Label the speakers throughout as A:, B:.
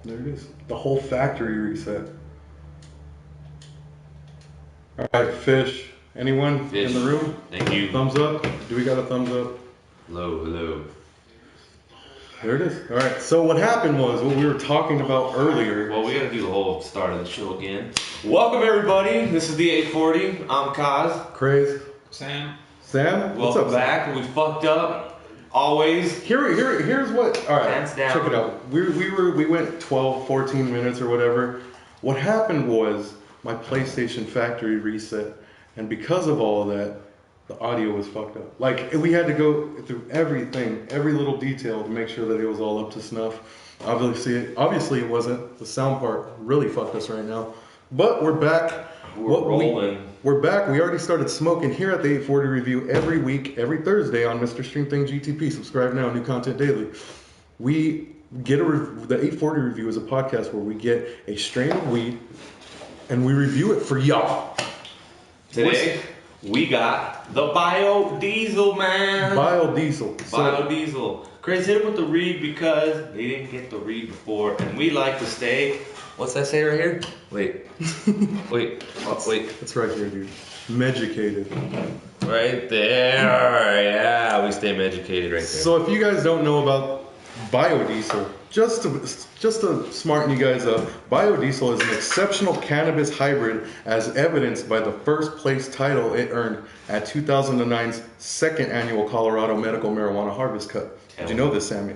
A: There it is. The whole factory reset. All right, Fish. Anyone
B: Fish.
A: in the room?
B: Thank you.
A: Thumbs up. Do we got a thumbs up?
B: Hello.
A: There it is. All right. So what happened was what we were talking about earlier.
B: Well, we gotta do the whole start of the show again. Welcome everybody. This is the 840. I'm Cas
A: Kray
C: Sam.
A: Sam. What's
B: Welcome
A: up,
B: back. We fucked up. Always.
A: Here's what. All right.
B: Hands down.
A: Check it out. We went 12, 14 minutes or whatever. What happened was my PlayStation factory reset, and because of all of that, the audio was fucked up. Like, we had to go through everything, every little detail to make sure that it was all up to snuff. Obviously it wasn't. The sound part really fucked us right now. But we're back.
B: We're rolling.
A: We're back. We already started smoking here at the 840 Review every week, every Thursday on Mr.StreamThing GTP. Subscribe now, new content daily. We get the 840 Review is a podcast where we get a strain of weed and we review it for y'all.
B: Today, we got the biodiesel, man.
A: Biodiesel.
B: Biodiesel. Chris, hit him with the read because they didn't get the read before, and we like to stay. What's that say right here? Wait. Wait.
A: That's right here, dude. Meducated.
B: Right there. Yeah, we stay educated right there.
A: So if you guys don't know about biodiesel, just to smarten you guys up, biodiesel is an exceptional cannabis hybrid as evidenced by the first place title it earned at 2009's second annual Colorado Medical Marijuana Harvest Cut. Did you know this, Sammy?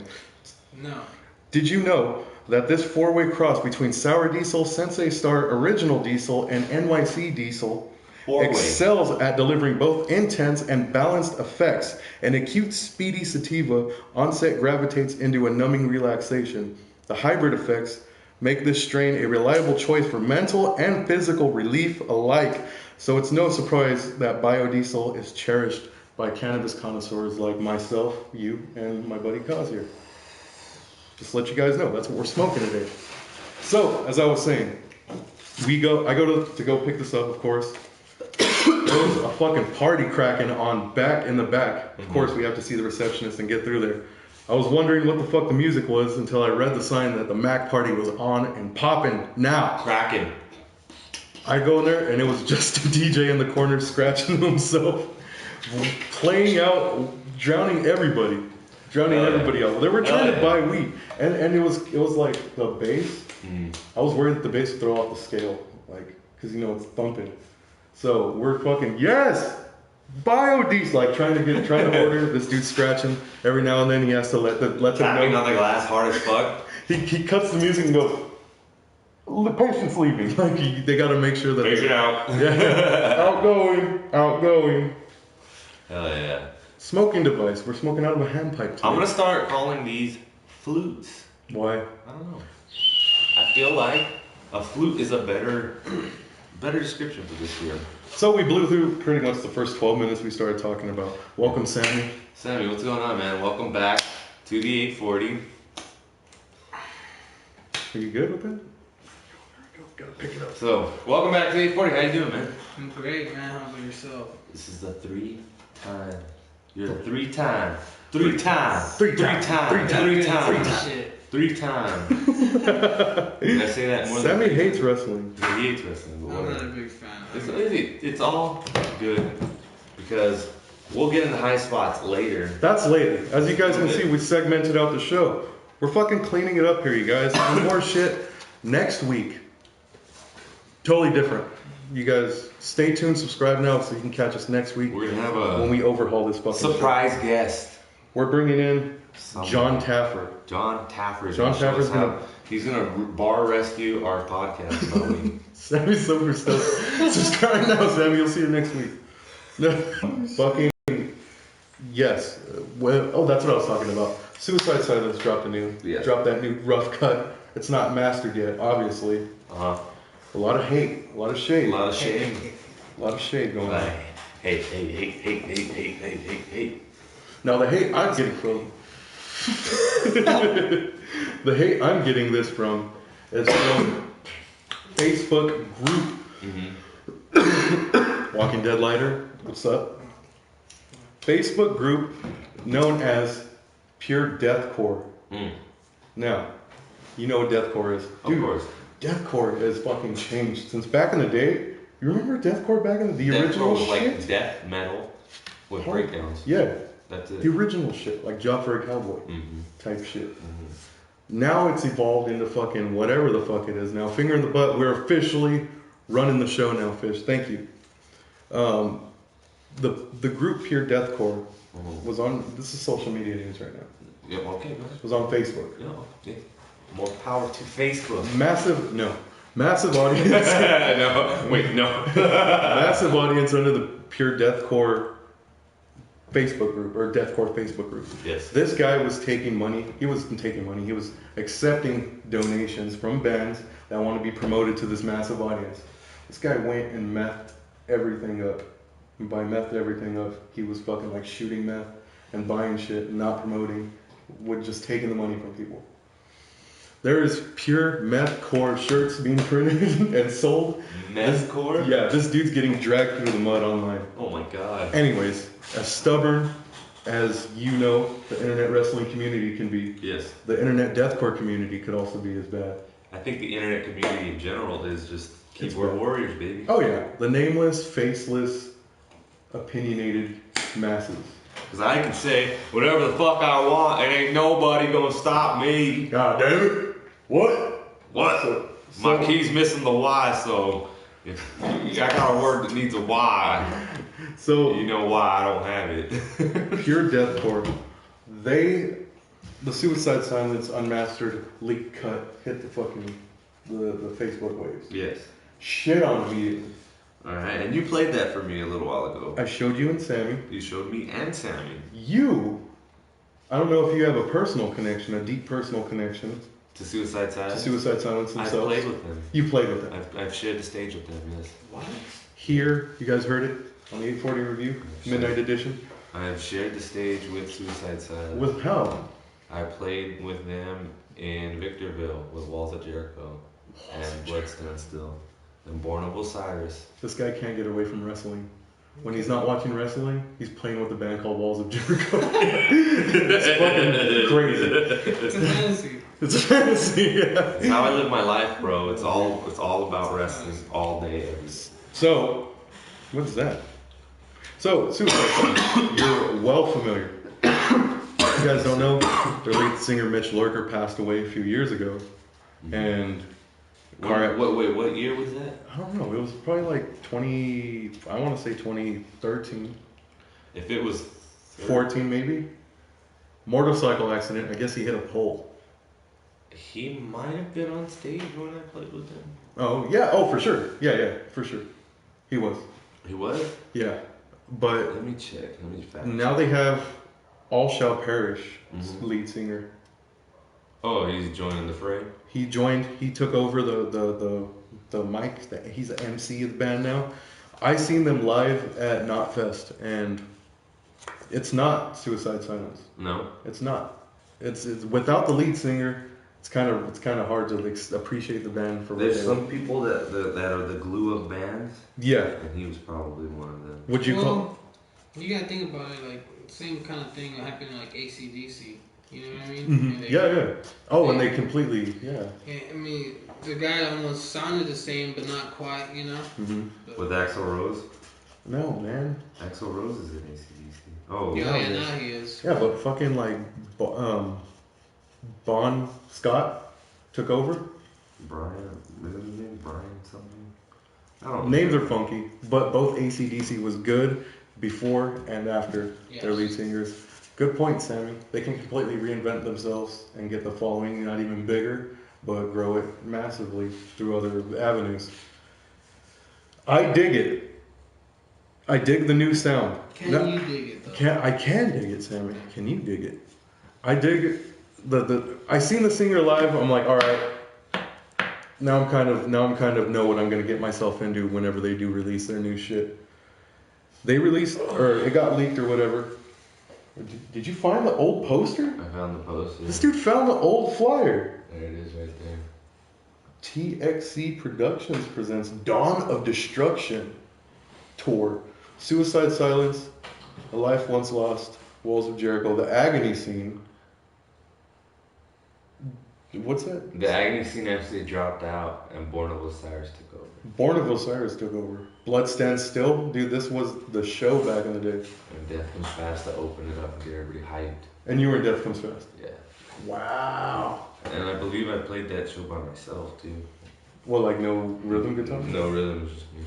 C: No.
A: Did you know that this four-way cross between Sour Diesel, Sensei Star Original Diesel, and NYC Diesel excels at delivering both intense and balanced effects? An acute, speedy sativa onset gravitates into a numbing relaxation. The hybrid effects make this strain a reliable choice for mental and physical relief alike. So it's no surprise that biodiesel is cherished by cannabis connoisseurs like myself, you, and my buddy Cas here. Just to let you guys know, that's what we're smoking today. So, as I was saying, I go to go pick this up, of course. There's a fucking party cracking in the back. Of course, we have to see the receptionist and get through there. I was wondering what the fuck the music was until I read the sign that the Mac party was on and popping now.
B: Cracking.
A: I go in there and it was just a DJ in the corner scratching himself, playing out, drowning everybody out. They were trying to buy weed, and it was like the bass. I was worried that the bass would throw off the scale, like, because it's thumping. So we're fucking biodiesel, like trying to order. This dude's scratching every now and then. He has to let them know.
B: Tapping on the glass hard as fuck.
A: He cuts the music and goes, "The patient's leaving." Like they got to make sure that
B: Patient out.
A: Yeah, outgoing.
B: Hell yeah.
A: Smoking device. We're smoking out of a handpipe today.
B: I'm gonna start calling these flutes.
A: Why?
B: I don't know. I feel like a flute is a better description for this beer.
A: So we blew through pretty much the first 12 minutes we started talking about. Welcome, Sammy.
B: Sammy, what's going on, man? Welcome back to the 840.
A: Are you good with that? Gotta pick it up.
B: So, welcome back to the 840. How you doing, man?
C: I'm great, man. How about yourself?
B: This is the You're the three time. Did I say that more
A: Sammy hates wrestling.
B: Yeah, he hates wrestling.
C: I'm not a big fan.
B: It's all good because we'll get into high spots later.
A: That's later. As you guys can see, we segmented out the show. We're fucking cleaning it up here, you guys. More shit next week. Totally different. You guys stay tuned, subscribe now so you can catch us next week.
B: We're gonna have
A: when we overhaul this fucking
B: surprise
A: show.
B: Guest.
A: We're bringing in John Taffer.
B: John Taffer.
A: John Taffer's
B: he's gonna bar rescue our podcast. Probably.
A: Sammy's super stoked. Subscribe now, Sammy. You'll see you next week. Fucking yes. Well, that's what I was talking about. Suicide Silence dropped that new rough cut. It's not mastered yet, obviously. A lot of hate, a lot of shade.
B: A lot of shade.
A: A lot of shade going on.
B: Hate.
A: Now the hate I'm getting from the hate I'm getting this from is from Facebook group. Walking Dead Lighter, what's up? Facebook group known as Pure Deathcore. Now, You know what deathcore is. Dude,
B: Of course.
A: Deathcore has fucking changed. Since back in the day, you remember deathcore back in the original
B: Deathcore was
A: shit?
B: like death metal with breakdowns.
A: Yeah.
B: That's it.
A: The original shit, like Job for a Cowboy type shit. Now it's evolved into fucking whatever the fuck it is now. Finger in the butt. We're officially running the show now, Fish. Thank you. The group Pure Deathcore was on. This is social media news right now.
B: Yeah, okay, go ahead.
A: Was on Facebook.
B: Yeah. More power to Facebook.
A: Massive audience.
B: No, wait, no.
A: Massive audience under the Pure Deathcore Facebook group or Deathcore Facebook group.
B: Yes.
A: This guy was taking money. He wasn't taking money. He was accepting donations from bands that want to be promoted to this massive audience. This guy went and methed everything up. And by methed everything up, he was fucking like shooting meth and buying shit and not promoting, with just taking the money from people. There is pure methcore shirts being printed and sold.
B: Methcore?
A: Yeah, this dude's getting dragged through the mud online.
B: Oh my god.
A: Anyways, as stubborn as you know the internet wrestling community can be,
B: Yes.
A: the internet deathcore community could also be as bad.
B: I think the internet community in general is just
A: It's
B: keyboard
A: bad.
B: warriors, baby.
A: Oh yeah, the nameless, faceless, opinionated masses.
B: Because I can say whatever the fuck I want and ain't nobody gonna stop me.
A: God damn it! What?
B: What? My key's missing the Y, so if I got a word that needs a Y,
A: So
B: you know why I don't have it.
A: Pure Deathcore, the Suicide Silence unmastered leak cut hit the fucking the Facebook waves.
B: Yes.
A: Shit on immediately.
B: Alright, and you played that for me a little while ago.
A: I showed you and Sammy.
B: You showed me and Sammy.
A: I don't know if you have a personal connection, a deep personal connection
B: To Suicide
A: to
B: Silence?
A: Suicide Silence
B: I've
A: themselves.
B: played with them.
A: You played with them.
B: I've shared the stage with them, yes.
C: What?
A: Here, you guys heard it on the 840 review, Midnight Edition.
B: I have shared the stage with Suicide Silence.
A: With how?
B: I played with them in Victorville with Walls of Jericho and Blood Stand Still and Born of Osiris.
A: This guy can't get away from wrestling. When he's not watching wrestling, he's playing with a band called Walls of Jericho. It's fucking crazy.
C: It's a fantasy.
A: It's a fantasy, yeah.
B: It's how I live my life, bro. It's all about wrestling all day, every day.
A: So, what's that? So, Suicide Silence, you're well familiar. If you guys don't know, their lead singer Mitch Lurker passed away a few years ago. And
B: What year was that?
A: I don't know, it was probably like 2013,
B: If it was
A: 14 maybe. Motorcycle accident, I guess he hit a pole.
B: He might have been on stage when I played with him.
A: Oh, yeah, oh, for sure. Yeah, for sure. He was.
B: He was?
A: Yeah. But
B: Let me check. Let me fact
A: now they have All Shall Perish
B: Mhm.
A: lead singer.
B: Oh, he's joining the fray?
A: He took over the mic. He's the MC of the band now. I seen them live at Knotfest, and it's not Suicide Silence.
B: No.
A: It's not. It's without the lead singer. It's kind of hard to appreciate the band for.
B: There's
A: what they
B: some people that are the glue of bands,
A: Yeah.
B: and he was probably one of them.
A: Would you call?
C: You gotta think about it, like, same kind of thing that happened in, like, AC/DC. You know what I mean?
A: Mhm.
C: And they-
A: Yeah. Oh, and they completely. Yeah.
C: I mean, the guy almost sounded the same, but not quite, you know?
A: Mhm.
B: With Axl Rose?
A: No, man.
B: Axl Rose is in AC/DC. Oh,
C: Yeah,
A: yeah.
C: now he is.
A: Yeah, but fucking like, Bon Scott took over.
B: Brian, what is his name? Brian something? I don't know.
A: Names are funky, but both AC/DC was good before and after their
C: Yes.
A: lead singers. Good point, Sammy. They can completely reinvent themselves and get the following not even bigger, but grow it massively through other avenues. I dig it. I dig the new sound.
C: Can
A: No-
C: you dig it, though?
A: I can dig it, Sammy. Can you dig it? I dig it. I seen the singer live. I'm like, all right. Now I'm kind of know what I'm gonna get myself into whenever they do release their new shit. They released, or it got leaked or whatever. Did you find the old poster?
B: I found the post. Yeah.
A: This dude found the old flyer.
B: There it is right there.
A: TXC Productions presents Dawn of Destruction tour. Suicide Silence, A Life Once Lost, Walls of Jericho, The Agony Scene, What's that?
B: The Agony Scene actually dropped out, and Born of Osiris took over.
A: Born of Osiris took over. Blood Stands Still, dude. This was the show back in the day.
B: And Death Comes Fast to open it up and get everybody hyped.
A: And you were in Death Comes Fast.
B: Yeah.
A: Wow.
B: And I believe I played that show by myself too.
A: Well, like no rhythm guitar?
B: No rhythm, just me.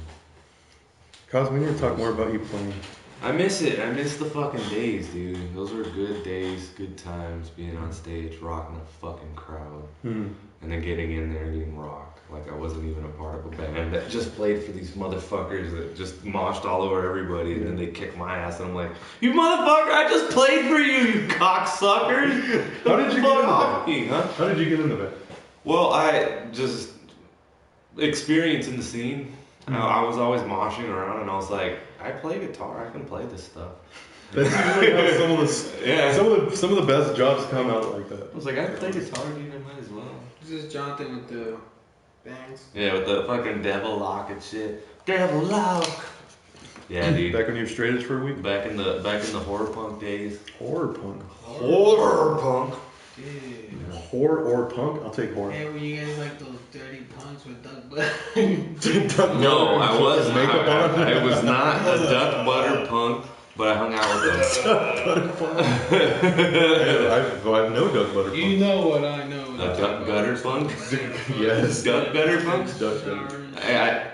A: Cos, we need to talk more about you playing.
B: I miss it. I miss the fucking days, dude. Those were good days, good times, being on stage, rocking a fucking crowd.
A: Hmm.
B: And then getting in there and getting rocked. Like I wasn't even a part of a band that just played for these motherfuckers that just moshed all over everybody, and then they kicked my ass, and I'm like, you motherfucker, I just played for you, you cocksuckers!
A: How did you get into that?
B: Me, huh?
A: How did you get into that?
B: Well, I just experiencing the scene. I was always moshing around, and I was like, I play guitar, I can play this stuff.
A: That's usually how some of the best jobs come out like that.
B: I was like, I play guitar, dude, I might as well.
C: This is Jonathan with the bangs.
B: Yeah, with the fucking devil lock and shit. Devil lock. Yeah, dude.
A: Back when you were straight edge for a week.
B: Back in the horror punk days.
A: Horror punk.
B: Horror punk.
C: Dude.
A: Horror or punk? I'll take horror.
C: Hey, were you guys like those dirty punks with duck butter?
B: No, I was
A: makeup on.
B: I was not a duck butter punk, but I hung out with them.
A: I know duck butter punk.
C: You know what I know.
B: A duck gutter punk?
A: Yes.
B: Duck gutter punks?
A: Duck gutter.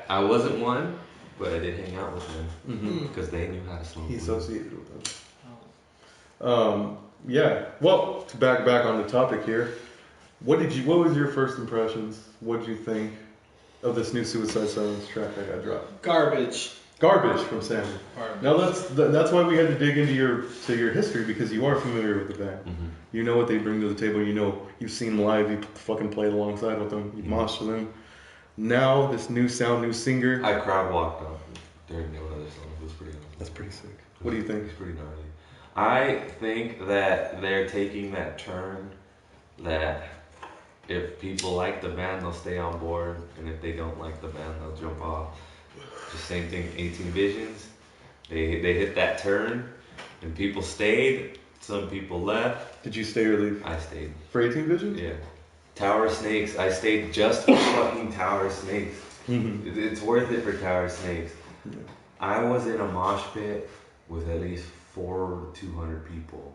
B: I wasn't one, but I did hang out with them because they knew how to smoke.
A: He
B: weed.
A: associated with them. Yeah. Well, to back on the topic here, what was your first impressions? What did you think of this new Suicide Silence track that got dropped?
C: Garbage.
A: Garbage from Sam. Now that's why we had to dig into your history, because you are familiar with the band.
B: Mm-hmm.
A: You know what they bring to the table. You know you've seen them live. You fucking played alongside with them. You moshed with them. Now this new sound, new singer.
B: I crowd walked off during one of their songs. It was pretty awesome.
A: That's pretty sick. What do you think?
B: It's pretty gnarly. I think that they're taking that turn that if people like the band, they'll stay on board, and if they don't like the band, they'll jump off. Just same thing, 18 Visions. They hit that turn, and people stayed. Some people left.
A: Did you stay or leave?
B: I stayed.
A: For 18 Visions?
B: Yeah. Tower Snakes. I stayed just for fucking Tower Snakes.
A: Mm-hmm.
B: It's worth it for Tower Snakes.
A: Yeah.
B: I was in a mosh pit with at least 400 to 200 people.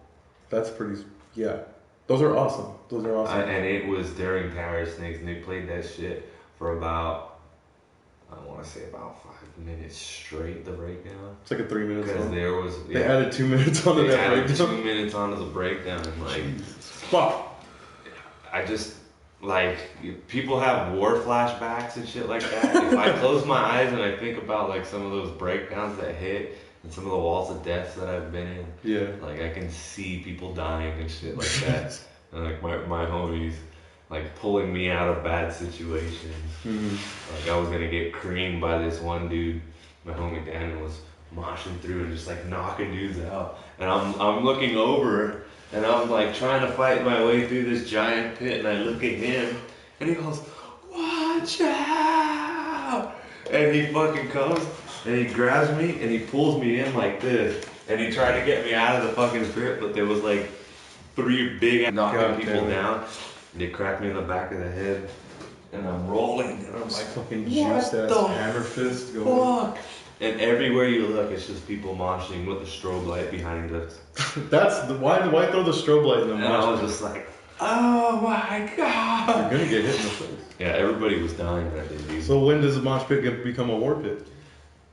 A: That's pretty. Yeah. Those are awesome.
B: And it was during Tower Snakes, and they played that shit for about, I want to say about 5 minutes straight, the breakdown.
A: It's like a 3 minute
B: Because
A: song.
B: there was...
A: They added 2 minutes onto
B: they
A: that
B: added
A: breakdown.
B: 2 minutes onto the breakdown, and like...
A: Jesus. Fuck.
B: I just... Like, people have war flashbacks and shit like that. If I close my eyes and I think about like some of those breakdowns that hit, and some of the walls of deaths that I've been in,
A: Yeah.
B: like I can see people dying and shit like that. And like my homies like pulling me out of bad situations.
A: Mm-hmm.
B: Like I was gonna get creamed by this one dude. My homie Daniel was moshing through and just like knocking dudes out. And I'm looking over and I'm like trying to fight my way through this giant pit, and I look at him and he goes, "Watch out!" And he fucking comes and he grabs me and he pulls me in like this. And he tried to get me out of the fucking pit, but there was like 3 big knocking people down. They cracked me in the back of the head, and I'm rolling, and I'm like,
A: Fucking
B: what
A: juiced ass
B: the
A: hammer fist going.
B: fuck? And everywhere you look, it's just people moshing with a strobe light behind us.
A: That's the why throw the strobe light in the
B: And I was
A: mosh?
B: just like, oh my god.
A: You're gonna get hit in the face.
B: Yeah, everybody was dying that day, dude.
A: So when does a mosh pit become a war pit?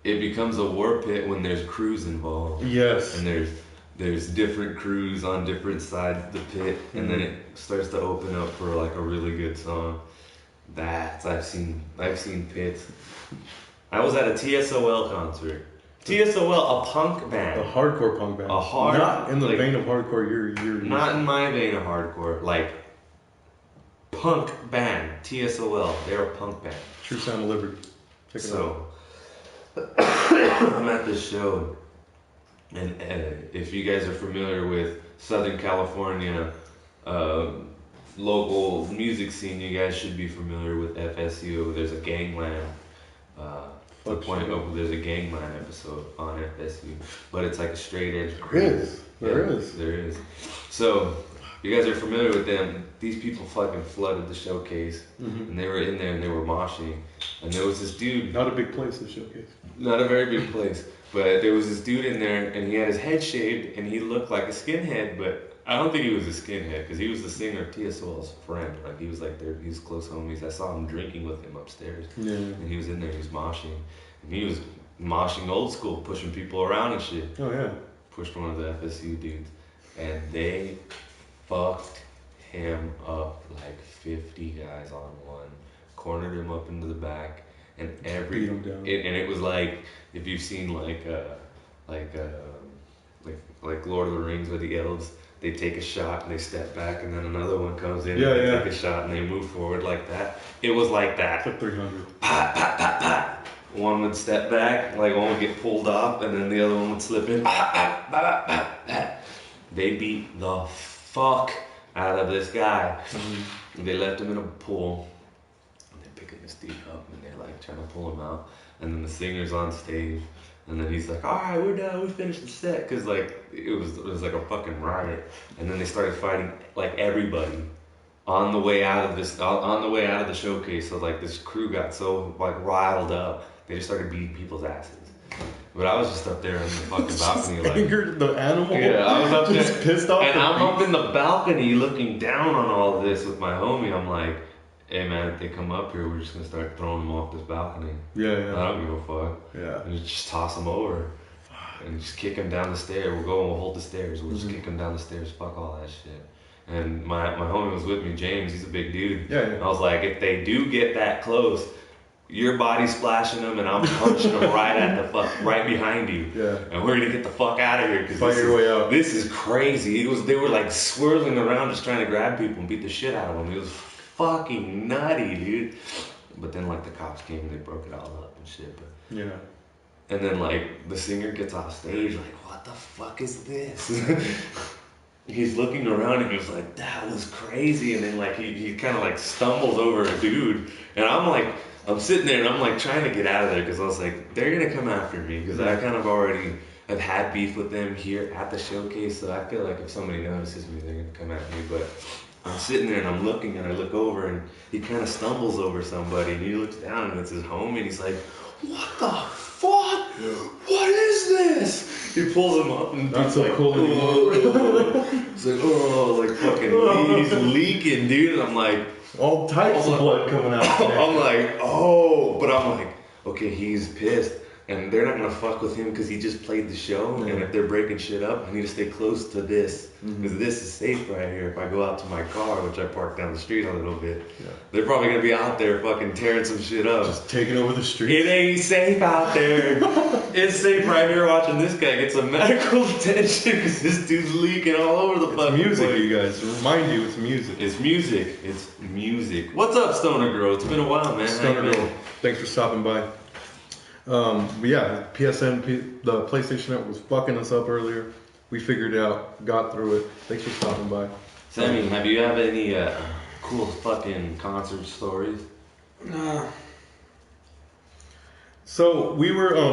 B: It becomes a war pit when there's crews involved.
A: Yes.
B: And there's different crews on different sides of the pit, and then it starts to open up for like a really good song. I've seen pits. I was at a TSOL concert. TSOL, a punk band.
A: A hardcore punk band. Not in the
B: like,
A: vein of hardcore. You're
B: not in my vein of hardcore. Like punk band. TSOL. They're a punk band.
A: True Sound of Liberty. Check it out.
B: So I'm at this show. And if you guys are familiar with Southern California local music scene, you guys should be familiar with FSU. There's a Gangland. There's a Gangland episode on FSU, but it's like a straight edge.
A: There is.
B: There is. So you guys are familiar with them. These people fucking flooded the showcase, and they were in there and they were moshing. And there was this dude.
A: Not a big place, the showcase.
B: Not a very big place, but there was this dude in there, and he had his head shaved, and he looked like a skinhead, but I don't think he was a skinhead, because he was the singer of Tia Soul's friend. Like, he was like he was close homies. I saw him drinking with him upstairs, and he was in there, he was moshing, and he was moshing old school, pushing people around and shit.
A: Oh yeah.
B: Pushed one of the FSU dudes, and they fucked him up like 50 guys on one, cornered him up into the back, and
A: beat him down.
B: And it was like, if you've seen like Lord of the Rings with the elves, they take a shot and they step back, and then another one comes in and they take a shot and they move forward like that. It was like that.
A: It's like 300.
B: Pat, pat, pat, pat. One would step back, like one would get pulled off, and then the other one would slip in. Pat, pat, pat, pat, pat. They beat the fuck out of this guy. They left him in a pool. And they're picking this dude up, and they're like trying to pull him out. And then the singer's on stage, and then he's like, "All right, we're done. We finished the set," because like it was like a fucking riot. And then they started fighting like everybody on the way out of the showcase. So like this crew got so like riled up, they just started beating people's asses. But I was just up there in the fucking balcony, like
A: angered the animal.
B: Yeah, I was up there,
A: just pissed off.
B: and I'm up in the balcony looking down on all of this with my homie. I'm like, "Hey man, if they come up here, we're just gonna start throwing them off this balcony."
A: Yeah.
B: I don't give a fuck.
A: Yeah.
B: And just toss them over, and just kick them down the stairs. We'll go and we'll hold the stairs. We'll just kick them down the stairs. Fuck all that shit. And my homie was with me, James. He's a big dude.
A: Yeah.
B: And I was like, if they do get that close, your body splashing them, and I'm punching them right behind you.
A: Yeah.
B: And we're gonna get the fuck out of here, because
A: Fight your way out.
B: This is crazy. They were like swirling around just trying to grab people and beat the shit out of them. It was fucking nutty, dude. But then like the cops came and they broke it all up and shit. But
A: Yeah.
B: and then like the singer gets off stage, like, what the fuck is this? He's looking around and he's like, that was crazy. And then like he kind of like stumbles over a dude, and I'm sitting there and I'm like trying to get out of there, because I was like, they're gonna come after me, because I kind of already have had beef with them here at the showcase. So I feel like if somebody notices me, they're gonna come at me. But I'm sitting there and I'm looking, and I look over and he kind of stumbles over somebody, and he looks down and it's his homie, and he's like, what the fuck? What is this? He pulls him up and
A: Not
B: he's
A: so
B: like,
A: cool anymore.
B: He's like, oh, like fucking, he's leaking, dude. And I'm like,
A: all types of blood coming out.
B: I'm like, oh, but I'm like, okay, he's pissed. And they're not going to fuck with him because he just played the show. And if they're breaking shit up, I need to stay close to this. Because this is safe right here. If I go out to my car, which I park down the street a little bit, they're probably going to be out there fucking tearing some shit up.
A: Just taking over the street.
B: It ain't safe out there. It's safe right here watching this guy get some medical attention because this dude's leaking all over the fucking
A: music,
B: place.
A: you guys. Remind you, it's music.
B: It's music. It's music. What's up, Stoner Girl? It's been a while, man.
A: Stoner Girl, thanks for stopping by. But yeah, PSN, the PlayStation Network was fucking us up earlier. We figured it out, got through it. Thanks for stopping by.
B: Sammy, have you had any cool fucking concert stories?
C: Nah.
A: So we were
C: I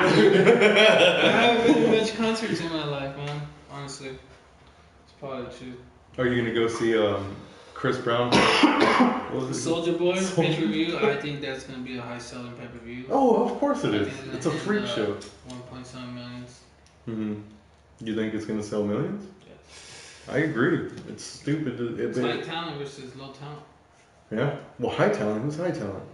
C: haven't been to much concerts in my life, man. Honestly, it's probably true.
A: Are you gonna go see Chris Brown? What was it?
C: Soldier Boy pay-per-view. I think that's gonna be a high-selling pay-per-view.
A: Oh, of course it
C: I
A: is.
C: think
A: It's a
C: gonna
A: freak
C: hit,
A: show.
C: 1.7 millions.
A: You think it's gonna sell millions?
C: Yes.
A: I agree. It's stupid.
C: It's high talent versus low talent.
A: Yeah. Well, high talent. Who's high talent?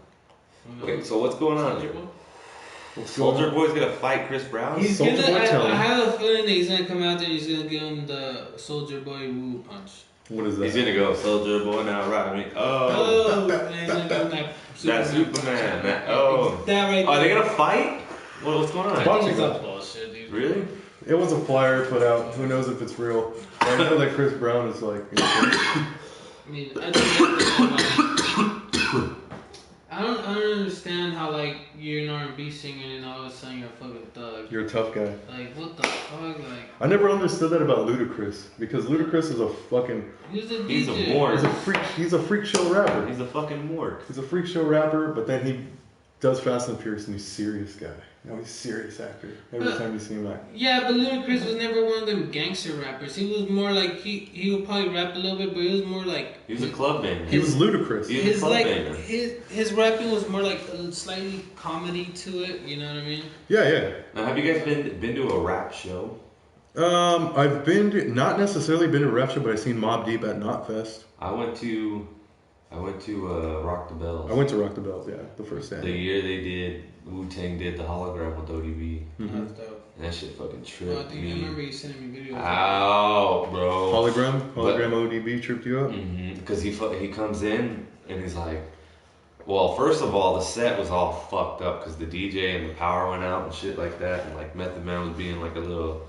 B: Okay, so what's going on?
C: Soldier Boy?
B: Soldier Boy's gonna fight Chris Brown?
C: He's
A: Soulja Boy
C: I
A: talent.
C: have a feeling that he's gonna come out there and he's gonna give him the Soldier Boy woo punch.
A: What is that?
B: He's gonna go, Soldier Boy, now ride me.
C: Oh, and he's gonna give him that
B: Superman. That, oh.
C: That right there.
B: Are they gonna fight? What's going on?
C: I
A: Boxing
C: think it's
A: match.
C: a bullshit, dude.
B: Really?
A: It was a flyer put out. Who knows if it's real? I know that Chris Brown is like.
C: I mean, I think I don't understand how like you're an R&B singer and all of a sudden you're a fucking thug.
A: You're a tough guy.
C: Like what the fuck? Like
A: I never understood that about Ludacris because Ludacris is a fucking.
C: he's a DJ.
B: He's a morgue.
A: He's a freak show rapper.
B: He's a fucking morgue.
A: He's a freak show rapper, but then he does Fast and Furious and he's a serious guy. You know, he's a serious actor. Every time you see him act.
C: Yeah, but Ludacris was never one of them gangster rappers. He was more like he would probably rap a little bit, but he was more like
B: he was a club banger.
A: He was ludicrous.
C: His like his rapping was more like a slightly comedy to it. You know what I mean?
A: Yeah.
B: Now, have you guys been to a rap show?
A: I've not necessarily been to a rap show, but I've seen Mobb Deep at Knotfest.
B: I went to Rock the Bells.
A: I went to Rock the Bells, yeah, the first day.
B: The year they did, Wu-Tang did the hologram with ODB.
A: Mm-hmm.
C: That's dope.
B: And that shit fucking tripped me.
C: I remember you sending me videos.
B: Ow, bro.
A: Hologram ODB tripped you up?
B: Mm-hmm. Because he comes in and he's like, well, first of all, the set was all fucked up because the DJ and the power went out and shit like that. And like Method Man was being like a little...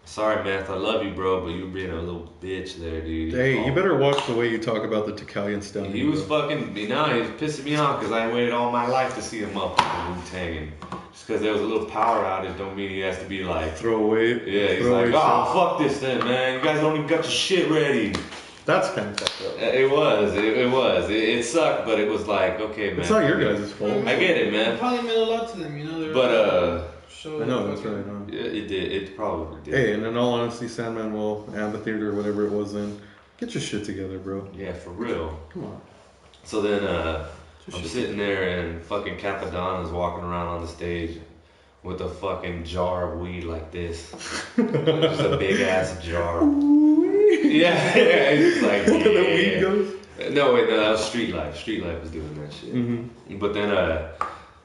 B: Sorry, Meth, I love you, bro, but you were being a little bitch there, dude.
A: Hey, you better watch the way you talk about the Tecalian stuff.
B: He was fucking, he was pissing me off because I waited all my life to see him up with Wu-Tang. And just because there was a little power outage don't mean he has to be like...
A: Throw away.
B: Yeah, he's like, fuck this then, man. You guys don't even got your shit ready.
A: That's kind of fucked up.
B: It was. It sucked, but it was like, okay, man.
A: It's not your guys' fault.
B: I get it, man.
C: It probably meant a lot to them, you know?
B: But,
C: I
A: know, that's right.
B: Yeah, it did. It probably did.
A: Hey, and in all honesty, San Manuel Amphitheater, whatever it was then, get your shit together, bro.
B: Yeah, for real.
A: Come on.
B: So then, I'm sitting there and fucking Capadonna's walking around on the stage with a fucking jar of weed like this. Just a big ass jar. Yeah, it's like,
A: The weed goes?
B: No, wait, no, that was Street Life. Street Life was doing that shit.
A: Mm-hmm.
B: But then,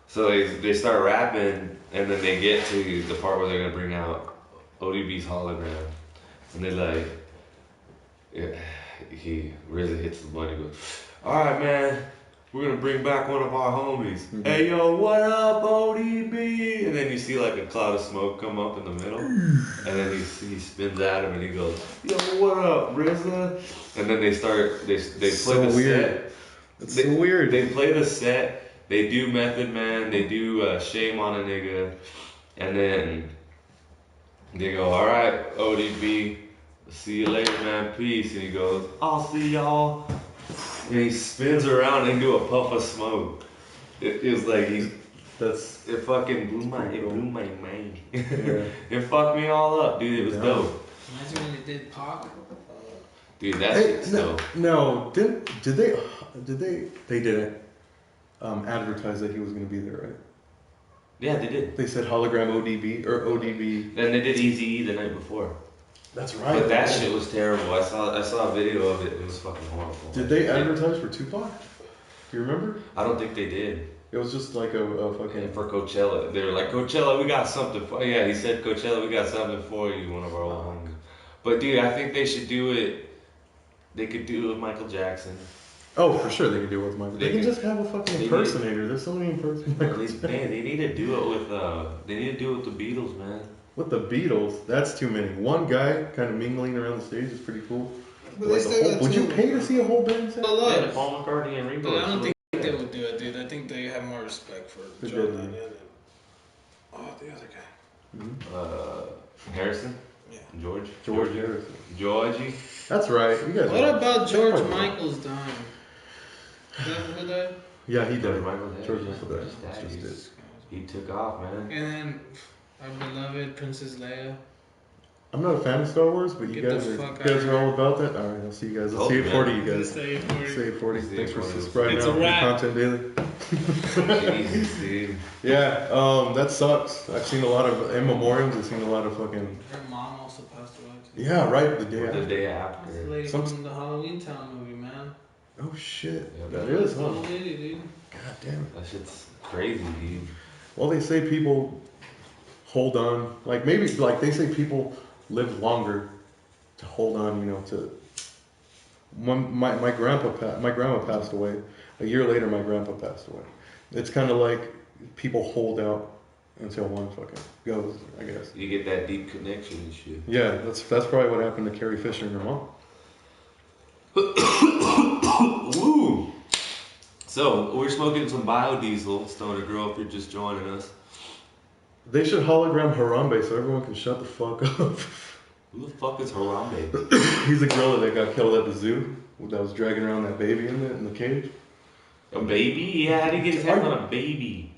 B: so they start rapping, and then they get to the part where they're gonna bring out ODB's hologram, and they're like, he really hits the button and goes, all right, man, we're gonna bring back one of our homies. Mm-hmm. Hey, yo, what up, ODB? And then you see like a cloud of smoke come up in the middle, and then he spins at him and he goes, yo, what up, RZA? And then they play
A: so
B: the
A: weird.
B: set.
A: It's so weird.
B: They play the set. They do Method Man, they do Shame on a Nigga, and then they go, all right, ODB, see you later, man, peace. And he goes, I'll see y'all. And he spins around and do a puff of smoke. It was like it fucking blew my mind. Yeah. It fucked me all up, dude. It was dope.
C: Imagine when they did Pac.
B: Dude, that's dope.
A: No, did they didn't advertise that he was going to be there, right?
B: Yeah, they did.
A: They said hologram ODB or ODB.
B: And they did Eazy-E the night before.
A: That's right.
B: But that shit was terrible. I saw a video of it. It was fucking horrible.
A: Did they advertise for Tupac? Do you remember?
B: I don't think they did.
A: It was just like a fucking...
B: And for Coachella. They were like, Coachella, we got something for you. Yeah, he said, Coachella, we got something for you, one of our old homies. But dude, I think they should do it. They could do it with Michael Jackson.
A: Oh, for sure they could do it with Michael. They can just have a fucking impersonator. There's so many impersonators.
B: They need to do it with the Beatles, man.
A: With the Beatles, that's too many. One guy kind of mingling around the stage is pretty cool.
C: But like
A: would you pay to see a whole band set?
B: Yeah, Paul McCartney and Ringo.
C: But I don't think they would do it, dude. I think they have more respect for John Lennon and the other guy.
B: Mm-hmm. Harrison.
C: Yeah.
A: George Harrison.
B: Georgie.
A: That's right. You guys.
C: What about George Michael's dying? Is that who died?
A: Yeah, he died.
B: George Michael died. He took off, man.
C: And then our beloved Princess Leia.
A: I'm not a fan of Star Wars, but you guys are all about that. All right, I'll see you guys. I'll see you at 40, you guys.
C: Say 40.
A: Thanks for subscribing to Content Daily.
B: Jesus, dude.
A: Yeah, that sucks. I've seen a lot of in memoriams. I've seen a lot of fucking.
C: Her mom also passed away too.
A: Yeah, right. The day after.
B: The day after.
C: That's the lady from the Halloween Town movie, man.
A: Oh shit,
B: yeah,
A: that is, huh?
C: Old lady, dude.
A: God damn it.
B: That shit's crazy, dude.
A: Well, they say people hold on, like maybe like they say people live longer to hold on, you know, to. My grandma passed away. A year later, my grandpa passed away. It's kind of like people hold out until one fucking goes, I guess.
B: You get that deep connection and shit.
A: Yeah, that's probably what happened to Carrie Fisher and her mom.
B: Woo! So, we're smoking some biodiesel, Stoner Girl, if you're just joining us.
A: They should hologram Harambe so everyone can shut the fuck up.
B: Who the fuck is Harambe?
A: He's a gorilla that got killed at the zoo that was dragging around that baby in the cage.
B: A baby? Yeah, how did he get his hands on a baby?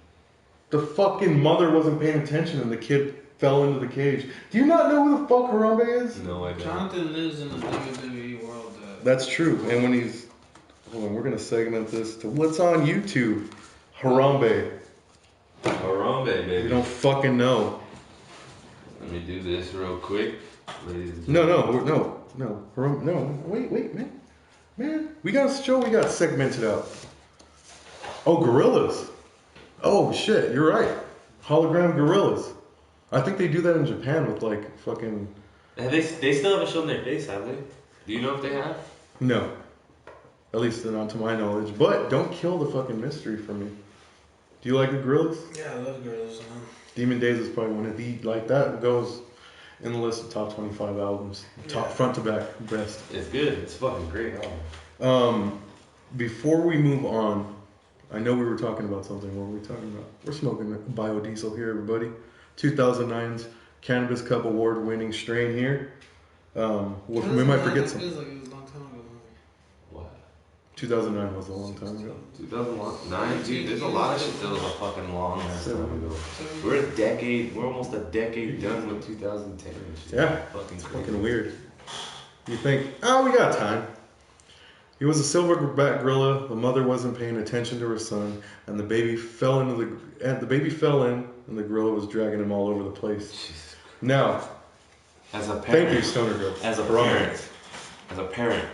A: the fucking mother wasn't paying attention and the kid fell into the cage. Do you not know who the fuck Harambe is?
B: No, I don't.
C: Jonathan lives in the WWE world.
A: That's true. And when he's... Hold on, we're going to segment this to what's on YouTube. Harambe.
B: Harambe, baby.
A: You don't fucking know.
B: Let me do this real quick.
A: No. Harambe, no. Wait, man. Man, we got segmented out. Oh, gorillas. Oh, shit, you're right. Hologram gorillas. I think they do that in Japan with, like, fucking...
B: They still haven't shown their face, have they? Do you know if they have?
A: No. At least not to my knowledge. But don't kill the fucking mystery for me. Do you like the gorillas?
C: Yeah, I love gorillas, man.
A: Demon Days is probably one of the... Like, that goes in the list of top 25 albums. Top, front to back, best.
B: It's good. It's fucking great album.
A: Before we move on, I know we were talking about something. What were we talking about? We're smoking biodiesel here, everybody. 2009's Cannabis Cup Award winning strain here. We might forget something.
C: Feels like it was a long time ago.
B: What?
A: 2009 was a long time ago.
B: 2009, dude. There's a lot of shit that was a fucking long ass time ago. We're almost a decade done with 2010. And shit.
A: Yeah,
B: fucking
A: it's
B: crazy.
A: fucking weird. You think, oh, we got time. He was a silverback gorilla. The mother wasn't paying attention to her son, and the baby fell in, and the gorilla was dragging him all over the place.
B: Jesus.
A: Now,
B: As a parent,
A: thank you, Stoner Girl.
B: As a parent,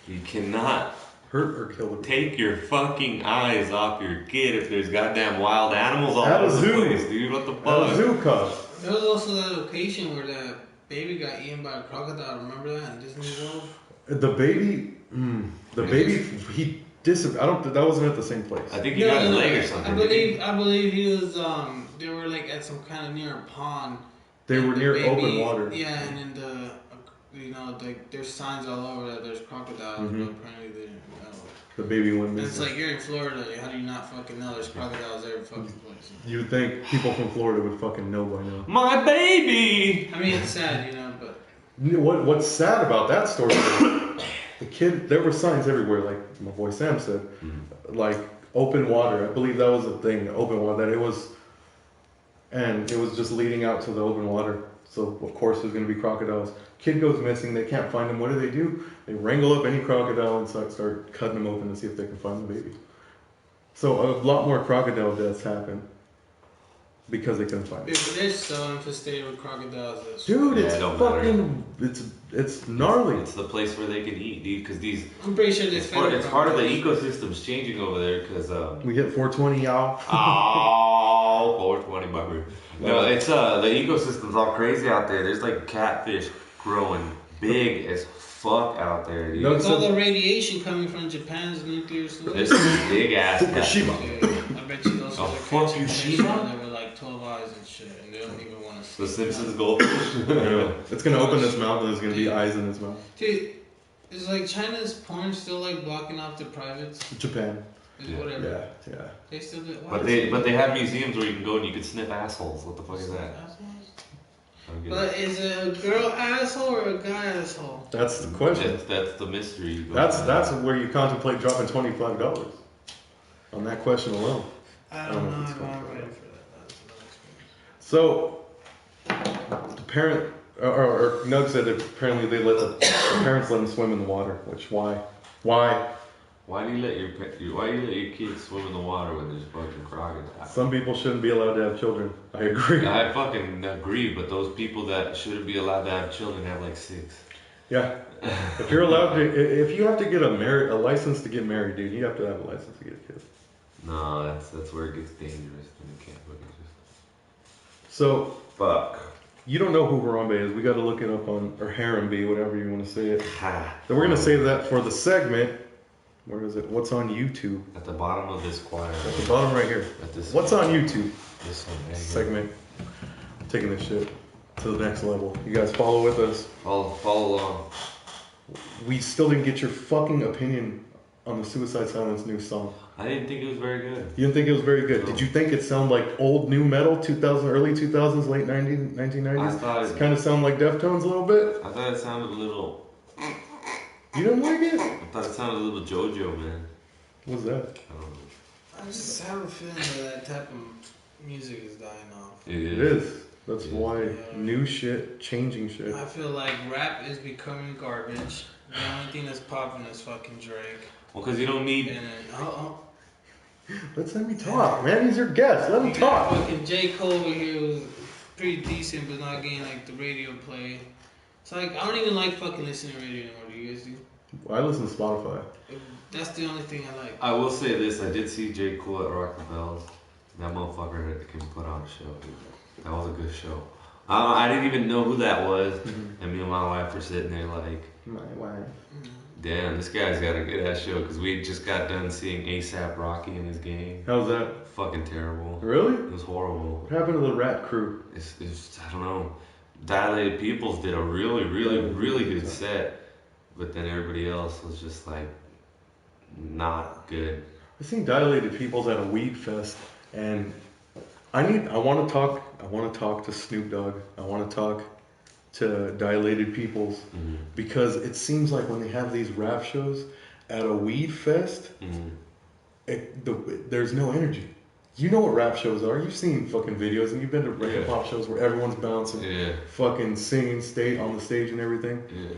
B: you cannot
A: hurt or kill the
B: take your fucking eyes off your kid if there's goddamn wild animals all
A: At a
B: over the
A: zoo.
B: place, dude. What the
A: At
B: fuck?
A: a zoo cub.
C: There was also that occasion where that baby got eaten by a crocodile. Remember that in Disney World?
A: The baby, he disappeared. I don't. That wasn't at the same place.
B: I think he got his leg or something.
C: I believe he was. They were like at some kind of near a pond.
A: They were near
C: baby,
A: open water.
C: Yeah, and then there's signs all over that there's crocodiles,
A: Mm-hmm.
C: but apparently they didn't know.
A: The baby went
C: And it's
A: missing.
C: like, you're in Florida, how do you not fucking know there's crocodiles every fucking place?
A: You would think people from Florida would fucking know by now.
B: My baby!
C: I mean, it's sad, but...
A: What's sad about that story is the kid, there were signs everywhere, like my boy Sam said, like open water. I believe that was the thing, open water, that it was just leading out to the open water. So, of course, there's going to be crocodiles. Kid goes missing, they can't find him. What do? They wrangle up any crocodile and start cutting them open to see if they can find the baby. So, a lot more crocodile deaths happen because they couldn't find
C: Dude,
A: him.
C: they're so infested with crocodiles.
A: Dude, it's
B: it don't
A: fucking, it's gnarly.
B: It's the place where they can eat, dude, because
C: I'm pretty sure they
B: it's part of the ecosystem's changing over there, because...
A: We hit 420, y'all.
B: Oh, 420, bummer. No, it's the ecosystem's all crazy out there. There's like catfish growing big as fuck out there, dude.
C: It's all the radiation coming from Japan's nuclear
B: There's
C: solution.
B: some big ass
A: Fukushima.
C: I bet you those are
B: Fukushima?
C: They were like 12 eyes and shit, and they don't even want to see.
B: The Simpsons goldfish.
A: It's gonna open its mouth and there's gonna be eyes in its mouth.
C: Dude, is like China's porn still like blocking off the privates?
A: Japan.
B: Yeah.
C: Whatever.
A: Yeah.
C: They still do.
B: But they have museums where you can go and you can sniff assholes. What the fuck is that?
C: But is it a girl asshole or a guy asshole?
A: That's the question.
B: That's the mystery.
A: That's where you contemplate dropping $25 on that question alone.
C: I don't know if I'm ready for that. That's another experience.
A: So the parent or Nug said that apparently they let the parents let them swim in the water. Which why?
B: Why do you let your kids swim in the water when there's fucking crocodiles?
A: Some people shouldn't be allowed to have children. I agree.
B: I fucking agree, but those people that shouldn't be allowed to have children have like 6.
A: Yeah. If you're allowed to, if you have to get a license to get married, dude, you have to have a license to get a kid.
B: No, that's where it gets dangerous. And you can't fucking just...
A: So,
B: Fuck.
A: you don't know who Harambe is. We got to look it up on, or Harambe, whatever you want to say it.
B: Ha.
A: Then we're going to save that for the segment. Where is it? What's on YouTube?
B: At the bottom of this choir.
A: At the bottom right here.
B: At this
A: What's on YouTube?
B: This one right here.
A: Segment. Taking this shit to the next level. You guys follow with us.
B: Follow along.
A: We still didn't get your fucking opinion on the Suicide Silence new song.
B: I didn't think it was very good.
A: You didn't think it was very good.
B: No.
A: Did you think it sounded like old new metal, early 2000s, late 1990s?
B: I thought
A: it kind of sound like Deftones a little bit.
B: I thought it sounded a little...
A: You didn't like it?
B: I thought it sounded a little JoJo, man.
A: What's that?
B: I don't know.
C: I just have a feeling that type of Music is dying off.
B: It
A: It
B: is.
A: is. That's why new shit, changing shit.
C: I feel like rap is becoming garbage. The only thing that's popping is fucking Drake.
B: Well, because you don't need.
C: And
A: Let me talk, man. He's your guest. Let him talk.
C: Fucking J. Cole over here was pretty decent, but not getting like the radio play. It's like I don't even like fucking listening to radio anymore. Do you guys do?
A: I listen to Spotify.
C: That's the only thing I like.
B: I will say this: I did see J. Cole at Rock the Bells. That motherfucker can put on a show. That was a good show. I didn't even know who that was, and me and my wife were sitting there like,
A: My wife.
B: damn, this guy's got a good ass show. Because we just got done seeing ASAP Rocky in his game.
A: How's that?
B: Fucking terrible.
A: Really?
B: It was horrible.
A: What happened to the Rat Crew?
B: It's I don't know. Dilated Peoples did a really good set, but then everybody else was just like not good.
A: I seen Dilated Peoples at a weed fest, and I want to talk to Snoop Dogg. I want to talk to Dilated Peoples because it seems like when they have these rap shows at a weed fest, there's no energy. You know what rap shows are. You've seen fucking videos, and you've been to hip hop shows where everyone's bouncing, fucking singing on the stage and everything.
B: Yeah.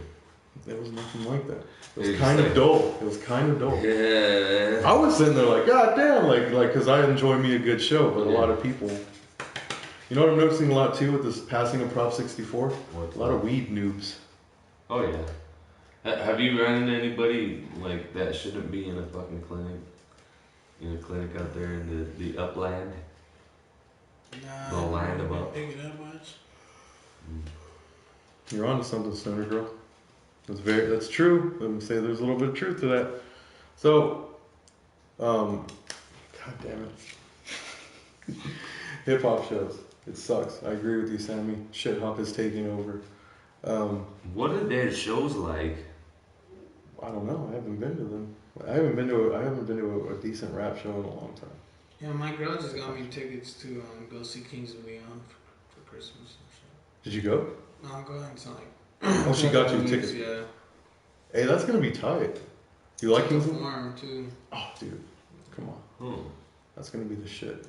A: There was nothing like that. It was kind of dull. It was kind of dull.
B: Yeah.
A: I was sitting there like, God damn, like, because I enjoy me a good show, but a lot of people. You know what I'm noticing a lot too with this passing of Prop 64? A lot of weed noobs.
B: Oh yeah. Have you run into anybody like that shouldn't be in a fucking clinic? In a clinic out there in the upland?
C: Nah,
B: The land
C: I
B: above.
C: don't pick it up much.
A: You're onto something, Stoner Girl. That's true. Let me say there's a little bit of truth to that. So, God damn it. Hip hop shows. It sucks. I agree with you, Sammy. Shit hop is taking over.
B: What are their shows like?
A: I don't know. I haven't been to them. I haven't been to a decent rap show in a long time.
C: Yeah, my girl just got me tickets to go see Kings of Leon for Christmas and shit.
A: Did you go?
C: No, I'm going tonight.
A: Oh, she got you tickets.
C: Yeah.
A: Hey, that's gonna be tight. You like Kings of Leon?
C: Farm too.
A: Oh, dude, come on.
B: Hmm.
A: That's gonna be the shit.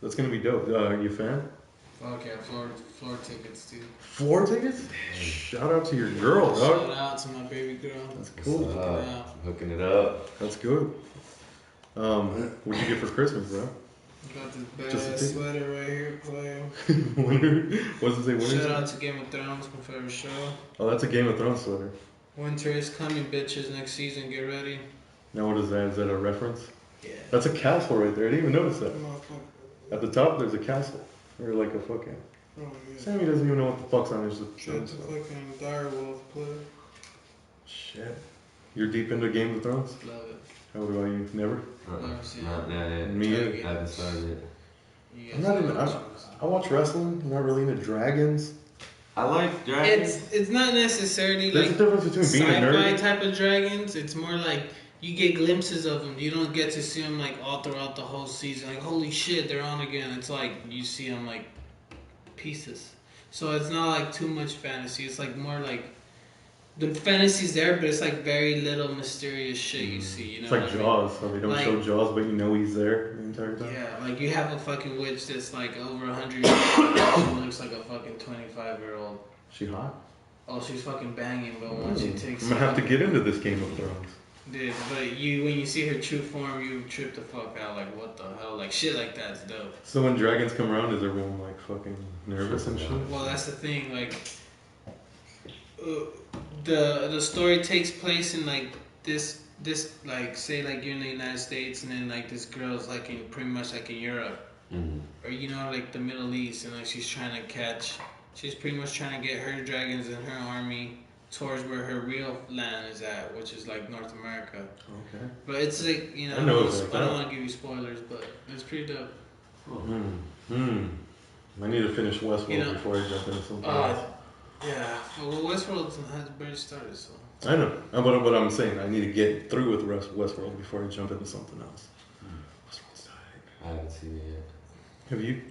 A: That's gonna be dope. Are you a fan?
C: Fuck yeah, floor tickets too.
A: 4 tickets? Shout out to your girl, dog.
C: Shout out to my baby girl.
A: That's cool.
B: Hooking it up.
A: That's good. What'd you get for Christmas, bro?
C: Got this
A: Just a
C: badass
A: ticket?
C: sweater right here playing.
A: Winter? What does it say? Winter?
C: Shout out to Game of Thrones, my favorite show.
A: Oh, that's a Game of Thrones sweater.
C: Winter is coming, bitches. Next season, get ready.
A: Now, what is that? Is that a reference?
C: Yeah.
A: That's a castle right there. I didn't even notice that.
C: Motherfucker.
A: At the top, there's a castle. Or like a fucking.
C: Oh, yeah.
A: Sammy doesn't even know what the fuck's on his.
C: Shut the fucking direwolf player.
A: Shit. You're deep into Game of Thrones?
C: Love it.
A: How about you? Never?
C: Never seen
B: Not yet.
A: Me
B: I
A: either.
B: haven't started it.
C: You
A: I'm
C: guys
A: not
C: know
A: even.
C: what shows.
A: I watch wrestling. I'm not really into dragons.
B: I like dragons.
C: It's not necessarily
A: There's
C: like
A: a difference between being a
C: sci-fi
A: nerd.
C: type of dragons. It's more like you get glimpses of them. You don't get to see them like all throughout the whole season. Like holy shit, they're on again. It's like you see them like pieces. So it's not like too much fantasy. It's like more like the fantasy's there, but it's like very little mysterious shit you see. You know,
A: It's like Jaws. So they don't
C: Like-
A: show Jaws, but you know he's there the entire time.
C: Yeah, like you have a fucking witch that's like over 100 years old. She looks like a fucking 25-year-old.
A: She hot?
C: Oh, she's fucking banging, but once she takes
A: I'm gonna have to get into this Game of Thrones.
C: Dude, but when you see her true form, you trip the fuck out. Like, what the hell? Like, shit like that's dope.
A: So when dragons come around, is everyone like fucking nervous and shit?
C: Well, that's the thing. Like, the story takes place in like this like say like you're in the United States and then like this girl's like in pretty much like in Europe or you know like the Middle East and like she's pretty much trying to get her dragons and her army towards where her real land is at, which is like North America.
A: Okay.
C: But it's like, you know,
A: I know it's like
C: I don't
A: that.
C: want to give you spoilers, but it's pretty dope.
A: I need to finish Westworld
C: You know-
A: before I jump into something else.
C: Yeah. Well, Westworld has barely started, so.
A: I know. But what I'm saying, I need to get through with Westworld before I jump into something else. Westworld's tight.
B: I haven't seen it yet.
A: Have you?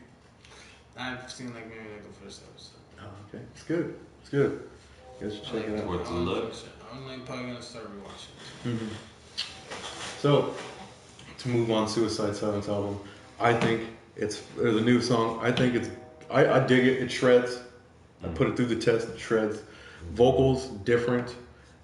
C: I've seen like maybe like the first episode.
A: Oh, okay. It's good. It's good. You guys should check it out.
B: Worth a look.
C: I'm like probably gonna start rewatching.
A: So, to move on, Suicide Silence album. I think There's a new song. I think I dig it. It shreds. I put it through the test. It shreds. Vocals different.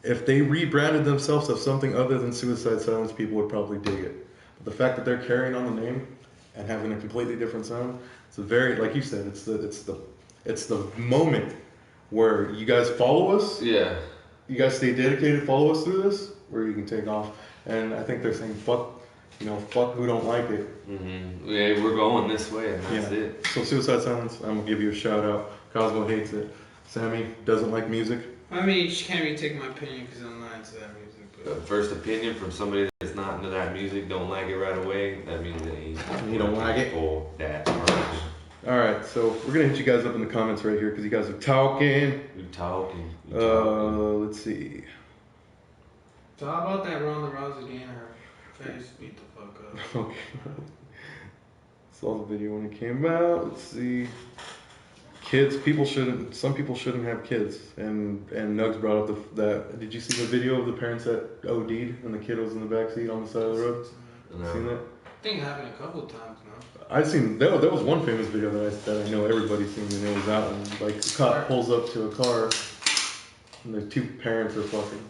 A: If they rebranded themselves as something other than Suicide Silence, people would probably dig it. But the fact that they're carrying on the name and having a completely different sound, it's a very, like you said, it's the moment where you guys follow us.
B: Yeah.
A: You guys stay dedicated, follow us through this, where you can take off. And I think they're saying fuck who don't like it.
B: Mm-hmm. Yeah, we're going this way, and that's it.
A: So Suicide Silence, I'm gonna give you a shout out. Cosmo hates it. Sammy doesn't like music.
C: I mean, you can't really take my opinion because I'm not into that music. But
B: First opinion from somebody that's not into that music, don't like it right away. That means that
A: you don't like it.
B: For that.
A: All right, so we're gonna hit you guys up in the comments right here because you guys are talking.
B: We talking.
A: Let's see.
C: So how about that Ronda Rousey getting her face beat the fuck up?
A: Okay. Saw the video when it came out. Let's see. Some people shouldn't have kids. And Nugs brought up that. Did you see the video of the parents that OD'd and the kid was in the backseat on the side of the road?
B: No.
A: Seen that?
C: I think it happened a couple of times now.
A: I've seen, there was one famous video that I know everybody's seen, and it was that one. Like, a cop pulls up to a car, and the two parents are fucking,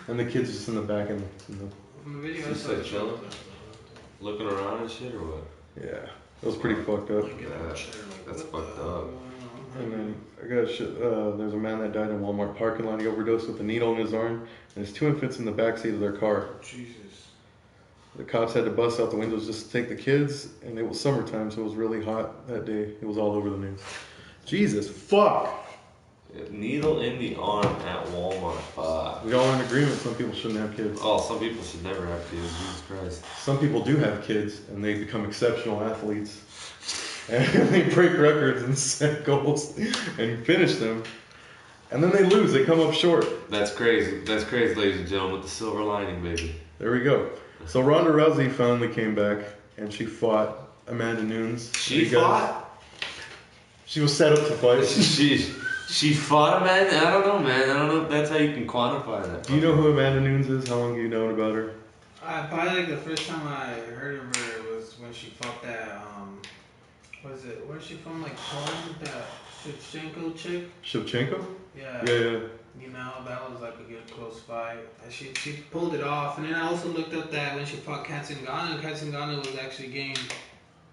A: and the kid's just in the back, and
C: The video
B: Just like chilling? Looking around and shit, or what?
A: yeah, it was pretty fucked up.
B: That's fucked up.
A: And then I got there's a man that died in a Walmart parking lot. He overdosed with a needle in his arm, and his two infants in the backseat of their car.
C: Jesus.
A: The cops had to bust out the windows just to take the kids, and it was summertime, so it was really hot that day. It was all over the news. Jesus, fuck!
B: Needle in the arm at Walmart. Fuck.
A: We all in agreement some people shouldn't have kids.
B: Oh, some people should never have kids. Jesus Christ.
A: Some people do have kids, and they become exceptional athletes. And they break records and set goals and finish them. And then they lose. They come up short.
B: That's crazy. That's crazy, ladies and gentlemen. The silver lining, baby.
A: There we go. So Ronda Rousey finally came back, and she fought Amanda Nunes.
B: She fought?
A: She was set up to fight.
B: She fought Amanda? I don't know, man. I don't know if that's how you can quantify that.
A: Do you know who Amanda Nunes is? How long have you known about her?
C: Probably like the first time I heard of her was when she fought that, what is it? Where's she from? Like Poland? That Shevchenko chick?
A: Shevchenko?
C: Yeah.
A: Yeah.
C: You know, that was like a good close fight. She pulled it off. And then I also looked up that when she fought Cat Zingano was actually getting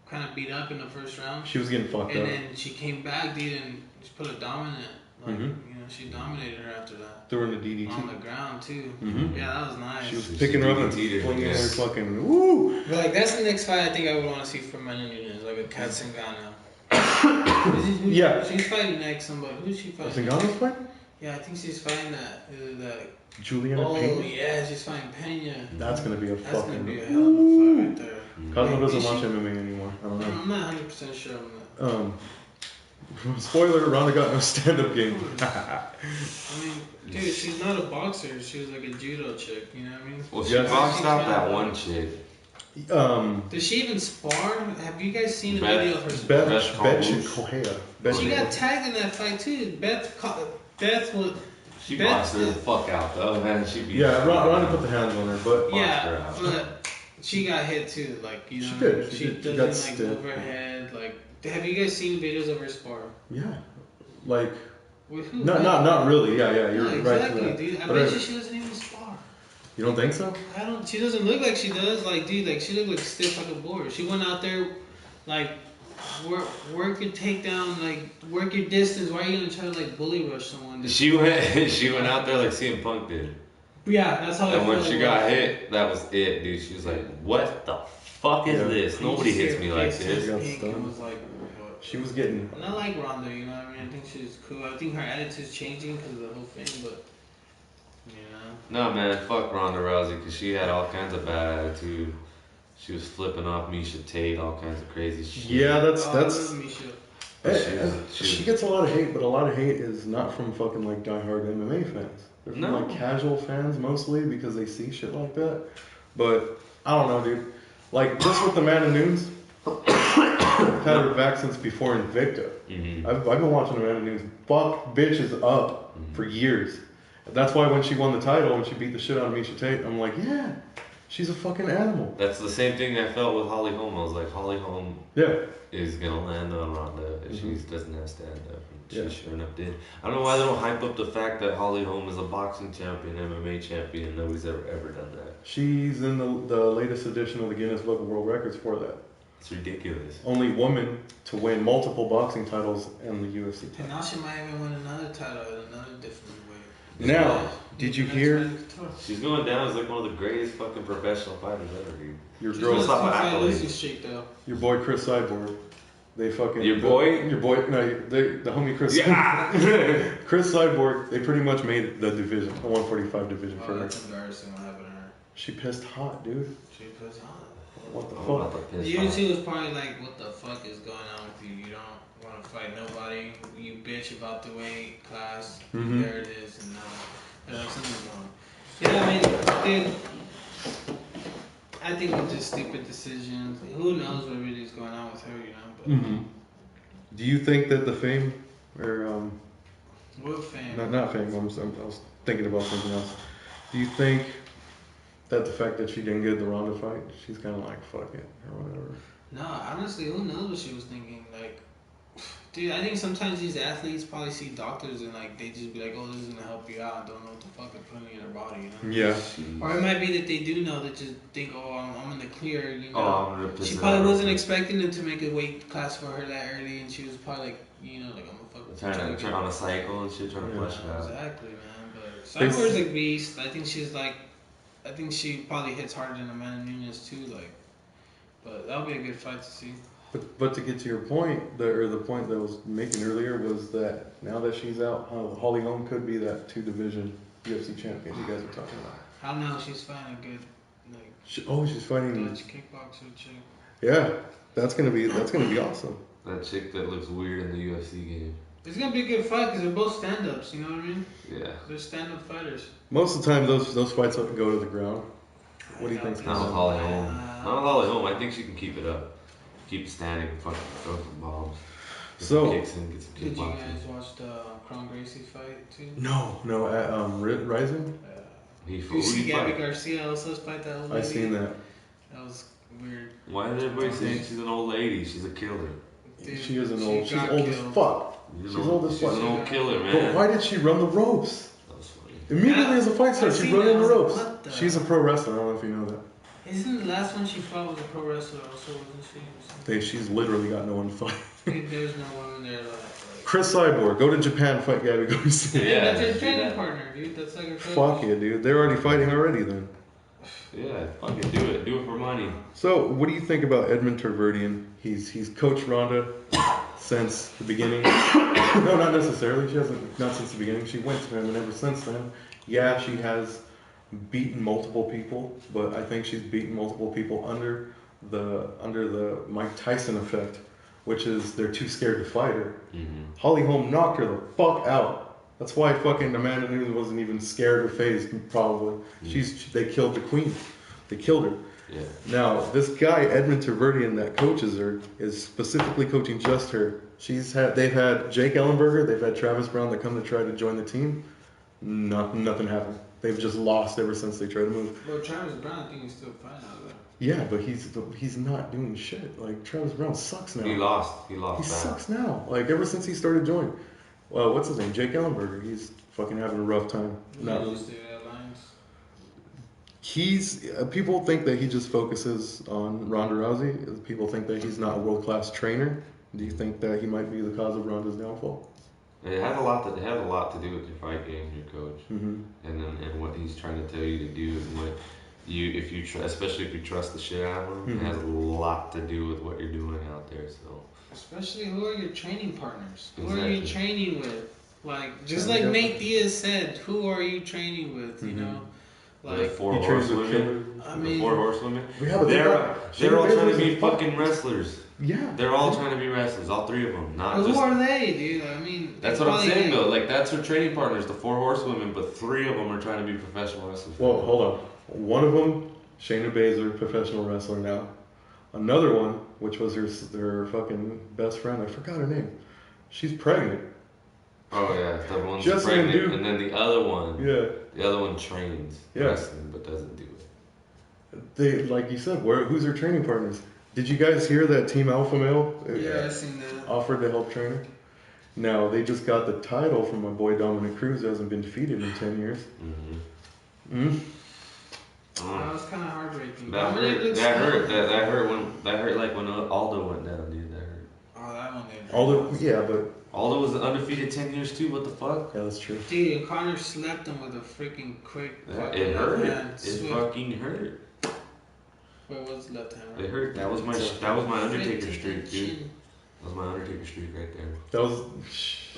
C: kind of beat up in the first round.
A: She was getting fucked up.
C: And then she came back, dude, and she put a dominant. Like, you know, she dominated her after that.
A: Threw her in the DDT.
C: On the ground, too.
A: Mm-hmm.
C: Yeah, that was nice.
A: She was picking her up and flinging her fucking, woo!
C: But, like, that's the next fight I think I would want to see from Amanda Nunes, like a Cat Zingano.
A: Yeah.
C: She's fighting next somebody. Who's she fighting?
A: Zingano's fighting?
C: Yeah, I think she's fighting that
A: Juliana Pena?
C: Oh, yeah, she's fighting Pena.
A: That's going to be a
C: That's
A: fucking...
C: going to be a hell of a fight right there.
A: Cosmo doesn't watch MMA anymore. I don't know.
C: I'm not 100% sure on that.
A: Spoiler, Ronda got no stand-up game.
C: I mean, dude, she's not a boxer. She was like a judo chick, you know what I mean?
B: Well, she boxed out that one chick.
C: Does she even spar? Have you guys seen a video of her spar?
A: Beth
C: She got tagged in that fight too. Beth was...
B: She boxed her the fuck out though, man. She beat
A: Yeah, Ronda put the hands on her, but...
C: Yeah, but she got hit too, like, you know.
A: She did.
C: She doesn't, like, move her head, like... Have you guys seen videos of her spar?
A: Yeah. Like...
C: With who?
A: Not really. Yeah, you're right.
C: Exactly, dude. I bet you she doesn't even spar.
A: You don't think so?
C: She doesn't look like she does. Like, dude, like, she looked like stiff like a board. She went out there, like, work your takedown, like, work your distance. Why are you gonna try to, like, bully rush someone?
B: She went out there like CM Punk did.
C: Yeah, that's how.
B: And when she got hit, that was it, dude. She was like, "What the fuck is this? Nobody hits me like this."
A: She was getting...
C: And I like Ronda, you know what I mean? I think she's cool. I think her attitude's changing because of the whole thing, but...
B: No, man, fuck Ronda Rousey, because she had all kinds of bad attitude. She was flipping off Misha Tate, all kinds of crazy shit.
A: Yeah, that's...
C: Misha.
A: She gets a lot of hate, but a lot of hate is not from fucking, like, diehard MMA fans. They're from, like, casual fans, mostly, because they see shit like that. But, I don't know, dude. Like, just with Amanda Nunes... I've had her back since before Invicta.
B: Mm-hmm.
A: I've been watching Amanda Nunes fuck bitches up for years. That's why when she won the title and she beat the shit out of Misha Tate, I'm like, yeah, She's a fucking animal.
B: That's the same thing I felt with Holly Holm. I was like, Holly Holm is gonna land on Ronda if she doesn't have stand up. And she sure enough did. I don't know why they don't hype up the fact that Holly Holm is a boxing champion, MMA champion. Nobody's ever done that.
A: She's in the latest edition of the Guinness Book of World Records for that.
B: It's ridiculous.
A: Only woman to win multiple boxing titles in the UFC.
C: And now she might even win another title in another different way.
A: Now, did you hear?
B: She's going down as like one of the greatest fucking professional fighters ever, dude.
A: Your
C: She's
A: girl,
C: your
A: boy Chris Cyborg. They fucking
B: your boy,
A: no, the homie Chris.
B: Yeah.
A: Chris Cyborg. They pretty much made the division, the 145 division for her.
C: That's embarrassing. What happened to her?
A: She pissed hot, dude.
C: She pissed hot.
A: What the fuck?
C: The UFC was probably like, "What the fuck is going on with you? You don't want to fight nobody. You bitch about the weight class. There it is, and now something's wrong." Yeah, I mean, dude. I think it's just stupid decisions. Who knows what really is going on with her, you know? But,
A: Do you think that the fame, or
C: what fame?
A: Not fame. I was thinking about something else. Do you think that the fact that she didn't get the Ronda fight, she's kind of like fuck it or whatever?
C: No, honestly, who knows what she was thinking? Like, dude, I think sometimes these athletes probably see doctors and like they just be like, "Oh, this is gonna help you out." Don't know what the fuck they're putting in their body, you know?
A: Yeah.
C: Or it might be that they do know that just think, "Oh, I'm in the clear," you know?
B: Oh,
C: she probably wasn't expecting them to make a weight class for her that early, and she was probably like, you know, like I'm gonna fuck.
B: Trying to turn on a cycle and shit, trying to flush it out.
C: Exactly, man. But Cyborg's a beast. I think she probably hits harder than Amanda Nunes too. Like, but that'll be a good fight to see.
A: But to get to your point, the point that I was making earlier was that now that she's out, Holly Holm could be that 2-division UFC champion you guys are talking about.
C: I don't know. She's fighting a good, like.
A: She's fighting
C: Dutch kickboxer chick.
A: Yeah, that's gonna be awesome.
B: That chick that looks weird in the UFC game.
C: It's gonna be a good fight because they're both stand-ups. You know what I mean?
B: Yeah.
C: They're stand-up fighters.
A: Most of the time, those fights go to the ground. What do you think?
B: Not with Holly Holm. Not with Holly Holm. I think she can keep it up. Keep standing, fucking throw some bombs. Get some kicks in, get some
C: did you
B: kickboxing.
C: guys watch the Kron Gracie fight too?
A: No. Rising.
C: You see Gabby Garcia also fight that old lady?
A: I seen that.
C: That was weird.
B: Why is everybody saying she's an old lady? She's a killer.
A: Dude, she is an old. She's old as fuck. She's old as fuck.
B: She's an old killer, man.
A: But why did she run the ropes?
B: That was funny.
A: Immediately as the fight started, she run in the ropes.
C: What the?
A: She's a pro wrestler. I don't know if you know that.
C: Isn't the last one she fought was a pro wrestler also, wasn't she?
A: She's literally got no one to fight.
C: There's no woman there like.
A: Chris Cyborg, go to Japan, fight Gabby Garcia.
C: Yeah, that's her training partner, dude. That's like her coach.
A: Fuck yeah, dude. They're already fighting already then.
B: Yeah, fucking do it. Do it for money.
A: So, what do you think about Edmund Tarverdyan? He's coached Ronda since the beginning. No, not necessarily. She hasn't, not since the beginning. She went to him, and ever since then, yeah, she has beaten multiple people, but I think she's beaten multiple people under the Mike Tyson effect, which is they're too scared to fight her. Holly Holm knocked her the fuck out. That's why fucking Amanda Nunes wasn't even scared or phased, probably. They killed the queen. They killed her.
B: Yeah.
A: Now, this guy, Edmund Tarverdyan, that coaches her, is specifically coaching just her. They've had Jake Ellenberger, they've had Travis Brown that come to try to join the team. Nothing happened. They've just lost ever since they tried to move.
C: Well, Travis Brown, I think he's still fine out there.
A: Yeah, but he's not doing shit. Like, Travis Brown sucks now.
B: He lost. He
A: sucks now. Like, ever since he started joining. Well, what's his name? Jake Ellenberger. He's fucking having a rough time. People think that he just focuses on Ronda Rousey. People think that he's not a world-class trainer. Do you think that he might be the cause of Ronda's downfall?
B: It has a lot to do with your fight game, your coach, and what he's trying to tell you to do, and what especially if you trust the shit out of him. It has a lot to do with what you're doing out there. So,
C: especially who are your training partners? Who are you training with? Like just like Nate Diaz said, who are you training with? You know. Like
B: the four horsewomen. The four horsewomen. They're all trying to be fucking wrestlers.
A: Yeah.
B: They're all trying to be wrestlers, all three of them.
C: Who are they, dude? I mean,
B: that's what I'm saying though. Like that's her training partners, the four horsewomen, but three of them are trying to be professional wrestlers.
A: Well, hold on. One of them, Shayna Baszler, professional wrestler now. Another one, which was their fucking best friend, I forgot her name. She's pregnant.
B: Oh yeah, the one's pregnant, and then the other one.
A: Yeah.
B: The other one trains wrestling but doesn't do it.
A: They, like you said, who's their training partners? Did you guys hear that Team Alpha Male
C: Yeah, I seen that.
A: offered to help train her? Now, they just got the title from my boy Dominic Cruz, who hasn't been defeated in 10 years.
C: That was kind of heartbreaking.
B: That hurt like when Aldo went down, dude. That hurt.
C: Oh, that one did.
A: Aldo, yeah, but
B: Aldo was undefeated 10 years too. What the fuck?
A: yeah, that's true.
C: Dude, and Connor slapped him with a freaking quick.
B: It hurt. It fucking hurt.
C: Where was the left hand?
B: It hurt. That was my Undertaker streak, dude. That was my Undertaker streak right there.
A: That was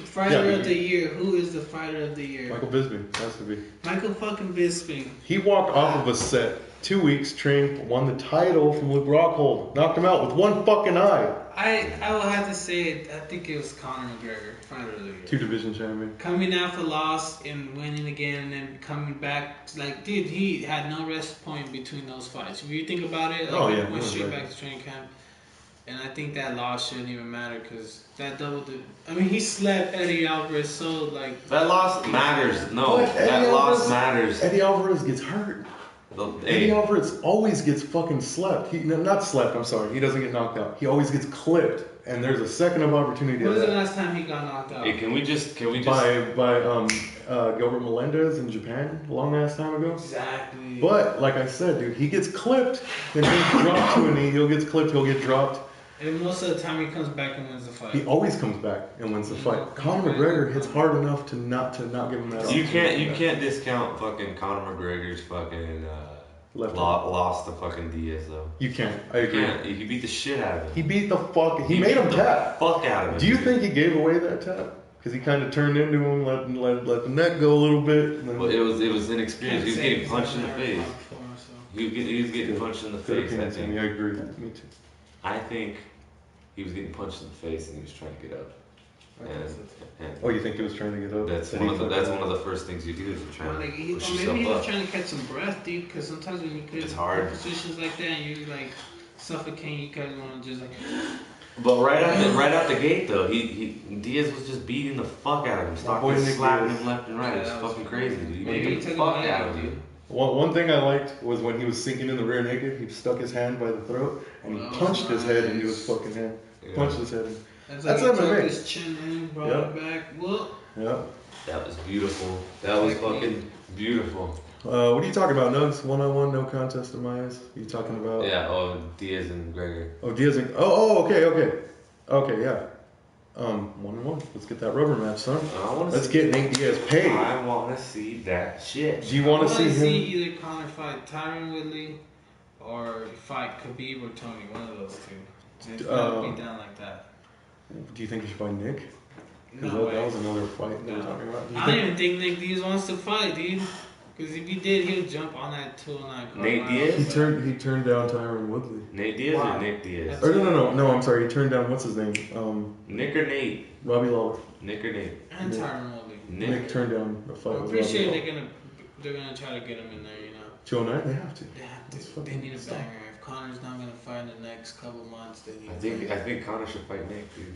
C: Fighter of the year. Who is the fighter of the year?
A: Michael Bisping. Has to be.
C: Michael fucking Bisping.
A: He walked off of a set, 2 weeks, trained, won the title from Luke Rockhold, knocked him out with one fucking eye.
C: I will have to say, I think it was Conor McGregor, fighter of the year.
A: 2 division champion.
C: Coming out for loss and winning again, and then coming back, like, dude, he had no rest point between those fights. If you think about it, like, he went straight back to training camp. And I think that loss shouldn't even matter because that he slept Eddie Alvarez so like.
B: That loss matters. No, that loss matters.
A: Eddie Alvarez gets hurt. Eddie Alvarez always gets fucking slept. Not slept, I'm sorry. He doesn't get knocked out. He always gets clipped. And there's a second of opportunity.
C: When was the last time he got knocked out?
B: Hey, can we just
A: by Gilbert Melendez in Japan a long ass time ago?
C: Exactly.
A: But like I said, dude, he gets clipped, then he's dropped to a knee. He'll get clipped. He'll get dropped.
C: And most of the time he comes back and wins the fight.
A: He always comes back and wins the fight. Conor McGregor hits hard enough to not give him that.
B: You can't discount fucking Conor McGregor's fucking lost to fucking Diaz though.
A: You can't. I agree.
B: You can beat the shit out of him.
A: He beat the fuck. He made him tap.
B: Fuck out of him.
A: Do you think he gave away that tap? Because he kind of turned into him, let the neck go a little bit.
B: Well, it was inexperience. He was getting punched in the face. He was getting punched in the face. I think.
A: I agree. Me too.
B: I think he was getting punched in the face and he was trying to get up.
A: Oh, you think he was trying to get up?
B: That's one of the first things you do is you're trying to push yourself up.
C: Maybe he was trying to catch some breath, dude. Because sometimes when you get
B: it's hard.
C: positions like that and you like suffocate, you kind of want to just like.
B: But right out the gate though, Diaz was just beating the fuck out of him, slapping him left and right. It's fucking crazy, dude. He made the fuck out of him.
A: One thing I liked was when he was sinking in the rear naked, he stuck his hand by the throat and he punched his head into his fucking hand.
B: Yeah.
A: Punched his head in.
C: That's like MMA. Took his chin in, brought it back. Whoop.
A: Yeah.
B: That was beautiful. That was fucking beautiful.
A: What are you talking about, Nugs? 1-on-1, no contest in my eyes. You talking about?
B: Yeah. Diaz and Gregor.
A: Diaz and okay, yeah. 1-on-1. Let's get that rubber match, son. Let's get Nate Diaz paid.
B: I want to see that shit.
A: Do you want to see him?
C: I want to see either Conor fight Tyron Woodley or fight Khabib or Tony. One of those two. It's gonna be down like that.
A: Do you think he should fight Nick?
C: No way.
A: That was another fight they were talking about.
C: I don't even think Nick Diaz wants to fight, dude. Because if he did, he'll jump on that 209 card.
B: Nate Diaz?
A: He turned down Tyron Woodley.
B: Nate Diaz or Nick Diaz?
A: Or no, I'm sorry. He turned down, what's his name?
B: Nick or Nate?
A: Robbie Lawler.
B: Nick or Nate?
C: And Tyron Woodley.
A: Nick turned down a fight
C: I'm
A: with
C: pretty
A: Robbie
C: sure
A: Lawler.
C: they're gonna try to get him in there, you know.
A: 209? They have to.
C: They need a banger. If Conor's not gonna fight in the next couple months, they need.
B: I think Conor should fight Nick, dude.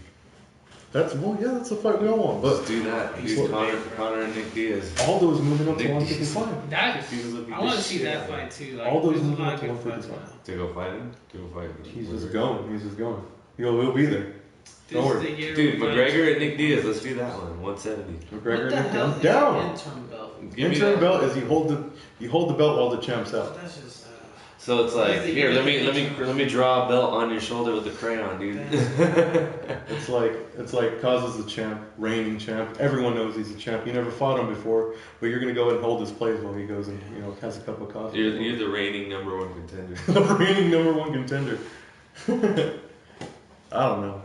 A: That's the fight we all want. But
B: let's do that. Dude, Conor and Nick Diaz.
A: Aldo's moving up to 155.
C: I want to see that fight too. Like,
A: Aldo's moving up to 155.
B: To go fight him? To go fight him.
A: He's just going. He'll be there. Don't worry.
B: Dude, McGregor and Nick Diaz. Let's do that one. 170.
A: McGregor and Nick down.
C: Interim belt.
A: Interim belt is you hold the belt while the champ's out.
C: That's just.
B: So it's like, here, let me draw a belt on your shoulder with a crayon, dude.
A: It's like Cas is the champ, reigning champ. Everyone knows he's a champ. You never fought him before, but you're gonna go and hold his place while he goes and has a cup of coffee.
B: You're the reigning #1 contender.
A: The reigning #1 contender. I don't know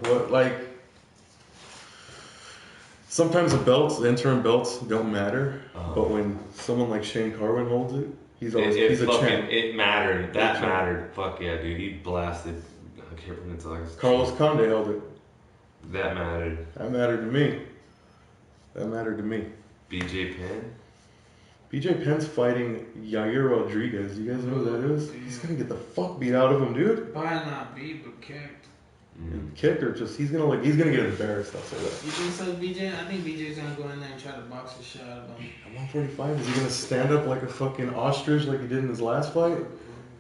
A: sometimes the interim belts don't matter, but when someone like Shane Carwin holds it. He's a champ.
B: It mattered. That mattered. Fuck yeah, dude. He blasted. I can't remember.
A: Carlos Condé held it.
B: That mattered.
A: That mattered to me.
B: BJ Penn?
A: BJ Penn's fighting Yair Rodriguez. You guys know who that is? He's gonna get the fuck beat out of him, dude.
C: Probably not beat, but kicked.
A: Kicked or just he's gonna get embarrassed. I'll say that.
C: You think so, BJ? I think BJ's gonna go in there and try to box the shit out of him.
A: At 145, is he gonna stand up like a fucking ostrich like he did in his last fight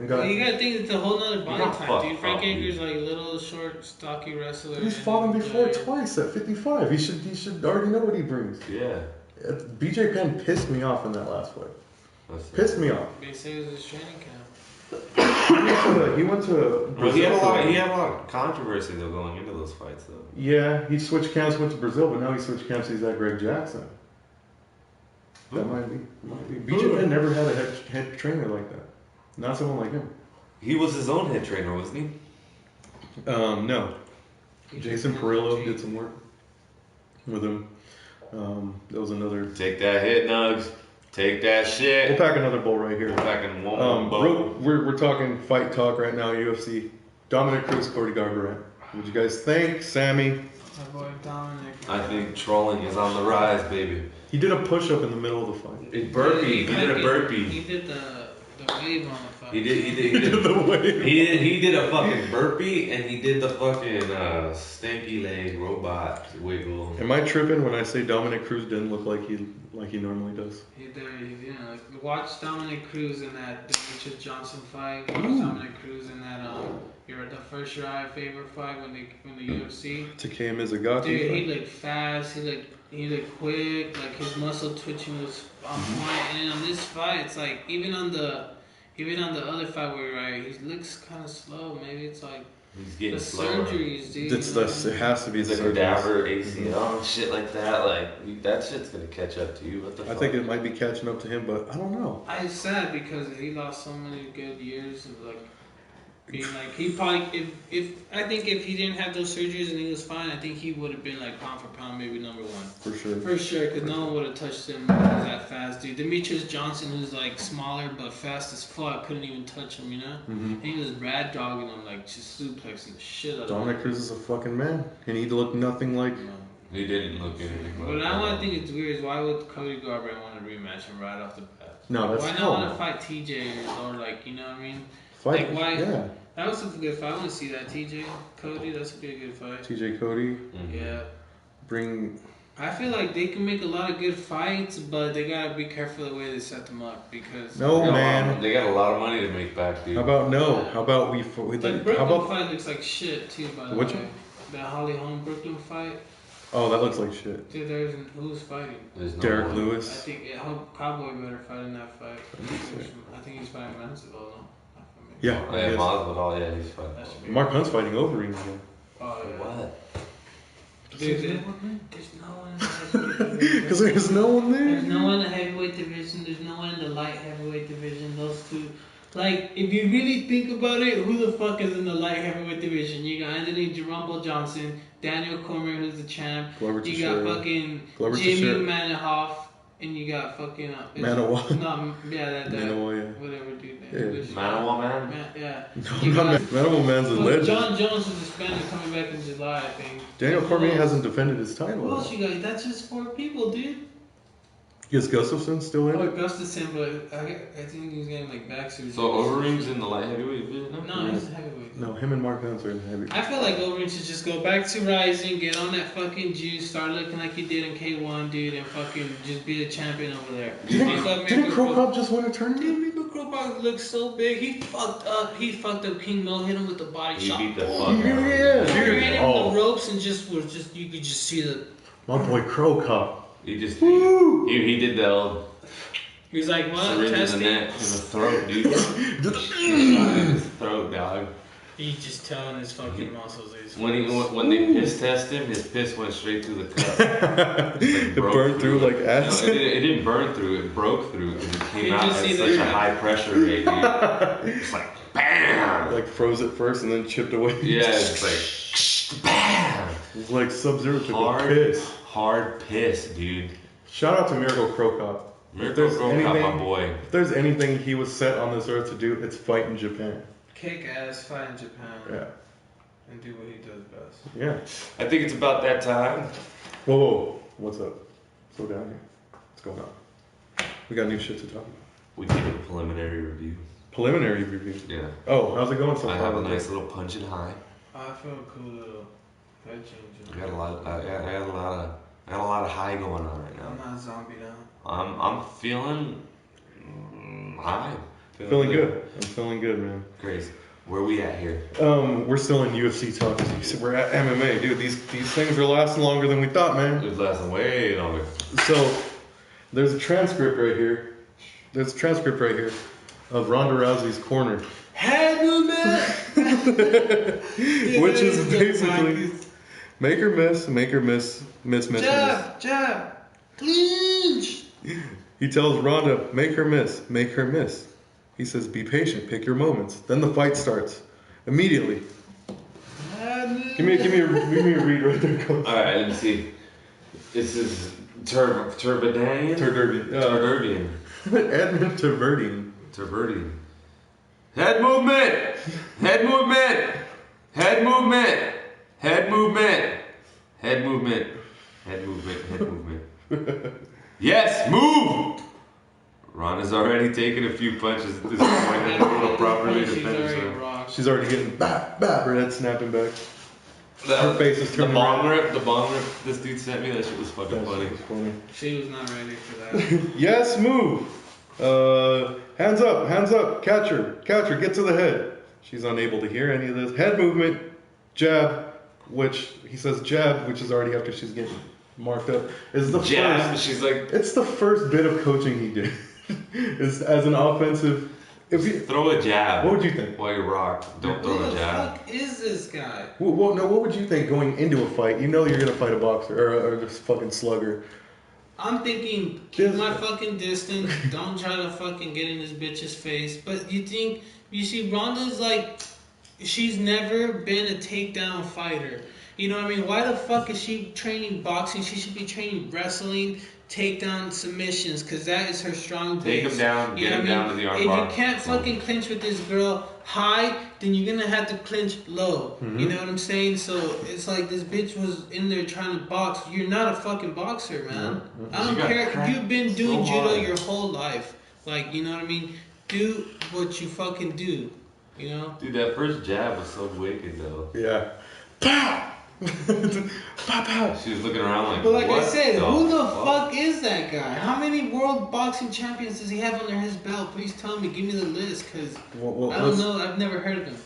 A: And got,
C: you gotta think it's a whole nother body
B: got
C: type, dude. Frank
B: fucked up,
C: Edgar's like little, short, stocky wrestler.
A: he's fought him before twice at 55. He should already know what he brings.
B: Yeah.
A: BJ Penn pissed me off in that last fight. Pissed me off.
C: They say it was his training camp.
A: He went to
B: Brazil. He had a lot of controversy though going into those fights though.
A: Yeah, he switched camps, went to Brazil, but now he switched camps. He's at Greg Jackson. That might be. BJ Penn never had a head trainer like that. Not someone like him.
B: He was his own head trainer, wasn't he?
A: No. Jason Perillo did some work with him. That was another.
B: Take that hit, Nugs. Take that shit.
A: We'll pack another bowl right here.
B: We're packing one bowl.
A: We're talking fight talk right now, UFC. Dominic Cruz, Cody Garbrandt. What you guys think, Sammy?
C: My boy Dominic.
B: I think trolling is on the rise, baby.
A: He did a push-up in the middle of the fight.
B: A burpee. He did a burpee.
C: He did the wave on the fight.
B: He did
A: the wave.
B: He did a fucking burpee and he did the fucking stanky leg robot wiggle.
A: Am I tripping when I say Dominic Cruz didn't look like he normally does?
C: He did, like, watch Dominic Cruz in that Demetrius Johnson fight. Watch Dominic Cruz in that the first Uriah Faber fight when the UFC.
A: Takeo Mizugaki.
C: Dude, he looked fast. He looked quick. Like his muscle twitching was on point. And on this fight, it's like even on the other fight where Uriah, he looks kind of slow. Maybe it's like
B: he's getting
C: the
B: slower.
C: surgeries, dude.
A: It has to be
B: the
A: the
B: cadaver ACL and shit like that. Like that shit's gonna catch up to you. What the fuck?
A: I think it might be catching up to him, but I don't know.
C: It's sad because he lost so many good years of like being like he probably if he didn't have those surgeries and he was fine, I think he would have been like pound for pound maybe number one.
A: For sure.
C: For sure, because no one would have touched him that fast, dude. Demetrius Johnson, who's like smaller but fast as fuck, couldn't even touch him, you know?
A: Mm-hmm.
C: And he was rad dogging him, like just suplexing the shit out of him.
A: Dominic Cruz is a fucking man, and he looked nothing like.
B: He didn't look anything like
C: But I want to think it's weird is why would Cody Garbrandt want to rematch him right off the bat?
A: No, that's
C: why not want to fight TJ or like, you know what I mean?
A: Fight,
C: like why?
A: Yeah.
C: That was a good fight. I want to see that TJ Cody. That's a good fight.
A: TJ Cody.
B: Mm-hmm.
C: Yeah.
A: Bring.
C: I feel like they can make a lot of good fights, but they gotta be careful the way they set them up because.
A: No man.
B: They got a lot of money to make back, dude.
A: How about no? How about we?
C: The Brooklyn fight looks like shit too, by the
A: Which
C: way.
A: one?
C: That Holly Holm Brooklyn fight.
A: Oh, that looks like shit.
C: Dude, who's fighting?
B: There's no
A: Derek
B: one.
C: I
A: Lewis.
C: think Cowboy better fight in that fight. I think he's fighting Masvidal, no?
A: Yeah.
B: Yeah,
A: Yes.
B: Masvidal, yeah, he's fighting.
C: That should be
A: Mark Hunt's fighting Overeem again.
C: Oh yeah.
B: What?
C: Dude, there's no one in the heavyweight division.
A: Because there's no one there.
C: There's no one in the heavyweight division. There's no one in the light heavyweight division. Those two. Like, if you really think about it, who the fuck is in the light heavyweight division? You got Anthony Rumble Johnson, Daniel Cormier, who's the champ.
A: Glover
C: You
A: Teixeira.
C: got fucking
A: Glover
C: Jamie
A: Teixeira.
C: Manahoff, and you got fucking
A: Manawa.
C: No, yeah, that
A: Manawa, yeah.
C: whatever dude.
A: Yeah.
B: Manawa man?
C: Yeah.
A: No,
C: You
A: not
C: got-
A: Manimal Man's a
C: Well,
A: legend.
C: John Jones is suspended coming back in July, I think.
A: Daniel Cormier hasn't defended his
C: Who
A: title.
C: else you got? That's just 4 people, dude.
A: Is Gustafsson still in
C: Oh,
A: it?
C: Gustafson, but I think he's getting like back surgery.
B: So Overeem's in the light heavyweight division?
C: No, he's a heavyweight.
A: No, him and Mark Hunt are in the heavy.
C: I feel like Overeem should just go back to Rising, get on that fucking juice, start looking like he did in K1, dude, and fucking just be a champion over there.
A: Didn't Crow Cop just win a tournament?
C: Dude, Miracle Crow Cop looks so big. He fucked up. He fucked up King Mo, hit him with the body
B: He
C: shot.
B: beat the fuck
C: Boom.
B: out of him.
A: Yeah,
C: He
A: dude.
C: ran him
A: Oh,
C: the ropes and you could just see the.
A: my boy Crow Cop.
B: He just
A: Woo!
B: he did the old
C: He was like, what?
B: syringe in the
C: Testing?
B: neck, in the throat, dude. His throat, dog.
C: He's just telling his fucking muscles.
B: When they piss test him, his piss went straight through the cup.
A: It burned through like
B: No,
A: acid.
B: it didn't burn through. It broke through because it came
C: You
B: out
C: just
B: at
C: see
B: such
C: the-
B: a high pressure rate, dude. It's like bam.
A: Like froze it first and then chipped away.
B: Yeah, it's like bam.
A: It's like Sub-Zero took a
B: Hard
A: piss.
B: Hard piss, dude.
A: Shout out to Miracle Crow Cop.
B: Miracle Crow Cop, my boy.
A: If there's anything he was set on this earth to do, it's fight in Japan.
C: Kick ass, fight in Japan,
A: Yeah.
C: and do what he does best.
A: Yeah.
B: I think it's about that time.
A: Whoa. What's up? Slow down here. What's going on? We got new shit to talk about.
B: We did a preliminary review.
A: Preliminary review.
B: Yeah.
A: Oh, how's it going so far?
B: I have a nice little punch and high.
C: I feel a cool little head change.
B: I got a lot. I got a lot of high going on right
C: I'm
B: now.
C: not zombie down.
B: I'm feeling high.
A: Feeling good. I'm feeling good, man.
B: Crazy. Where we at here?
A: We're still in UFC talk. We're at MMA, dude. These things are lasting longer than we thought, man.
B: It's lasting way longer.
A: So there's a transcript right here. Of Ronda Rousey's corner.
C: Head movement!
A: Which is basically make her miss.
C: Jab. Clinch.
A: He tells Ronda, make her miss. He says, be patient, pick your moments. Then the fight starts. Immediately. Give me a read right there, Coach.
B: Alright, let me see. This is Turbidian.
A: Edmund Turbidian.
B: Head movement. Yes, move! Ronda's already taken a few punches at this point and will properly defend herself.
A: She's already getting bap, her head snapping back. Her face is turning
B: the bong rip this dude sent me, that shit was fucking funny.
C: She was not ready for that.
A: Yes, move. Hands up, catch her, get to the head. She's unable to hear any of this. Head movement, jab, which he says jab, which is already after she's getting marked up. Is the
B: jab,
A: first.
B: She's like,
A: it's the first bit of coaching he did. Is as an offensive. If you
B: throw a jab.
A: What would you think?
B: While you rock, don't throw a jab.
C: Who the fuck is this guy?
A: Well, no. What would you think going into a fight? You know you're gonna fight a boxer or a fucking slugger.
C: I'm thinking, keep my fucking distance. Don't try to fucking get in this bitch's face. But you see, Ronda's like, she's never been a takedown fighter. You know what I mean? Why the fuck is she training boxing? She should be training wrestling, takedown submissions, because that is her strong base.
B: Take him down, get him down to the armbar.
C: If you can't fucking clinch with this girl high, then you're gonna have to clinch low. Mm-hmm. You know what I'm saying? So it's like this bitch was in there trying to box. You're not a fucking boxer, man. Mm-hmm. I don't care. You've been doing judo your whole life. Like, you know what I mean? Do what you fucking do. You know?
B: Dude, that first jab was so wicked, though.
A: Yeah. Pow! Pow!
B: She was looking around like,
C: but like
B: what
C: I said, who the fuck is that guy? How many world boxing champions does he have under his belt? Please tell me, give me the list, because I don't know, I've never heard of him.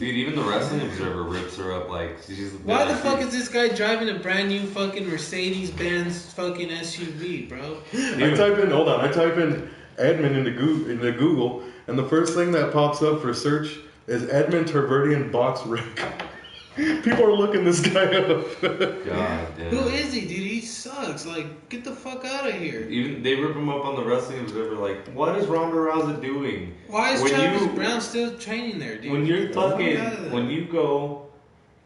B: Dude, even the Wrestling Observer rips her up like she's.
C: Why the fuck is this guy driving a brand new fucking Mercedes-Benz fucking SUV, bro?
A: I type in Edmund into Google, and the first thing that pops up for search is Edmund Turbidian box wreck. People are looking this guy up.
B: God damn.
C: Who is he, dude? He sucks. Like, get the fuck out of here.
B: Even they rip him up on the Wrestling Observer. Like, what is Ronda Rousey doing?
C: Why is Travis Brown still training there, dude?
B: When you're when you go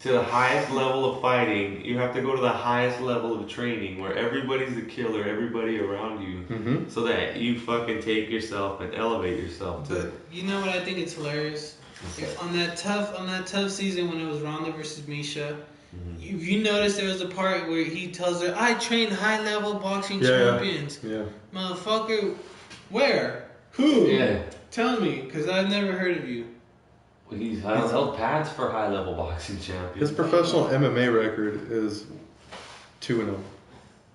B: to the highest level of fighting, you have to go to the highest level of training where everybody's a killer, everybody around you, so that you fucking take yourself and elevate yourself to.
C: But you know what I think it's hilarious? On that tough season when it was Ronda versus Misha, you noticed there was a part where he tells her, "I train high level boxing champions."
A: Yeah.
C: Motherfucker, where? Who?
B: Yeah.
C: Tell me, because I've never heard of you.
B: Well, he's held pads for high level boxing champions.
A: His professional MMA record is 2-0.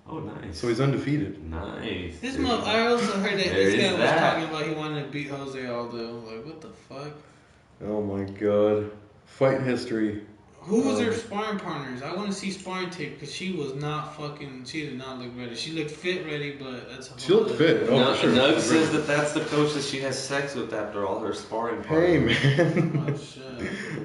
B: Oh, nice.
A: So he's undefeated.
B: Nice.
C: I also heard that this guy was talking about he wanted to beat Jose Aldo. Like, what the fuck?
A: Oh my god. Fight history.
C: Who was her sparring partners? I want to see sparring tape because she was not fucking. She did not look ready. She looked fit, ready, but that's.
A: She looked fit.
B: Oh, sure. Nug says that's the coach that she has sex with after all her sparring partners.
A: Hey man.
C: Oh shit.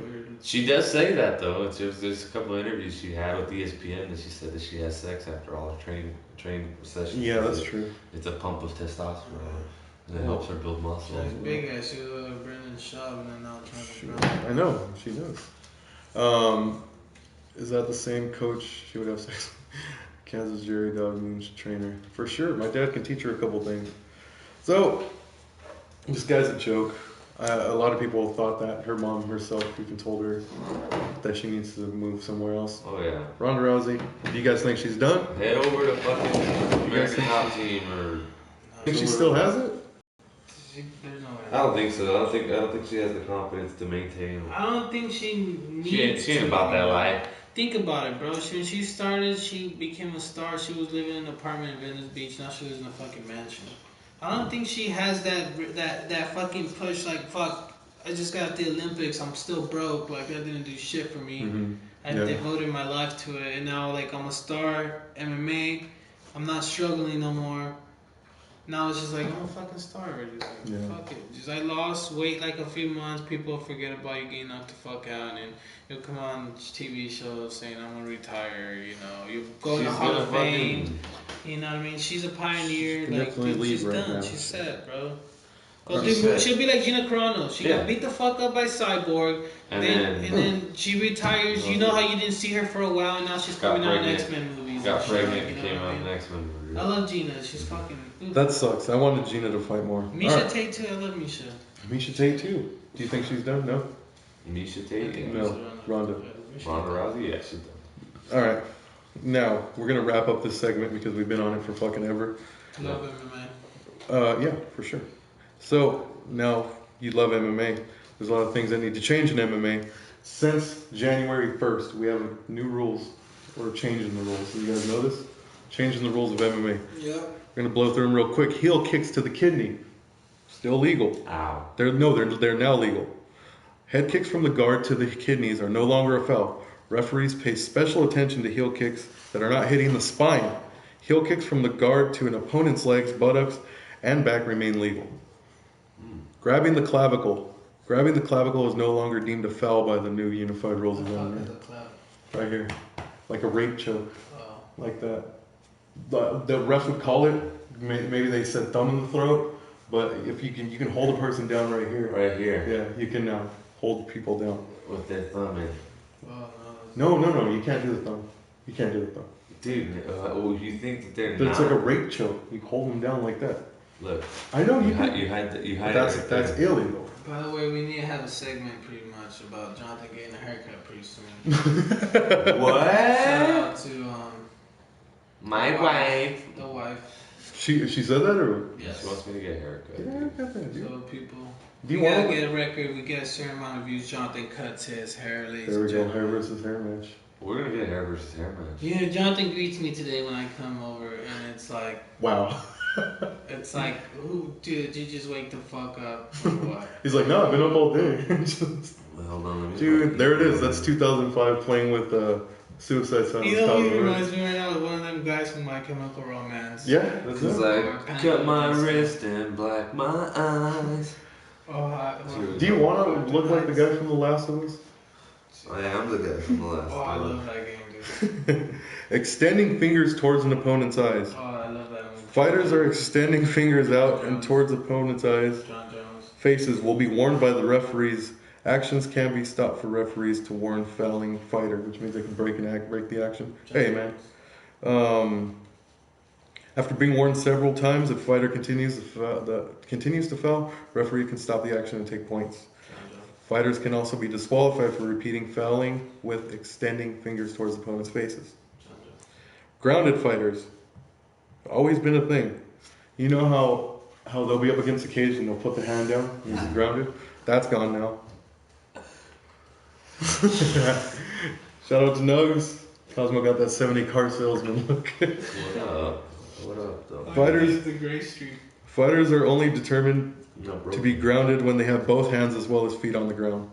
C: Weird.
B: She does say that though. There's a couple of interviews she had with ESPN that she said that she has sex after all her training sessions.
A: Yeah, that's true.
B: It's a pump of testosterone. And it helps her build muscle.
C: She was big ass. She was Brendan Schaub and then now Travis Brown.
A: I know, she does. Is that the same coach she would have sex with? Kansas Jerry Dog Moon's trainer. For sure. My dad can teach her a couple things. So, this guy's a joke. A lot of people thought that. Her mom herself even told her that she needs to move somewhere else.
B: Oh, yeah.
A: Ronda Rousey, do you guys think she's done?
B: Head over to fucking American Top Team or...
A: Think she still has it?
B: I don't think so. I don't think she has the confidence to maintain.
C: I don't think she needs.
B: She ain't about that life.
C: Think about it, bro. When she started, she became a star. She was living in an apartment in Venice Beach. Now she lives in a fucking mansion. I don't think she has that fucking push. Like fuck, I just got the Olympics. I'm still broke. Like that didn't do shit for me.
A: Mm-hmm.
C: I devoted my life to it, and now like I'm a star MMA. I'm not struggling no more. Now it's just like I'm a fucking star already. Like, fuck it. Just I lost weight like a few months. People forget about you getting knocked the fuck out, and you'll come on TV shows saying I'm gonna retire. You know, you go to the Hall of Fame. You know what I mean? She's a pioneer. Like dude, she's right done. Now. She's set, bro. She'll be like Gina Carano. She got beat the fuck up by Cyborg, and then she retires. You know how you didn't see her for a while, and now she's coming out in X-Men movies.
B: Got pregnant and came out in X-Men movies.
C: I love Gina. She's fucking.
A: That sucks. I wanted Gina to fight more.
C: Misha Tate too. I love Misha.
A: Misha Tate too. Do you think she's done? No.
B: Misha Tate?
A: No. Ronda.
B: Ronda Rousey? Yeah, she's done.
A: All right. Now we're gonna wrap up this segment because we've been on it for fucking ever.
C: Love MMA.
A: Yeah, for sure. So now you love MMA. There's a lot of things that need to change in MMA. Since January 1st, we have new rules or changing the rules. So you guys know this? Changing the rules of MMA.
C: Yeah.
A: We're gonna blow through them real quick. Heel kicks to the kidney, still legal.
B: Ow.
A: They're now legal. Head kicks from the guard to the kidneys are no longer a foul. Referees pay special attention to heel kicks that are not hitting the spine. Heel kicks from the guard to an opponent's legs, buttocks, and back remain legal. Grabbing the clavicle. Grabbing the clavicle is no longer deemed a foul by the new unified rules of MMA. Right here, like a rape choke, like that. The ref would call it. Maybe they said thumb in the throat, but if you can hold a person down right here.
B: Right here.
A: Yeah, you can now hold people down
B: with their thumb in.
A: No, you can't do the thumb. You can't do the thumb.
B: Dude, you think that they're
A: but
B: not?
A: It's like a rape choke. You hold them down like that.
B: Look,
A: I know you
B: had
A: that's illegal.
C: By the way, we need to have a segment pretty much about Jonathan getting a haircut pretty soon.
B: What?
C: Shout out to
B: my wife.
C: The wife.
A: She said that or?
C: Yes.
B: She wants me to get a haircut.
A: Get a haircut then, dude.
C: So people,
A: do you
C: we gotta
A: want
C: get a record. We get a certain amount of views. Jonathan cuts his hair.
A: There we go. Hair versus hair match.
B: We're gonna get hair versus hair match.
C: Yeah, Jonathan greets me today when I come over, and it's like,
A: wow.
C: It's like, ooh, dude, you just wake the fuck up or what?
A: He's like, no, I've been up all day.
B: Hold on,
A: dude, there it is. That's 2005 playing with Suicide Silence.
C: You know, he reminds me right now of one of them guys from My Chemical Romance.
A: Yeah, that's
B: it. Like, cut my wrist and black my eyes.
A: Do you want to look like the guy from The Last of Us?
B: Oh, yeah, I'm the guy from The Last of Us.
C: I love that game, dude.
A: Extending fingers towards an opponent's eyes.
C: Oh, I love that movie.
A: Fighters are extending fingers out and towards opponent's eyes. Faces will be warned by the referees. Actions can be stopped for referees to warn fouling fighter, which means they can break the action. Hey, man. After being warned several times, if fighter continues to foul, referee can stop the action and take points. Fighters can also be disqualified for repeating fouling with extending fingers towards opponents' faces. Grounded fighters. Always been a thing. You know how they'll be up against the cage and they'll put the hand down and he's grounded? That's gone now. Shout out to Nugs. Cosmo got that 70 car salesman look.
B: What up, though?
A: Fighters are only determined to be grounded when they have both hands as well as feet on the ground.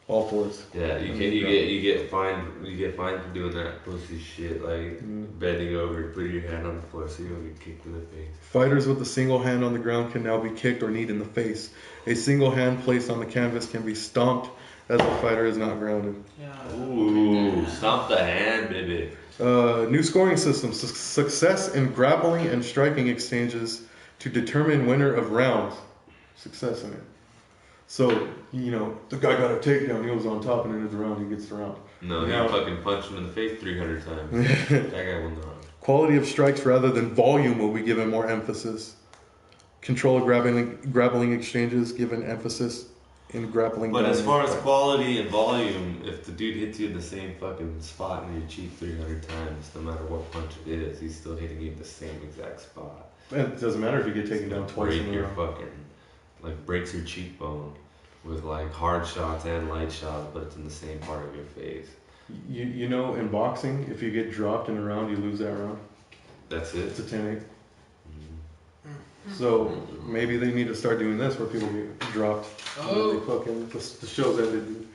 A: All fours.
B: Yeah, you get fined for doing that pussy shit, like bending over, putting your hand on the floor so you don't get kicked in the face.
A: Fighters with a single hand on the ground can now be kicked or kneed in the face. A single hand placed on the canvas can be stomped as the fighter is not grounded.
C: Yeah.
B: Ooh, stomp the hand, baby.
A: New scoring system. Success in grappling and striking exchanges to determine winner of rounds. Success in it. So, the guy got a takedown, he was on top, and in the round, he gets the round.
B: No, he fucking punched him in the face 300 times. That guy won the round.
A: Quality of strikes rather than volume will be given more emphasis. Control of grappling exchanges given emphasis in grappling.
B: But as far as quality and volume, if the dude hits you in the same fucking spot in your cheek 300 times, no matter what punch it is, he's still hitting you in the same exact spot.
A: It doesn't matter if you get taken down twice in a row.
B: Breaks your cheekbone with like hard shots and light shots, but it's in the same part of your face.
A: You know, in boxing, if you get dropped in a round, you lose that round.
B: That's it?
A: It's a 10-8. So maybe they need to start doing this where people get dropped.
C: Oh.
A: They fucking, the show's ended.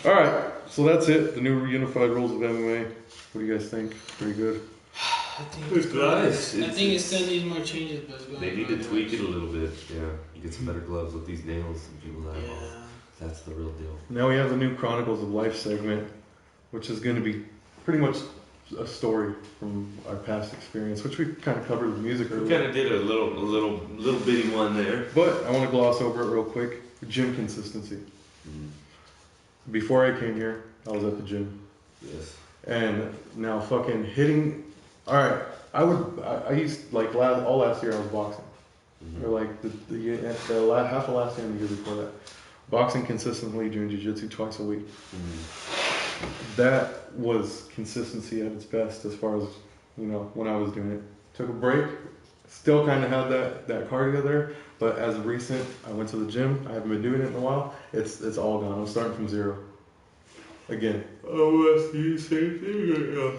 A: All right, so that's it. The new unified rules of MMA. What do you guys think? Pretty good.
C: I think it's
B: nice.
C: I think it still needs more changes, but it's going
B: They need to tweak it a little bit. Yeah, get some better gloves with these nails and people's eyeballs.
C: Yeah.
B: That's the real deal.
A: Now we have the new Chronicles of Life segment, which is going to be pretty much a story from our past experience, which we kind of covered with music
B: We
A: earlier.
B: kind of did a little bitty one there.
A: But I want to gloss over it real quick. Gym consistency. Before I came here, I was at the gym.
B: Yes.
A: And now fucking hitting. All right, I used like all last year I was boxing, or like half of last year and the year before that, boxing consistently, doing jiu-jitsu twice a week. That was consistency at its best as far as when I was doing it. Took a break, still kind of had that cardio there, but as of recent, I went to the gym. I haven't been doing it in a while. It's all gone. I'm starting from zero again. Oh, that's the same thing.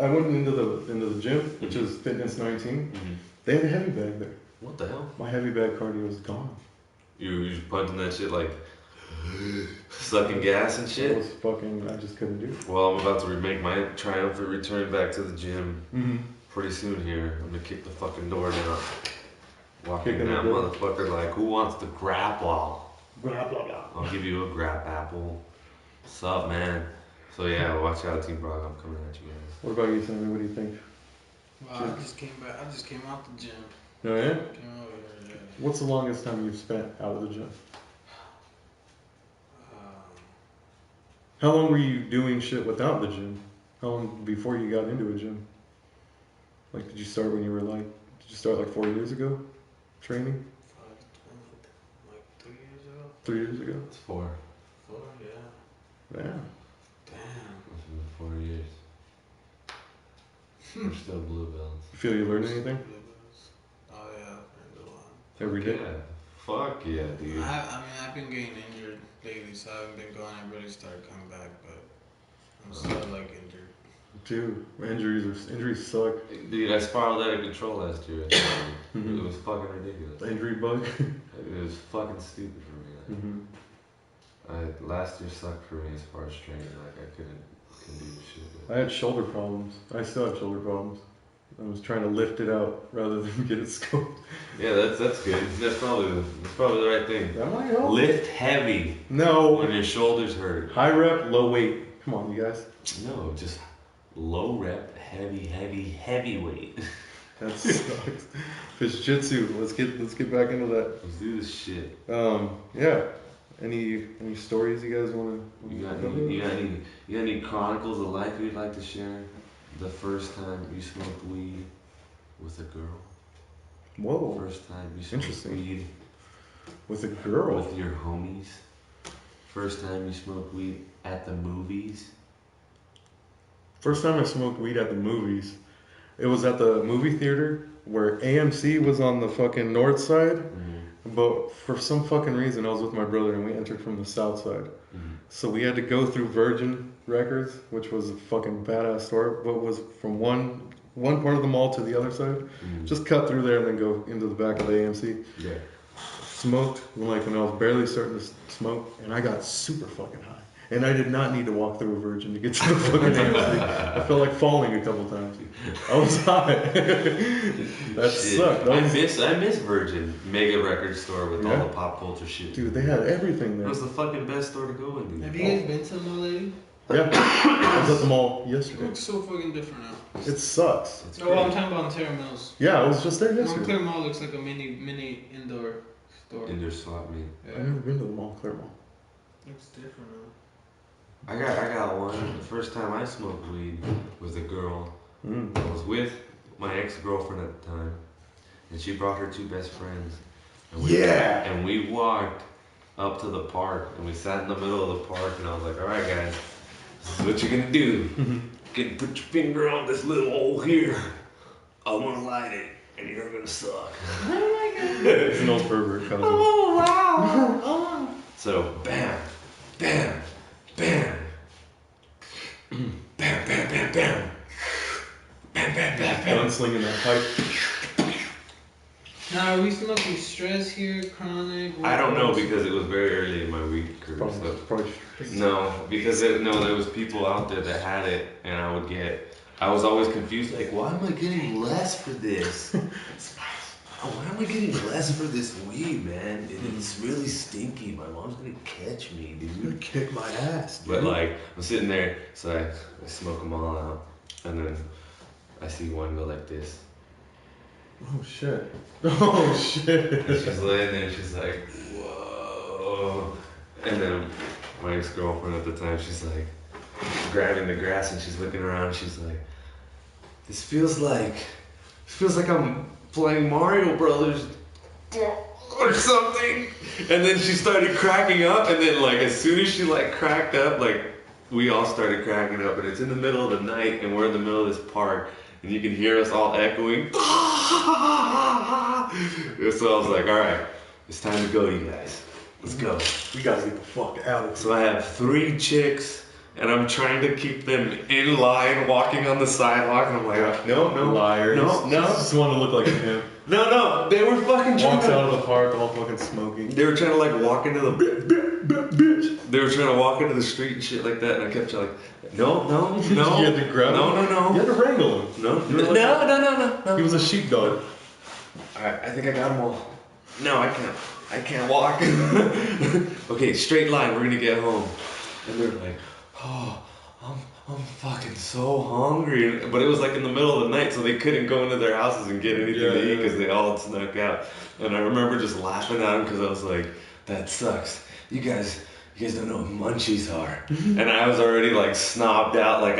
A: I went into the gym, which is Fitness 19. They have a heavy bag there.
B: What the hell?
A: My heavy bag cardio is gone.
B: You just punching that shit like sucking gas and
A: It
B: shit?
A: was fucking. I just couldn't do it.
B: Well, I'm about to make my triumphant return back to the gym pretty soon here. I'm gonna kick the fucking door down. Walking
A: Kicking
B: that
A: the door.
B: motherfucker like, who wants to grapple?
A: Blah blah blah.
B: I'll give you a grap apple. What's up, man? So yeah, watch out, Team Brog. I'm coming at you guys.
A: What about you, Sammy? What do you think?
C: Wow, I just came back. I just came out the gym.
A: Oh yeah.
C: Came over here.
A: What's the longest time you've spent out of the gym? How long were you doing shit without the gym? How long before you got into a gym? Like, did you start when you were like? Did you start like 4 years ago, training?
C: Like 3 years ago.
A: 3 years ago.
B: It's 4.
C: 4, yeah.
A: Yeah.
B: It's been 4 years. We're still blue belts.
A: You feel you learned anything
C: Oh yeah, I've learned a lot.
A: every day?
B: Yeah. Fuck yeah, dude.
C: I've been getting injured lately, so I haven't been going. I really started coming back, but I'm still like injured.
A: Dude, injuries suck.
B: Dude, I spiraled out of control last year. It was fucking ridiculous.
A: Injury bug.
B: It was fucking stupid for me. Like, last year sucked for me as far as training. Like I couldn't do the shit.
A: I had shoulder problems. I still have shoulder problems. I was trying to lift it out rather than get it scoped.
B: Yeah, that's good. That's probably the right thing.
A: That might help.
B: Lift heavy
A: No.
B: when your shoulders hurt.
A: High rep, low weight. Come on, you guys.
B: No, just low rep, heavy weight.
A: That sucks. Fish-jitsu. Let's get back into that.
B: Let's do this shit.
A: Yeah. Any stories you guys want to?
B: You got any chronicles of life you'd like to share? The first time you smoked weed with a girl.
A: Whoa.
B: First time you smoked
A: Interesting.
B: weed
A: with a girl.
B: with your homies. First time you smoked weed at the movies.
A: First time I smoked weed at the movies, it was at the movie theater where AMC was on the fucking north side. But for some fucking reason, I was with my brother and we entered from the south side. So we had to go through Virgin Records, which was a fucking badass store, but was from one part of the mall to the other side. Just cut through there and then go into the back of the AMC.
B: Yeah.
A: Smoked like when I was barely starting to smoke, and I got super fucking high. And I did not need to walk through a Virgin to get to the fucking AMC. I felt like falling a couple times. I was high. That sucked.
B: I miss Virgin Mega Record Store with all the pop culture shit.
A: Dude, they had everything
B: It
A: there.
B: was the fucking best store to go in, dude.
C: Have you guys been to the mall lately?
A: Yeah, I was at the mall
C: It
A: yesterday.
C: looks so fucking different now.
A: It sucks.
B: It's
C: Oh, I'm talking about Ontario Mills.
A: Yeah, I was just there yesterday.
C: Montclair Mall looks like a mini indoor store.
B: Indoor swap meet.
A: I've never been to the Montclair Mall.
C: Looks different now.
B: I got one. The first time I smoked weed was a girl. I was with my ex-girlfriend at the time, and she brought her 2 best friends. And and we walked up to the park, and we sat in the middle of the park, and I was like, all right, guys, this is what you're gonna do. You're gonna put your finger on this little hole here. I'm gonna light it, and you're gonna suck.
C: Oh my god.
A: It's an old pervert cousin.
C: Oh wow. Oh.
B: So, bam, bam, bam. Bam, bam, bam, bam. Bam, bam, bam, bam.
A: Gunslinging that pipe.
C: Now, are we smoking stress here, chronic?
B: I don't know because it was very early in my week career.
A: Probably.
B: No, because there was people out there that had it, and I was always confused. Like, why am I getting less for this? Why am I getting less for this weed, man? It's really stinky. My mom's gonna catch me, dude.
A: Gonna kick my ass, dude.
B: But like, I'm sitting there, so I smoke them all out, and then I see one go like this.
A: Oh shit! Oh shit!
B: And she's laying there, and she's like, whoa. And then my ex-girlfriend at the time, she's like grabbing the grass, and she's looking around, and she's like, this feels like I'm playing Mario Brothers or something. And then she started cracking up, and then like as soon as she like cracked up, like we all started cracking up, and it's in the middle of the night, and we're in the middle of this park, and you can hear us all echoing. So I was like, all right, it's time to go, you guys. Let's go.
A: We gotta get the fuck out of here.
B: So I have 3 chicks, and I'm trying to keep them in line, walking on the sidewalk, and I'm like, no,
A: liars.
B: No.
A: Just want to look like a pimp.
B: No, they were fucking trying
A: Walks out of the park, all fucking smoking.
B: They were trying to like walk into the They were trying to walk into the street and shit like that, and I kept like, no.
A: You had to grab him?
B: No.
A: You had to wrangle him.
B: No.
A: He was a sheepdog.
B: I think I got them all. No, I can't walk. Okay, straight line, we're gonna get home. And they're like, oh, I'm fucking so hungry. But it was like in the middle of the night, so they couldn't go into their houses and get anything to eat because they all had snuck out. And I remember just laughing at them because I was like, that sucks. You guys don't know what munchies are. And I was already like snobbed out, like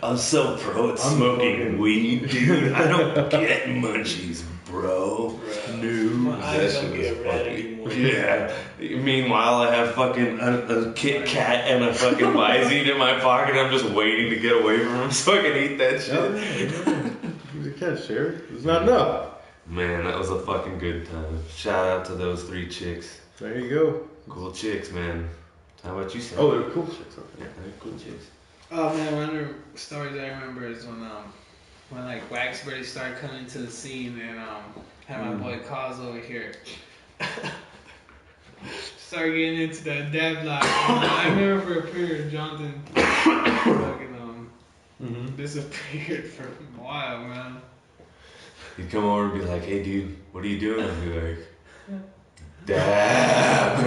B: I'm so pro at smoking weed, dude. I don't get munchies, bro.
C: No. I don't get red anymore.
B: Yeah. Meanwhile, I have fucking a Kit Kat and a fucking Visine in my pocket. I'm just waiting to get away from him so I can eat that shit.
A: You can't share. There's not enough.
B: Man, that was a fucking good time. Shout out to those 3 chicks.
A: There you go.
B: Cool chicks, man. How about you, Sam?
A: Oh, they're cool chicks. Okay.
B: Yeah, they're cool chicks.
C: Oh man, one of the stories I remember is when like Waxberry started coming to the scene and had my boy Cos over here. Started getting into that dad life. I remember for a period, Jonathan fucking disappeared for a while, man.
B: He'd come over and be like, hey dude, what are you doing? I'd be like, dab.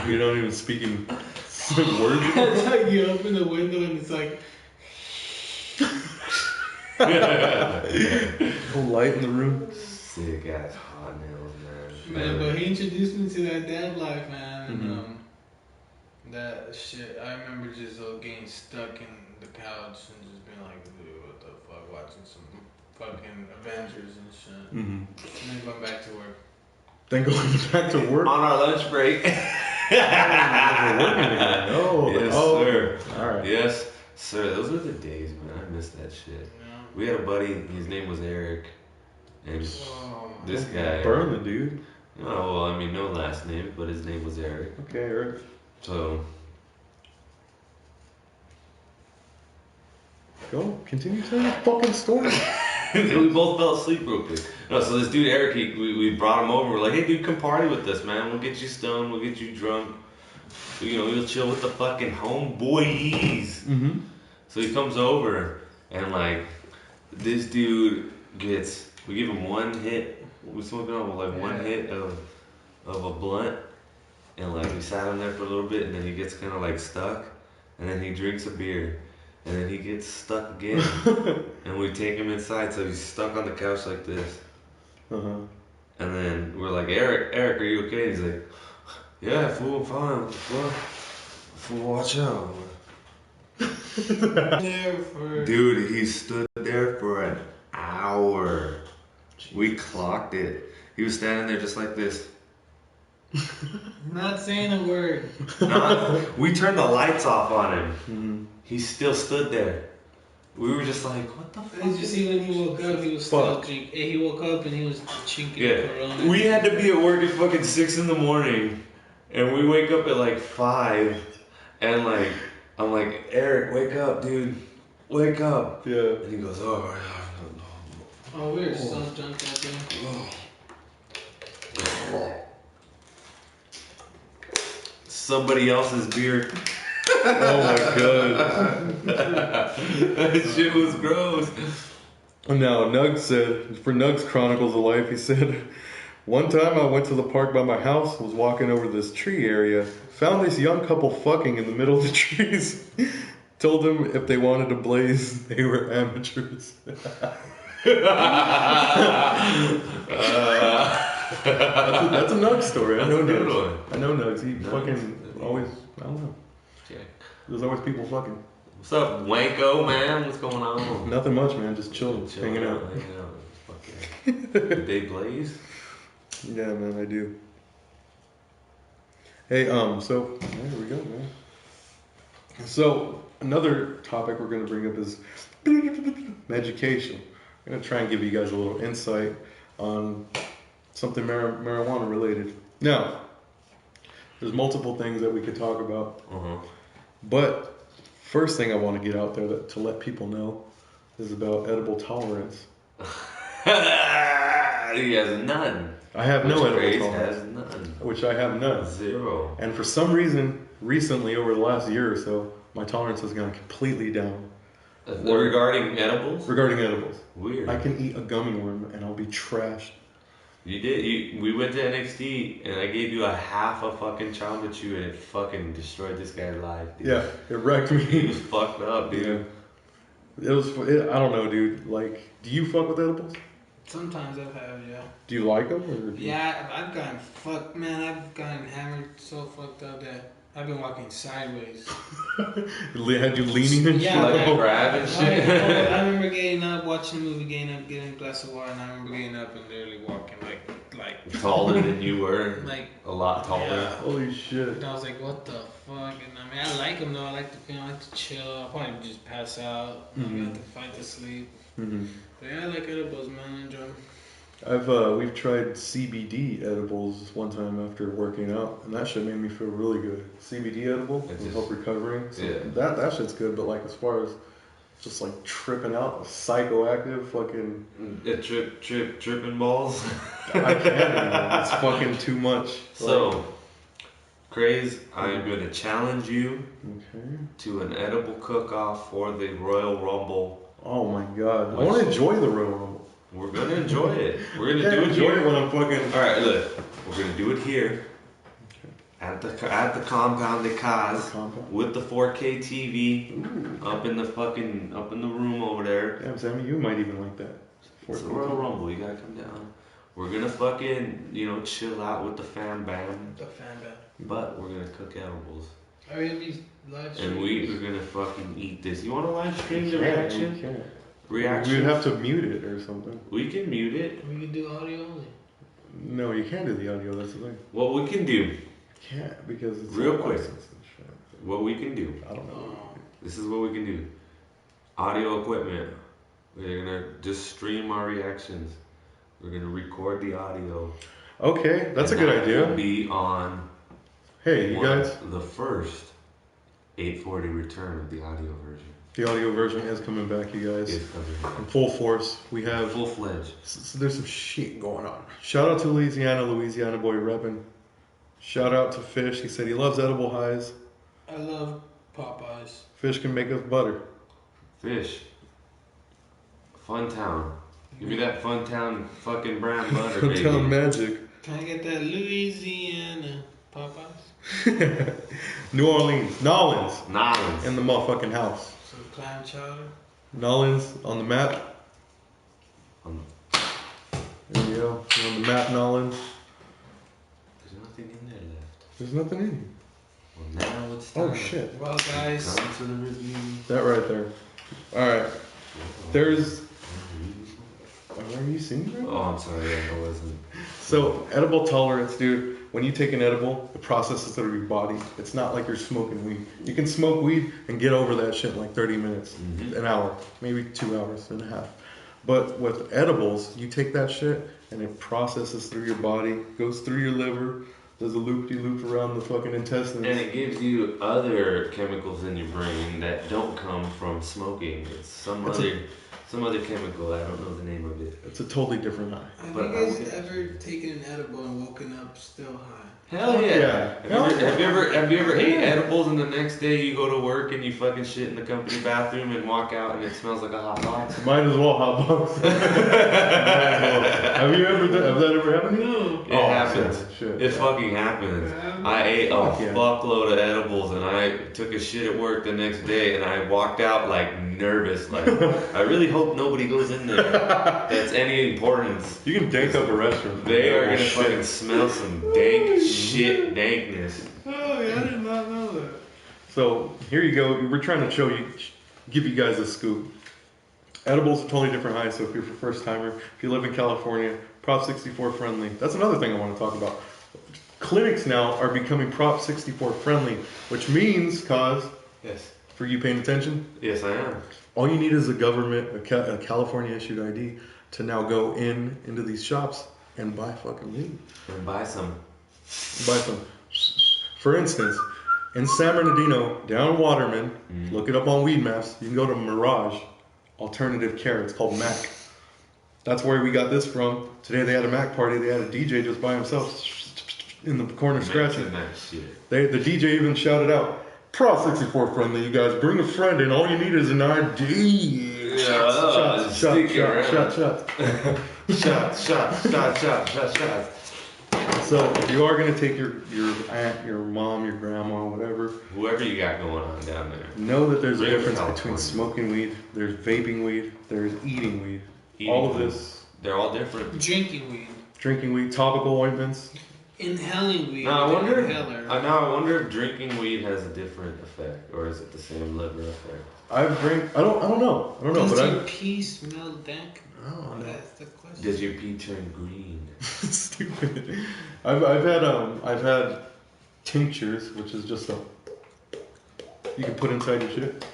A: You don't even speak in words.
C: It's like you open the window and it's like
A: Whole light in the room.
B: Sick ass hot nails, man.
C: man, but he introduced me to that dad life, man. And, that shit, I remember just getting stuck in the couch and just being like, dude, what the fuck, watching some fucking Avengers and shit. And then going back to work.
A: Then going back to work?
B: On our lunch break.
A: Oh,
B: yes, sir.
A: All right.
B: Yes, sir. Those were the days, man. I miss that shit.
C: Yeah.
B: We had a buddy, his name was Eric. And this guy.
A: Burn the dude.
B: Oh, well, I mean, no last name, but his name was Eric.
A: Okay, Eric.
B: So.
A: Go, continue telling your fucking story.
B: We both fell asleep real quick. No, so this dude Eric, we brought him over. We're like, hey dude, come party with us, man. We'll get you stoned. We'll get you drunk. You know, we'll chill with the fucking homeboys. So he comes over, and like, this dude gets. We give him one hit. We smoking on like one hit of a blunt, and like we sat him there for a little bit, and then he gets kind of like stuck, and then he drinks a beer. And then he gets stuck again, and we take him inside, so he's stuck on the couch like this. And then we're like, Eric, are you okay? And he's like, yeah, fool, I'm fine. What the fuck? Fool, watch out. Dude, he stood there for an hour. Jeez. We clocked it. He was standing there just like this.
C: Not saying a word.
B: We turned the lights off on him. He still stood there. We were just like, what the fuck?
C: Did you see when he woke up, he was still drinking. He woke up and he was chinking Corona.
B: We had to be at work at fucking 6 in the morning. And we wake up at like 5. And like, I'm like, Eric, wake up, dude. Wake up.
A: Yeah.
B: And he goes, oh,
C: Oh, we were so drunk that day.
B: Somebody else's beer.
A: Oh my god.
B: That shit was gross.
A: Now, Nug said, for Nug's Chronicles of Life, he said, one time I went to the park by my house, was walking over this tree area, found this young couple fucking in the middle of the trees. Told them if they wanted to blaze, they were amateurs. That's a Nug story. I know Nugs. I know Nugs. He fucking always, I don't know. There's always people fucking.
B: What's up, Wanko, man? What's going on?
A: Nothing much, man. Just chilling, hanging out.
B: Did they blaze?
A: Yeah, man, I do. Hey, so there we go, man. So another topic we're gonna bring up is education. I'm gonna try and give you guys a little insight on something marijuana related. Now, there's multiple things that we could talk about, but first thing I want to get out there to let people know is about edible tolerance.
B: He has none.
A: I have no edible tolerance.
B: Has none.
A: Which I have none.
B: Zero.
A: And for some reason, recently, over the last year or so, my tolerance has gone completely down.
B: Regarding edibles?
A: Regarding edibles.
B: Weird.
A: I can eat a gummy worm and I'll be trashed.
B: You did. We went to NXT and I gave you a half a fucking Chamba Chew and it fucking destroyed this guy's life, dude.
A: Yeah, it wrecked me.
B: He was fucked up, dude.
A: Yeah. I don't know, dude. Like, do you fuck with edibles?
C: Sometimes I've had, yeah.
A: Do you like them? Or
C: Yeah, I've gotten fucked, man. I've gotten hammered so fucked up that I've been walking sideways.
A: Had you leaning and
C: yeah,
A: shit?
B: Like a grab and shit.
C: I remember getting up, watching a movie, getting a glass of water, and I remember getting up and literally walking like
B: taller than you were.
C: Like
B: a lot taller.
C: Yeah.
A: Holy shit.
C: And I was like, what the fuck? And I mean, I like them though. I like to feel, I like to chill. I'll probably just pass out. I have to fight to sleep. But yeah, I like edibles, man. I enjoy them.
A: We've tried CBD edibles one time after working out, and that shit made me feel really good. CBD edible will help recovering. So
B: yeah.
A: That shit's good, but like as far as just like tripping out, psychoactive, fucking
B: tripping balls.
A: I can't anymore. It's fucking too much.
B: So, Craze, I am going to challenge you to an edible cook-off for the Royal Rumble.
A: Oh my god! I want to enjoy the Royal Rumble.
B: We're gonna enjoy it. We're gonna do it
A: enjoy
B: here.
A: it when I'm fucking.
B: All right, look. We're gonna do it here at the compound de Cas with the 4K TV up in the room over there.
A: Damn, Sammy, you might even like that.
B: It's the Royal Rumble. You gotta come down. We're gonna fucking chill out with the fan band.
C: The fan band.
B: But we're gonna cook edibles.
C: Are we gonna be live streaming?
B: And we're gonna fucking eat this. You wanna live stream the reaction?
A: Reaction. We'd have to mute it or something.
B: We can mute it.
C: We can do audio only.
A: No, you can't do the audio. That's the thing.
B: What we can do?
A: Can't because it's
B: real quick.
A: Shit.
B: What we can do?
A: I don't know.
B: This is what we can do. Audio equipment. We're gonna just stream our reactions. We're gonna record the audio.
A: Okay, that's a good idea.
B: Will be on.
A: Hey, you guys.
B: The first 840 return of the audio version.
A: The audio version is coming back, you guys.
B: It's coming.
A: In full force. We have
B: full-fledged.
A: So there's some shit going on. Shout out to Louisiana boy reppin'. Shout out to Fish. He said he loves edible highs.
C: I love Popeyes.
A: Fish can make us butter.
B: Fish. Funtown. Give me that Funtown fucking brown butter, baby.
A: Funtown magic.
C: Can I get that Louisiana Popeyes?
A: New Orleans. Nolans. In the motherfucking house.
C: Some clam chowder.
A: Nolans on the map. There you go. You're on the map, Nolans.
B: There's nothing in there left.
A: There's nothing in here.
B: Well, now it's time.
A: Oh, shit.
C: Well, guys.
B: Come to the review.
A: That right there. Alright. There's... Are you seeing that?
B: Oh, I'm sorry. I wasn't.
A: So, edible tolerance, dude. When you take an edible, it processes through your body. It's not like you're smoking weed. You can smoke weed and get over that shit in like 30 minutes, an hour, maybe 2 hours and a half. But with edibles, you take that shit and it processes through your body, goes through your liver, does a loop-de-loop around the fucking intestines.
B: And it gives you other chemicals in your brain that don't come from smoking. It's some some other chemical. I don't know the name of it.
A: It's a totally different high.
C: Have you guys ever taken an edible and woken up still high?
B: Hell yeah. Have you ever ate edibles and the next day you go to work and you fucking shit in the company bathroom and walk out and it smells like a hot box?
A: Might as well hot box. Have you ever have that ever happened to you?
B: It happens.
A: Shit.
B: It fucking happens. I ate a fuckload of edibles and I took a shit at work the next day and I walked out like nervous. Like, I really hope nobody goes in there that's any importance.
A: You can dank up a restaurant.
B: They are gonna fucking smell some dank shit dankness.
C: Oh, yeah, I did not know that.
A: So here you go. We're trying to give you guys a scoop. Edibles are totally different high. So if you're a first timer, if you live in California, Prop 64 friendly. That's another thing I want to talk about. Clinics now are becoming Prop 64 friendly, which means,
B: yes,
A: for you paying attention?
B: Yes, I am.
A: All you need is a California issued ID to now go into these shops and buy fucking weed.
B: And buy some.
A: For instance, in San Bernardino, down Waterman, look it up on Weed Maps. You can go to Mirage Alternative Care. It's called MAC. That's where we got this from. Today they had a MAC party. They had a DJ just by himself in the corner scratching. The DJ even shouted out, Pro 64 friendly, you guys. Bring a friend in. All you need is an ID. Shots. So if you are going to take your aunt, your mom, your grandma, whatever.
B: Whoever you got going on down there.
A: Know that there's a difference between smoking weed, there's vaping weed, there's eating weed. All of this.
B: They're all different.
C: Drinking weed. Topical ointments. Inhaling weed.
B: Now I wonder if drinking weed has a different effect, or is it the same liver effect?
A: I don't know.
C: Does your pee smell dank?
A: Oh,
C: that's the question.
B: Does your pee turn green?
A: Stupid. I've had tinctures, which is just you can put inside your shit.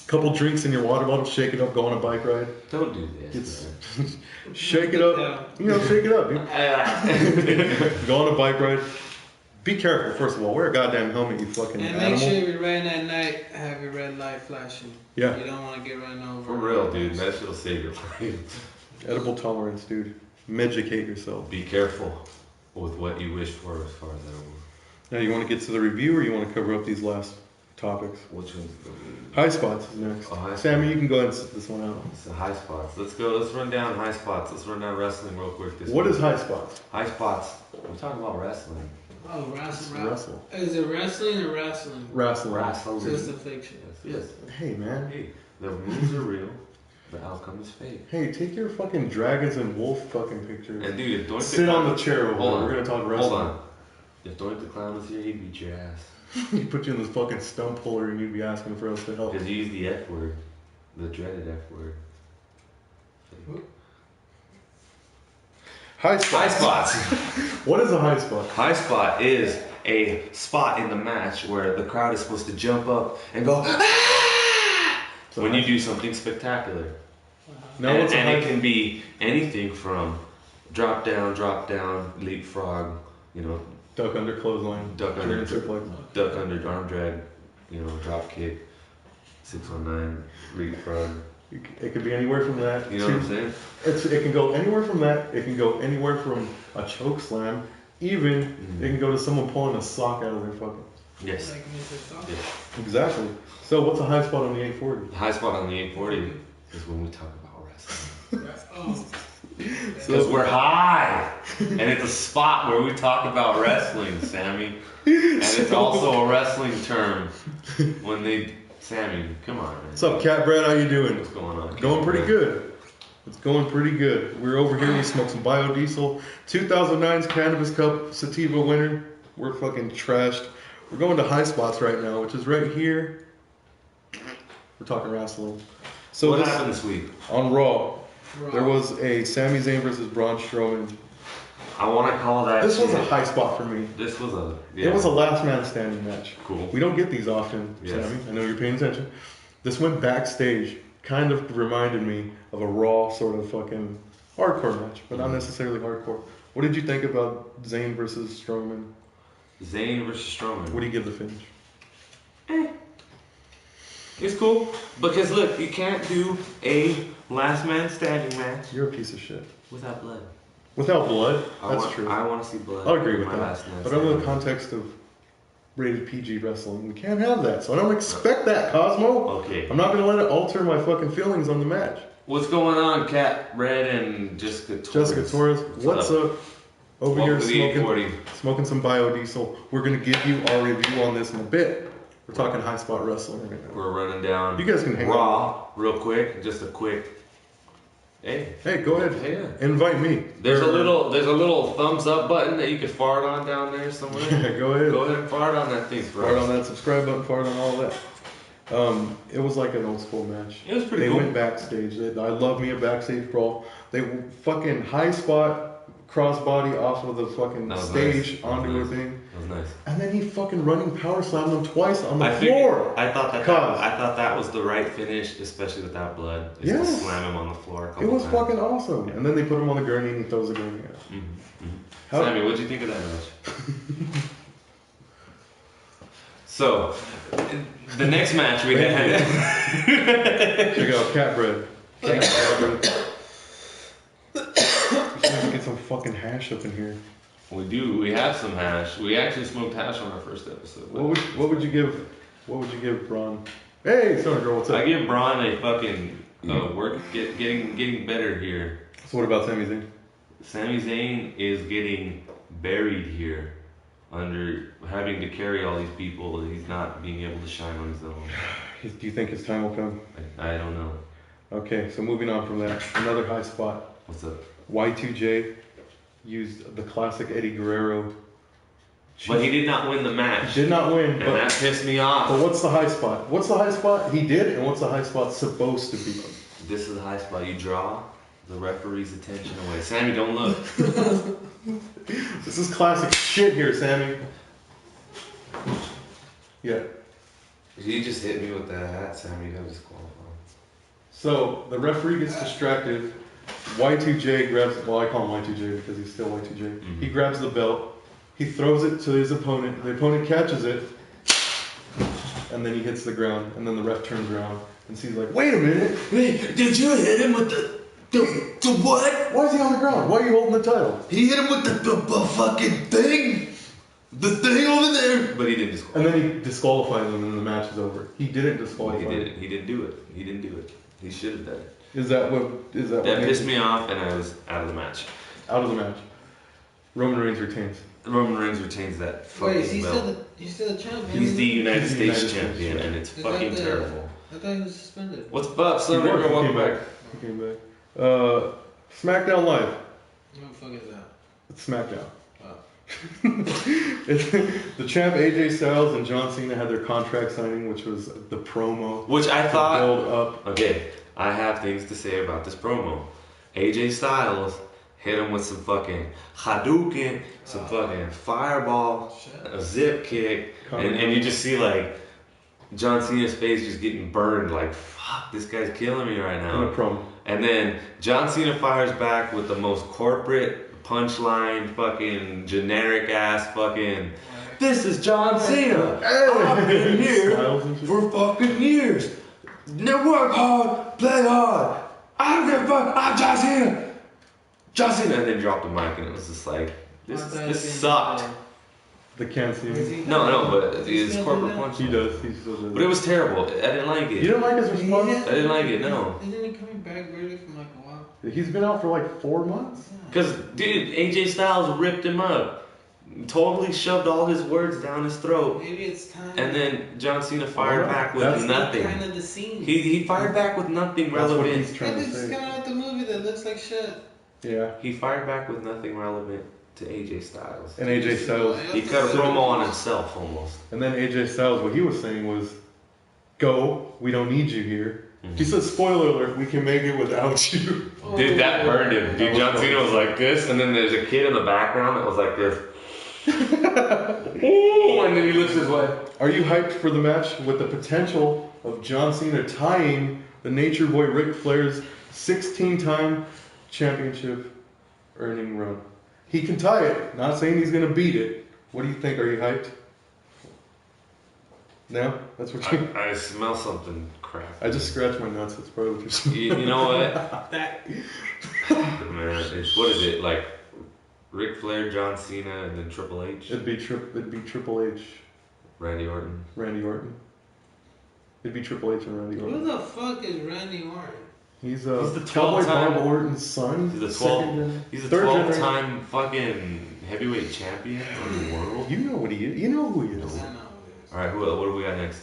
A: Couple drinks in your water bottle, shake it up, go on a bike ride.
B: Don't do this.
A: Shake it up. Shake it up, dude. Go on a bike ride. Be careful, first of all. Wear a goddamn helmet, you fucking animal.
C: And make sure if you're riding at night, have your red light flashing.
A: Yeah.
C: You don't want to get run over.
B: For real, dude. That shit'll save your life.
A: Edible tolerance, dude. Medicate yourself.
B: Be careful with what you wish for as far as edibles.
A: Now, you want to get to the review, or you want to cover up these last topics?
B: Which one's the
A: high spots is next. Sammy, you can go ahead and sit this one out.
B: It's the high spots. Let's go. Let's run down high spots. Let's run down wrestling real quick.
A: What is high spots?
B: High spots. We're talking about wrestling.
C: Oh, wrestling.
A: Wrestle.
C: Is it wrestling or wrestling?
A: Wrestling.
C: So it's a fiction.
B: Yes.
A: Hey, man.
B: Hey, the rules are real. The outcome is fake.
A: Hey, take your fucking dragons and wolf fucking pictures.
B: And dude, if Doink
A: sit on the chair over there. We're gonna talk wrestling.
B: Hold on. If Doink the Clown was here, he'd beat your ass.
A: He'd put you in this fucking stump puller and you'd be asking for us to help.
B: Because you use the F word. The dreaded F word.
A: High spots.
B: High spots.
A: What is a high spot?
B: High spot is a spot in the match where the crowd is supposed to jump up and go, ah! When you do something spectacular.
A: No,
B: and it can be anything from drop down, leapfrog,
A: duck under clothesline,
B: duck under arm drag, drop kick, 619, leapfrog.
A: It could be anywhere from that.
B: You know what I'm saying?
A: It can go anywhere from that. It can go anywhere from a choke slam. Even it can go to someone pulling a sock out of their fucking.
B: Yes.
A: Yeah. Exactly. So what's a high spot on the 840?
B: The high spot on the 840 is when we talk about wrestling. Because we're high, and it's a spot where we talk about wrestling, Sammy. And it's also a wrestling term when they. Sammy, come on, man.
A: What's up, Cat Brad? How you doing?
B: What's going on?
A: Going pretty good. It's going pretty good. We're over here. We smoked some biodiesel. 2009's Cannabis Cup Sativa winner. We're fucking trashed. We're going to high spots right now, which is right here. We're talking wrestling. So
B: what happened this week?
A: On Raw, there was a Sami Zayn versus Braun Strowman.
B: I want to call that.
A: This was a high spot for me.
B: This was a.
A: Yeah. It was a last man standing match.
B: Cool.
A: We don't get these often,
B: yes.
A: Sammy. I know you're paying attention. This went backstage. Kind of reminded me of a Raw sort of fucking hardcore match, but not necessarily hardcore. What did you think about Zayn versus Strowman?
B: Zayn versus Strowman.
A: What do you give the finish?
B: It's cool. Because look, you can't do a last man standing match
A: You're a piece of shit.
B: without blood.
A: Without blood? That's true.
B: I want to see blood.
A: I'll agree
B: in
A: with
B: my
A: that.
B: last man
A: But under the
B: standing
A: context of rated PG wrestling, we can't have that. So I don't expect that, Cosmo.
B: Okay.
A: I'm not going to let it alter my fucking feelings on the match.
B: What's going on, Cat Red and Jessica Torres?
A: Jessica Torres, what's up? Over
B: Welcome
A: here
B: to the
A: smoking some biodiesel. We're going to give you our review on this in a bit. We're talking high spot wrestling right now.
B: We're running down
A: You guys can hang
B: Raw real quick. Just a quick. Hey,
A: go ahead.
B: Yeah.
A: Invite me.
B: There's a little thumbs up button that you can fart on down there somewhere.
A: Yeah, go ahead.
B: Go ahead and fart on that thing.
A: Fart on that subscribe button. Fart on all that. It was like an old school match.
B: It was pretty
A: They
B: cool.
A: went backstage. I love me a backstage brawl. They fucking high spot crossbody off of the fucking stage
B: nice.
A: onto a
B: Nice.
A: thing.
B: That was nice.
A: And then he fucking running power slammed him twice on the
B: I
A: floor.
B: thought that was the right finish, especially without blood. Is to
A: Yes.
B: slam him on the floor.
A: It was fucking awesome. And then they put him on the gurney and he throws the gurney out. How-
B: Sammy, what'd you think of that match? So, the next match we had.
A: Check out Cat Bread. Cat Bread. Get some fucking hash up in here.
B: We do. We have some hash. We actually smoked hash on our first episode.
A: What would you give Braun? Hey, Stoner Girl, what's up?
B: I give Braun a fucking getting better here.
A: So what about Sami Zayn?
B: Sami Zayn is getting buried here under having to carry all these people. He's not being able to shine on his own.
A: Do you think his time will come?
B: I don't know.
A: Okay, so moving on from that, another high spot.
B: What's up?
A: Y2J used the classic Eddie Guerrero.
B: But he did not win the match.
A: He did not win.
B: And that pissed me off.
A: But what's the high spot? What's the high spot he did, and what's the high spot supposed to be?
B: This is the high spot. You draw the referee's attention away. Sammy, don't look.
A: This is classic shit here, Sammy. Yeah.
B: You just hit me with that hat, Sammy. That was qualified.
A: So the referee gets distracted. Y2J grabs, well, I call him Y2J because he's still Y2J.
B: Mm-hmm.
A: He grabs the belt. He throws it to his opponent. The opponent catches it. And then he hits the ground. And then the ref turns around and sees like, wait a minute.
B: Hey, did you hit him with the what?
A: Why is he on the ground? Why are you holding the title?
B: He hit him with the fucking thing. The thing over there. But he didn't disqualify.
A: And then he disqualifies him and the match is over. He didn't disqualify him.
B: He didn't do it. He didn't do it. He should have done it.
A: Is that what
B: That pissed me off, and I was out of the match.
A: Out of the match. Roman Reigns retains.
B: Roman Reigns retains that fucking
C: Wait, he's
B: belt.
C: still the champion?
B: He's the United
A: He's the
B: States
A: United States
B: champion,
A: champion.
B: and it's
C: Is
B: fucking
C: that
B: terrible.
C: I thought he was suspended.
B: What's up, son?
A: He
B: Welcome
A: came
B: back.
A: He came back. SmackDown Live.
C: What the fuck is that?
A: It's SmackDown.
C: Oh.
A: The champ AJ Styles and John Cena had their contract signing, which was the promo.
B: Which I
A: to
B: thought.
A: build up.
B: Okay, I have things to say about this promo. AJ Styles hit him with some fucking Hadouken, some fucking fireball, a zip kick, and you just see like John Cena's face just getting burned. Like, fuck, this guy's killing me right now.
A: In a promo.
B: And then John Cena fires back with the most corporate punchline, fucking generic ass fucking. This is John Cena. I've been here for fucking years. Now work hard, play hard. I don't give a fuck. I'm John Cena. John Cena, and then dropped the mic, and it was just like, this sucked.
A: The can't see me.
B: No, but it's corporate punch.
A: He does. He still does.
B: But it was terrible. I didn't like
A: You
B: it.
A: didn't like his response?
B: I didn't like it. No.
C: Isn't he coming back really from like a while?
A: He's been out for like 4 months.
B: Because, dude, AJ Styles ripped him up. Totally shoved all his words down his throat.
C: Maybe it's time.
B: And then John Cena fired back with
A: That's
B: nothing.
C: Kind of the scene.
B: He fired back with nothing
A: That's what
B: relevant.
A: he's trying
C: And
A: to
C: it's
A: say.
C: coming out the movie that looks like shit.
A: Yeah.
B: He fired back with nothing relevant to AJ Styles.
A: And AJ Styles.
B: He cut a promo on himself almost.
A: And then AJ Styles, what he was saying was, go, we don't need you here. He said, spoiler alert, we can make it without you.
B: Dude, that burned him. Dude, John Cena was like this, and then there's a kid in the background that was like this. Ooh, and then he lifts his way.
A: Are you hyped for the match with the potential of John Cena tying the Nature Boy Ric Flair's 16-time championship earning run? He can tie it. Not saying he's going to beat it. What do you think? Are you hyped? No, that's what you.
B: I smell something crap.
A: I just scratched my nuts. That's probably what you're saying.
B: You know what?
C: That.
B: Man, what is it like? Ric Flair, John Cena, and then Triple H.
A: It'd be Triple H.
B: Randy Orton.
A: Randy Orton. It'd be Triple H and Randy Orton.
C: Who the fuck is Randy Orton?
A: He's
B: the
A: Cowboy
B: 12-time
A: Bob Orton's son.
B: He's the
A: third
B: 12-time fucking heavyweight champion of the world.
A: You know what he is. You know who he is.
C: I know.
B: All right, what do we got next?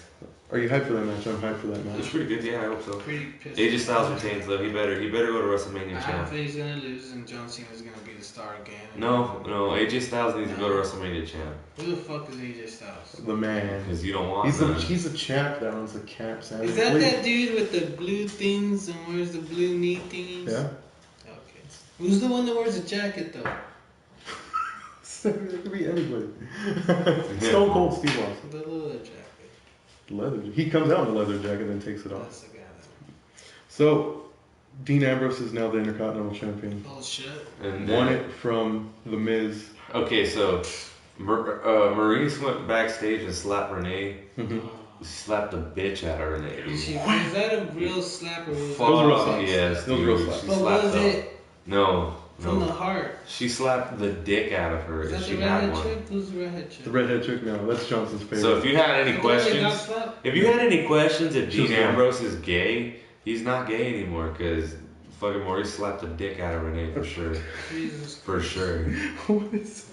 A: Are you hyped for that match? I'm hyped for that match.
B: It's pretty good. Yeah, I hope so.
C: Pretty pissed.
B: AJ Styles retains though. He better go to WrestleMania
C: I
B: champ.
C: think he's gonna lose, and John Cena's gonna be the star again.
B: No. AJ Styles needs to go to WrestleMania champ.
C: Who the fuck is AJ Styles?
A: The man.
B: Because you don't want.
A: He's a champ that owns the camp.
C: Is that dude with the blue things and wears the blue knee thingies?
A: Yeah.
C: Okay. Who's the one that wears a jacket though?
A: It could be anybody. Stone Cold Steve Austin.
C: The leather jacket.
A: Leather. He comes out in a leather jacket and takes it off.
C: That's the guy.
A: So, Dean Ambrose is now the Intercontinental Champion.
C: Bullshit.
B: And
A: Won it from The Miz.
B: Okay, so Maurice went backstage and slapped Renee.
A: Mm-hmm.
B: Slapped the bitch out of Renee.
C: Was that a real slap or was it?
A: Those were real slaps.
B: Yes,
A: Those were real slaps.
B: She
C: But
B: slapped
C: was
B: the-
C: it
B: No.
C: from the heart?
B: She slapped the dick out of her
C: Is
B: if
C: that
B: she
C: the
B: had
C: redhead
B: one.
C: chick? Who's the redhead chick?
A: The redhead chick? No, that's Johnson's favorite.
B: So if you had any
C: The one that got
B: questions,
C: slapped?
B: if
A: She was
B: Dean Ambrose is gay, he's not gay anymore because fucking Maurice slapped the dick out of Renee for sure.
C: Jesus
B: For sure.
A: What is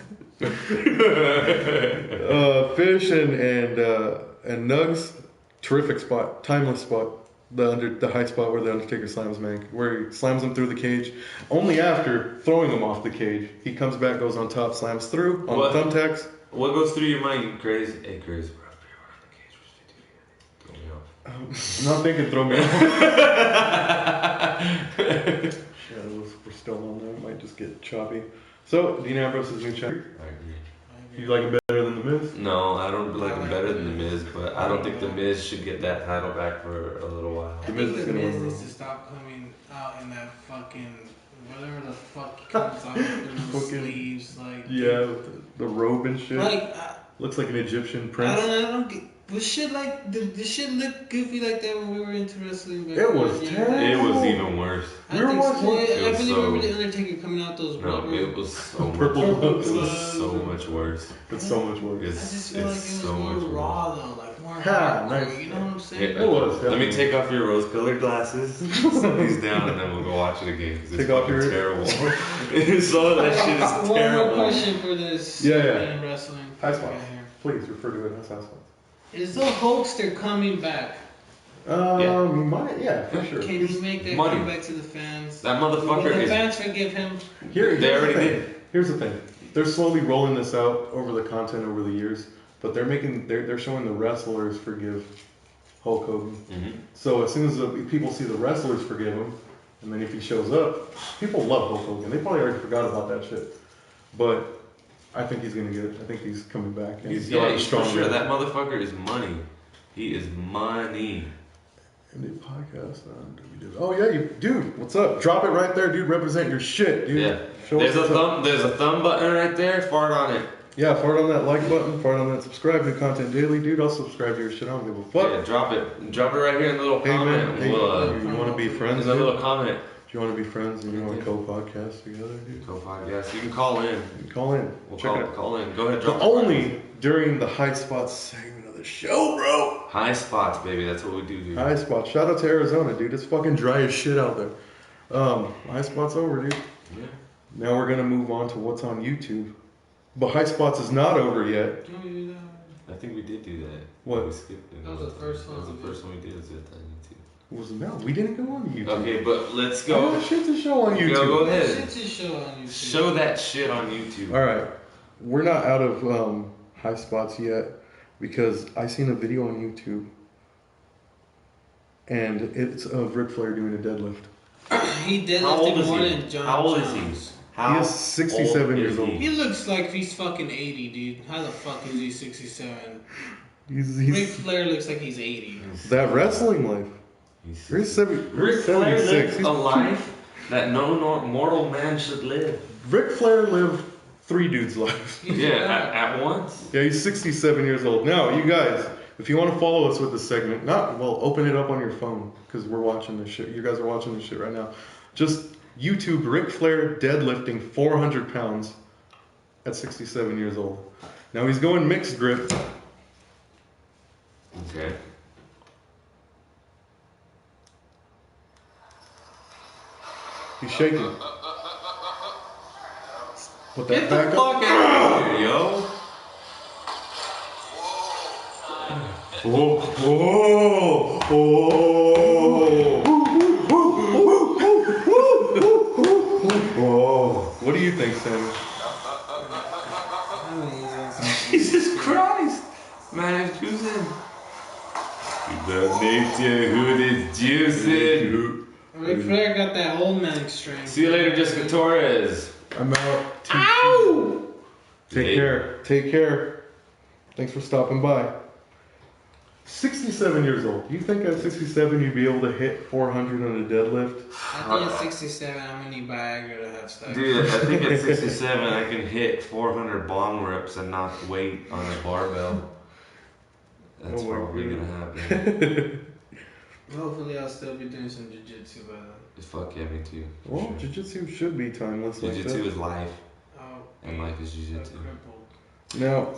A: Fish and Nugs, terrific spot, timeless spot. The high spot where the Undertaker slams Mank, where he slams him through the cage. Only after throwing him off the cage, he comes back, goes on top, slams through on
B: What?
A: the thumbtacks.
B: What goes through your mind, you crazy? Hey, crazy, bro. Throw me off.
A: I'm not thinking throw me off. Shadows, we're still on there. It might just get choppy. So Dean Ambrose is new champion.
B: I agree.
A: You like him better than The Miz?
B: No, I don't like him better than The Miz, but I don't think The Miz should get that title back for a little while.
C: I
A: The
C: think
A: Miz is
C: the
A: gonna
C: Miz
A: win.
C: needs to stop coming out in that fucking whatever the fuck he comes out with those
A: Fucking-
C: sleeves like.
A: Yeah, with the robe and shit.
C: Like
A: Looks like an Egyptian
C: I
A: prince.
C: don't get. Was shit like the shit look goofy like that when we were into wrestling? Back
A: It was
C: then?
A: terrible.
B: It was even worse.
C: I
A: We were
C: think so.
A: watching-
C: Well,
B: It
C: I
B: was
C: believe
B: so-
C: remember the Undertaker coming out those
B: No,
C: rubber.
B: it was so much.
A: Purple
B: It
A: gloves.
B: was so much worse.
A: It's so much worse.
C: I just feel like it was
B: so
C: more
B: much
C: raw though, like more
A: Ha,
C: hardcore,
A: nice.
C: you know what I'm
B: Yeah,
C: saying?
A: It was,
B: Let me
A: definitely.
B: take off your rose-colored glasses, set these down, and then we'll go watch it again because it's
A: Take off
B: fucking
A: your-
B: terrible. So that shit is
C: One more
B: terrible.
C: question for this
A: Yeah.
C: in wrestling.
A: High
C: Guy
A: spots.
C: here.
A: Please refer to it as high spots.
C: Is the Hulkster coming back?
B: Yeah.
A: He might, yeah, for sure.
C: Can he make that
B: money.
C: comeback to the fans?
B: That
C: Will
B: motherfucker
C: the
B: is.
C: fans forgive him?
A: Here's
B: They
A: the
B: already
A: thing.
B: did.
A: Here's the thing. They're slowly rolling this out over the content over the years, but they're showing the wrestlers forgive Hulk Hogan.
B: Mhm.
A: So as soon as people see the wrestlers forgive him, and then if he shows up, people love Hulk Hogan. They probably already forgot about that shit. But I think he's gonna get it. I think he's coming back. And
B: He's,
A: got a
B: for sure.
A: guy.
B: That motherfucker is money. He is money.
A: Indie podcast on WW. Oh yeah, dude. What's up? Drop it right there, dude. Represent your shit, dude.
B: Yeah.
A: Show us
B: There's a
A: what's up.
B: thumb. There's a thumb button right there. Fart on it.
A: Yeah, fart on that like button. Fart on that subscribe to content daily, dude. I'll subscribe to your shit. I don't give a fuck.
B: Yeah, drop it. Drop it right here in the little
A: Hey
B: comment.
A: man, hey, you want to be friends?
B: in the
A: Dude?
B: little comment.
A: Do you want to be friends and you want to co-podcast together, dude?
B: Go podcast. You can call in.
A: You can call in.
B: We'll
A: Check it out.
B: call in. Go ahead.
A: But
B: Drop the
A: only during the high spots segment of the show, bro.
B: high spots, baby. That's what we do, dude.
A: High spots. Shout out to Arizona, dude. It's fucking dry as shit out there. High spots over, dude.
B: Yeah.
A: Now we're gonna move on to what's on YouTube. But high spots is not over yet.
C: Can we do that?
B: I think we did do that.
A: What?
B: We skipped it.
C: That was the first one
B: That was
C: we
B: the
C: did.
B: first one we did. Was it on YouTube?
A: Was it no? We didn't go on YouTube.
B: Okay, but let's
A: I
B: go.
A: got shit to show on YouTube.
B: Go
C: That
B: ahead.
C: shit's just show on YouTube.
B: Show that shit on YouTube.
A: All right, we're not out of high spots yet because I seen a video on YouTube, and it's of Ric Flair doing a deadlift.
C: He
B: How old
C: deadlifted
B: is
C: more
B: he?
C: than John
B: How old is
C: Jones.
B: he? How
A: He is 67
B: old
A: years
B: is
A: old.
C: He looks like he's fucking 80, dude. How the fuck is he 67?
A: He's
C: Ric Flair looks like he's 80.
A: that wrestling life.
B: He's
A: Ric
B: Ric Flair
A: 76.
B: lived
A: He's-
B: a life that no mortal man should live.
A: Ric Flair lived 3 dudes' lives.
B: Yeah, at once.
A: Yeah, he's 67 years old. Now, you guys, If you want to follow us with this segment, open it up on your phone because we're watching this shit. You guys are watching this shit right now. Just YouTube Ric Flair deadlifting 400 pounds at 67 years old. Now he's going mixed grip.
B: Okay.
A: He's shaking. Put that
B: Get the
A: back
B: fuck
A: up.
B: out of here, yo.
A: Oh, oh, oh. Oh. What do you think, Sammy?
B: Jesus Christ. Man, it's juicing. The nature who is juicing.
C: Ric Flair got that old man strength.
B: See you later, Jessica Torres.
A: I'm out.
C: Ow!
A: Take care. Take care. Thanks for stopping by. 67 years old. Do you think at 67 you'd be able to hit 400 on a deadlift?
C: I think at 67 I'm gonna need Viagra to have sex.
B: Dude, I think at 67 I can hit 400 bong rips and not weight on a barbell. That's probably gonna happen.
C: Hopefully I'll still be doing some jiu-jitsu by then.
B: Fuck yeah, me too.
A: Well,
B: sure.
A: jiu-jitsu should be timeless like that.
B: Jiu-jitsu is life.
C: Oh,
B: And life is jiu-jitsu.
A: Now,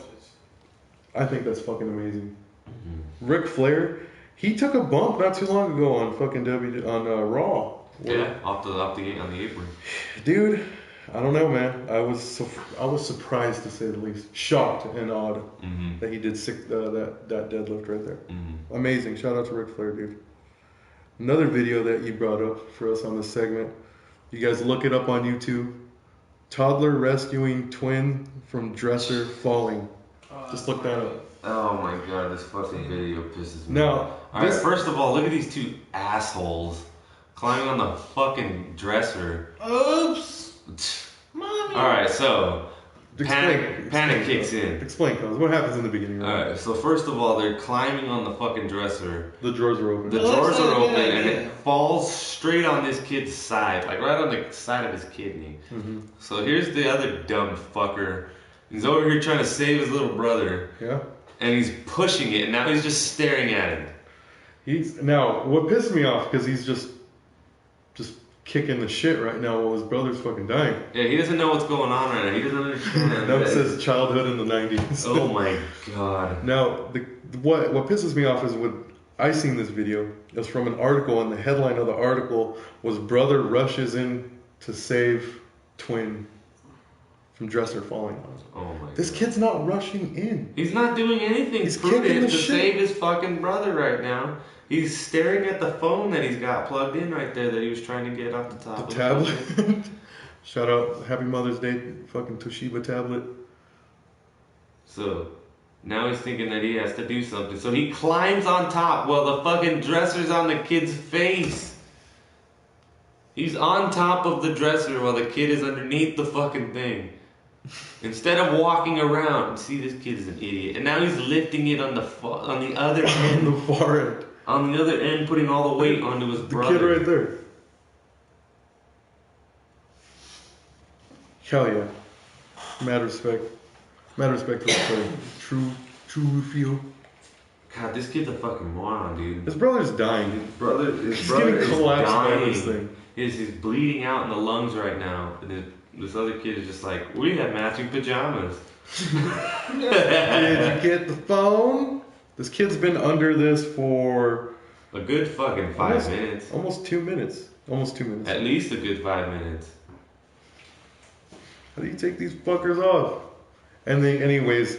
A: I think that's fucking amazing.
B: Mm-hmm.
A: Ric Flair, he took a bump not too long ago on fucking Raw.
B: Yeah, on the apron.
A: Dude, I don't know, man. I was surprised to say the least, shocked and awed that he did that deadlift right there.
B: Mm-hmm.
A: Amazing. Shout out to Ric Flair, dude. Another video that you brought up for us on this segment. You guys look it up on YouTube. Toddler rescuing twin from dresser falling. Just look that up.
B: Oh my god, this fucking video pisses me
A: Now,
B: off. Alright, first of all, look at these two assholes climbing on the fucking dresser.
C: Oops! Mommy!
B: Alright, so panic kicks in.
A: Explain, cuz. What happens in the beginning?
B: Alright, so first of all, they're climbing on the fucking dresser.
A: The drawers are open.
B: The drawers are open and it falls straight on this kid's side, like right on the side of his kidney.
A: Mm-hmm.
B: So here's the other dumb fucker. He's over here trying to save his little brother.
A: Yeah.
B: And he's pushing it, and now he's just staring at him.
A: Now what pissed me off because he's just kicking the shit right now while his brother's fucking dying.
B: Yeah, he doesn't know what's going on right now. He doesn't understand.
A: That says childhood in the 90s.
B: Oh my god.
A: Now, what pisses me off is when I seen this video. It was from an article, and the headline of the article was "Brother rushes in to save twin from dresser falling on."
B: Oh my god.
A: This kid's not rushing in.
B: He's not doing anything
A: He's
B: prudent
A: kicking the
B: to
A: shit.
B: save his fucking brother right now. He's staring at the phone that he's got plugged in right there that he was trying to get off the top.
A: The tablet. Shout out, Happy Mother's Day, fucking Toshiba tablet.
B: So now he's thinking that he has to do something. So he climbs on top while the fucking dresser's on the kid's face. He's on top of the dresser while the kid is underneath the fucking thing. Instead of walking around. See, this kid is an idiot. And now he's lifting it on the other end.
A: On the far end.
B: On the other end, putting all the weight onto his brother.
A: The kid right there. Hell yeah. Mad respect. Mad respect for the player. True feel.
B: God, this kid's a fucking moron, dude.
A: His brother's dying.
B: His brother
A: He's getting
B: is
A: collapsed by
B: dying.
A: this thing.
B: He's bleeding out in the lungs right now. And this other kid is just like, we have matching pajamas.
A: Did you get the phone? This kid's been under this for
B: A good fucking 5 minutes.
A: Almost 2 minutes. Almost 2 minutes.
B: At least a good 5 minutes.
A: How do you take these fuckers off? And then, anyways,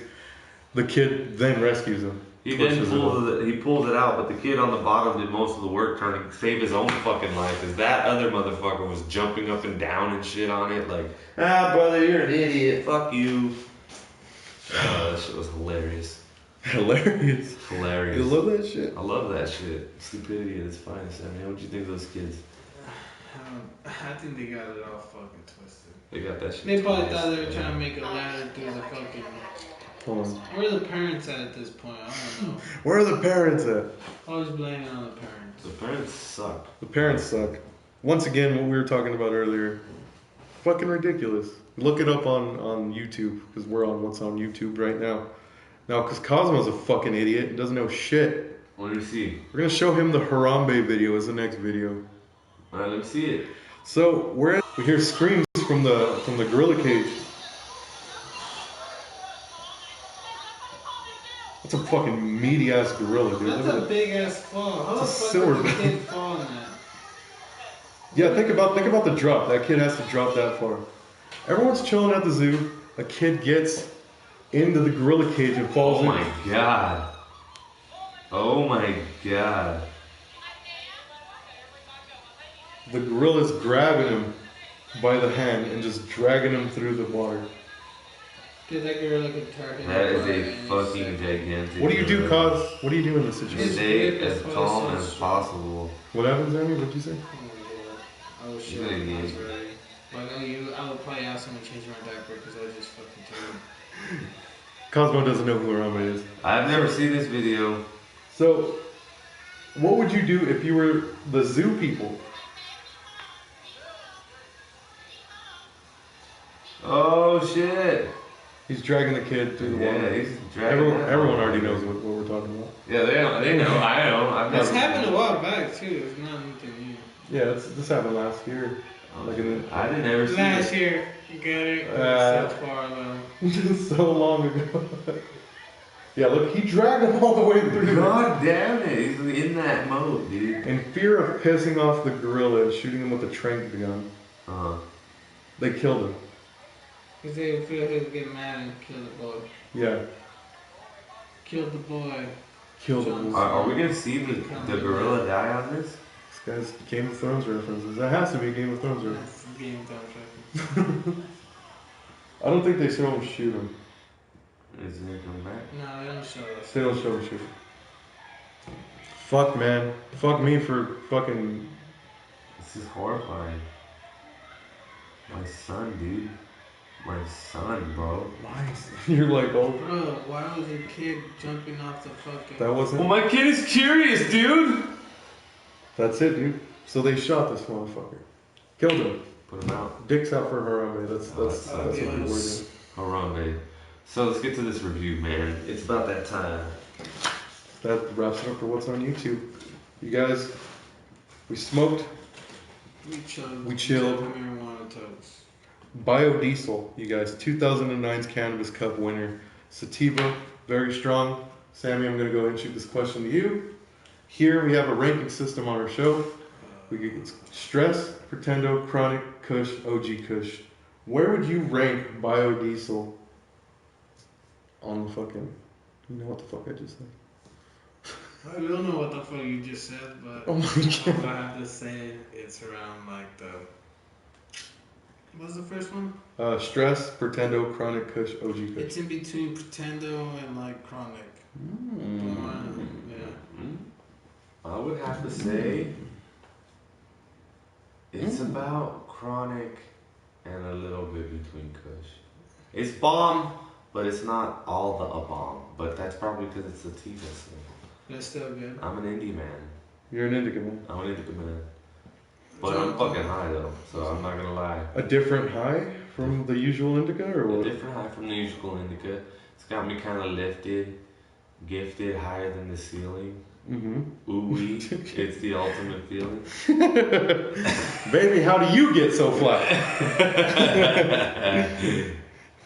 A: the kid then rescues him.
B: He pulls it out, but the kid on the bottom did most of the work trying to save his own fucking life. Cause that other motherfucker was jumping up and down and shit on it, like, brother, you're an idiot. Fuck you. That shit was hilarious.
A: Hilarious.
B: Hilarious.
A: You love that shit?
B: I love that shit. Stupidity at its finest. I mean, what'd you think of those kids?
C: I think they got it all fucking twisted.
B: They got that shit.
C: They probably thought they were trying to make a ladder through the fucking.
A: Hold on.
C: Where are the parents at this point? I don't know.
A: Where are the parents at?
C: Always blaming on the parents.
B: The parents suck.
A: The parents suck. Once again, what we were talking about earlier. Fucking ridiculous. Look it up on YouTube, because we're on what's on YouTube right now. Now, because Cosmo's a fucking idiot and doesn't know shit.
B: Let me see.
A: We're going to show him the Harambe video as the next video.
B: Alright, let me see it.
A: So, we hear screams from the gorilla cage. That's a fucking meaty ass gorilla, dude.
C: That's a big ass fall. How the fuck did the kid fall in that?
A: Yeah, think about the drop. That kid has to drop that far. Everyone's chilling at the zoo. A kid gets into the gorilla cage and falls in.
B: Oh my god. Oh my god.
A: The gorilla's grabbing him by the hand and just dragging him through the water.
C: Dude, that gorilla could turn him.
B: That is a fucking gigantic.
A: What do you do, Cos? What do you do in this situation?
B: Stay as calm as possible.
A: What happens, Amy? What'd you say?
C: Oh shit, I was ready. But I know you, I would probably ask him to change my diaper because I just fucking told him.
A: Cosmo doesn't know who Harambe is.
B: I've never seen this video.
A: So, what would you do if you were the zoo people?
B: Oh shit.
A: He's dragging the kid through the water.
B: Yeah, he's dragging
A: Everyone already knows what we're talking about.
B: Yeah, they know. I know. I've never.
C: This happened a while back too. It's not anything new.
A: Yeah, this happened last year. Like
B: I didn't ever see
C: Last
B: it.
C: year, you got it. So far though.
A: So long ago. Yeah, look, he dragged him all the way through.
B: God damn it, he's in that mode, dude.
A: In fear of pissing off the gorilla and shooting him with a tranq gun, they killed him.
C: Because they feel he'll get mad and kill the boy.
A: Yeah.
C: Kill the boy.
A: Kill the boy.
B: Are we gonna see the gorilla die on this?
A: This guy's Game of Thrones references. That has to be a Game of Thrones reference.
C: That's Game of Thrones reference.
A: I don't think they show him shoot him.
B: Is he gonna come back?
C: No, they don't show us.
A: They don't show him shoot him. Fuck, man. Fuck me for fucking...
B: This is horrifying. My son, dude. My son, bro.
A: Nice. You're like, oh...
C: Bro, why was your kid jumping off the fucking...
A: That wasn't...
B: Well, my kid is curious, dude!
A: That's it, dude. So they shot this motherfucker. Killed him.
B: Put him out.
A: Dicks out for Harambe. That's what we were doing.
B: Harambe. So let's get to this review, man. It's about that time.
A: That wraps it up for what's on YouTube. You guys, we smoked.
C: We chilled.
A: We chilled.
C: Marijuana toast.
A: Biodiesel, you guys. 2009's Cannabis Cup winner. Sativa, very strong. Sammy, I'm going to go ahead and shoot this question to you. Here we have a ranking system on our show. We get Stress, Pretendo, Chronic, Kush, OG Kush. Where would you rank biodiesel on fucking... You know what the fuck I just said?
C: I don't know what the fuck you just said, but
A: Oh my God.
C: I have to say it's around like the... What's the first one?
A: Stress, Pretendo, Chronic, Kush, OG Kush.
C: It's in between Pretendo and like Chronic. Yeah.
B: I would have to say it's about Chronic and a little bit between Kush. It's bomb, but it's not all the bomb. But that's probably because it's sativa. So.
C: That's still good.
B: I'm an indie man.
A: You're an indica man.
B: I'm an indica man. But I'm fucking high though, so I'm not gonna lie.
A: A different high from the usual indica, or
B: A
A: what?
B: different high from the usual indica. It's got me kind of lifted, gifted, higher than the ceiling.
A: Mm-hmm.
B: Ooh-wee. It's the ultimate feeling.
A: Baby, how do you get so flat?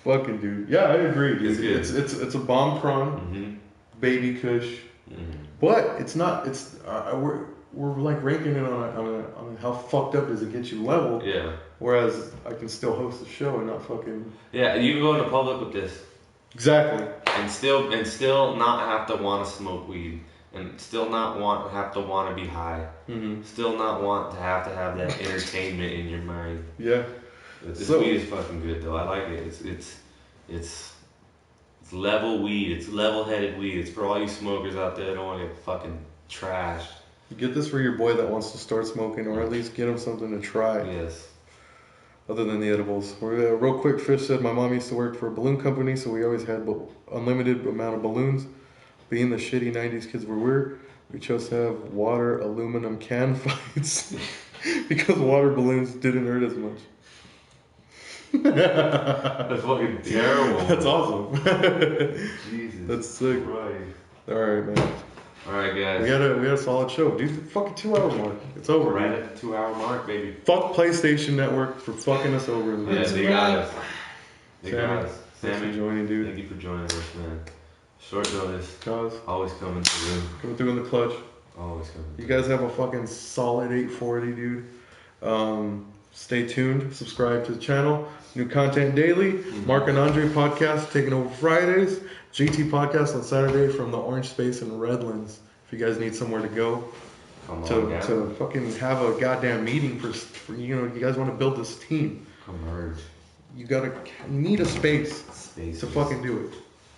A: Fucking dude. Yeah, I agree, dude.
B: It's good.
A: It's a bomb prawn, baby kush, but it's not. It's we're like ranking it on how fucked up does it get you level.
B: Yeah.
A: Whereas I can still host a show and not fucking.
B: Yeah, you can go into public with this.
A: Exactly.
B: And still not have to want to smoke weed. And still not have to want to be high.
A: Mm-hmm.
B: Still not want to have that entertainment in your mind.
A: Yeah.
B: This weed is fucking good though. I like it. It's level weed. It's level-headed weed. It's for all you smokers out there that don't want to get fucking trashed.
A: You get this for your boy that wants to start smoking, or at least get him something to try.
B: Yes.
A: Other than the edibles. Real quick, Fish said my mom used to work for a balloon company, so we always had unlimited amount of balloons. Being the shitty 90s kids we chose to have water aluminum can fights because water balloons didn't hurt as much.
B: That's fucking terrible.
A: That's awesome.
B: Jesus.
A: That's sick.
B: Right.
A: Alright, man.
B: Alright, guys.
A: We had a solid show. Dude, fucking 2 hour mark. It's over.
B: Right at the 2 hour mark, baby.
A: Fuck PlayStation Network for fucking us over.
B: Yeah, they got us. They got
A: Sammy,
B: us.
A: thanks for
B: Sammy,
A: joining, dude.
B: thank you for joining us, man. Short notice.
A: Cause
B: Always coming through.
A: coming through in the clutch.
B: Always coming
A: You
B: through.
A: guys have a fucking solid 840, dude. Stay tuned. Subscribe to the channel. New content daily. Mark and Andre podcast taking over Fridays. GT podcast on Saturday from the Orange Space in Redlands. If you guys need somewhere to go
B: Come on,
A: to fucking have a goddamn meeting for you guys want to build this team.
B: Converge.
A: You need a space
B: Space.
A: to fucking do it.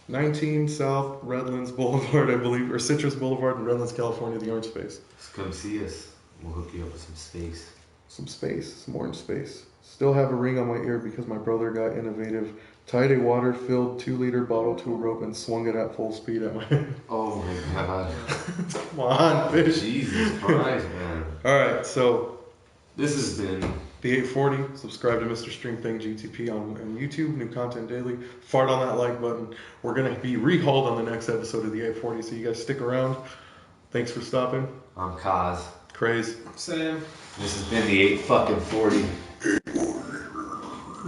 A: 19 South Redlands Boulevard, I believe, or Citrus Boulevard in Redlands, California, the Orange Space.
B: Just come see us. We'll hook you up with some space.
A: Some orange space. Still have a ring on my ear because my brother got innovative. Tied a water-filled 2-liter bottle to a rope and swung it at full speed at my head.
B: Oh my god.
A: Come on, fish.
B: Jesus Christ, man.
A: Alright, so
B: This has been
A: the 840. Subscribe to Mr.StreamThing GTP on YouTube. New content daily. Fart on that like button. We're going to be rehauled on the next episode of the 840, so you guys stick around. Thanks for stopping.
B: I'm Cas.
A: Craze.
C: Sam.
B: This has been the 840.
A: Squeeze.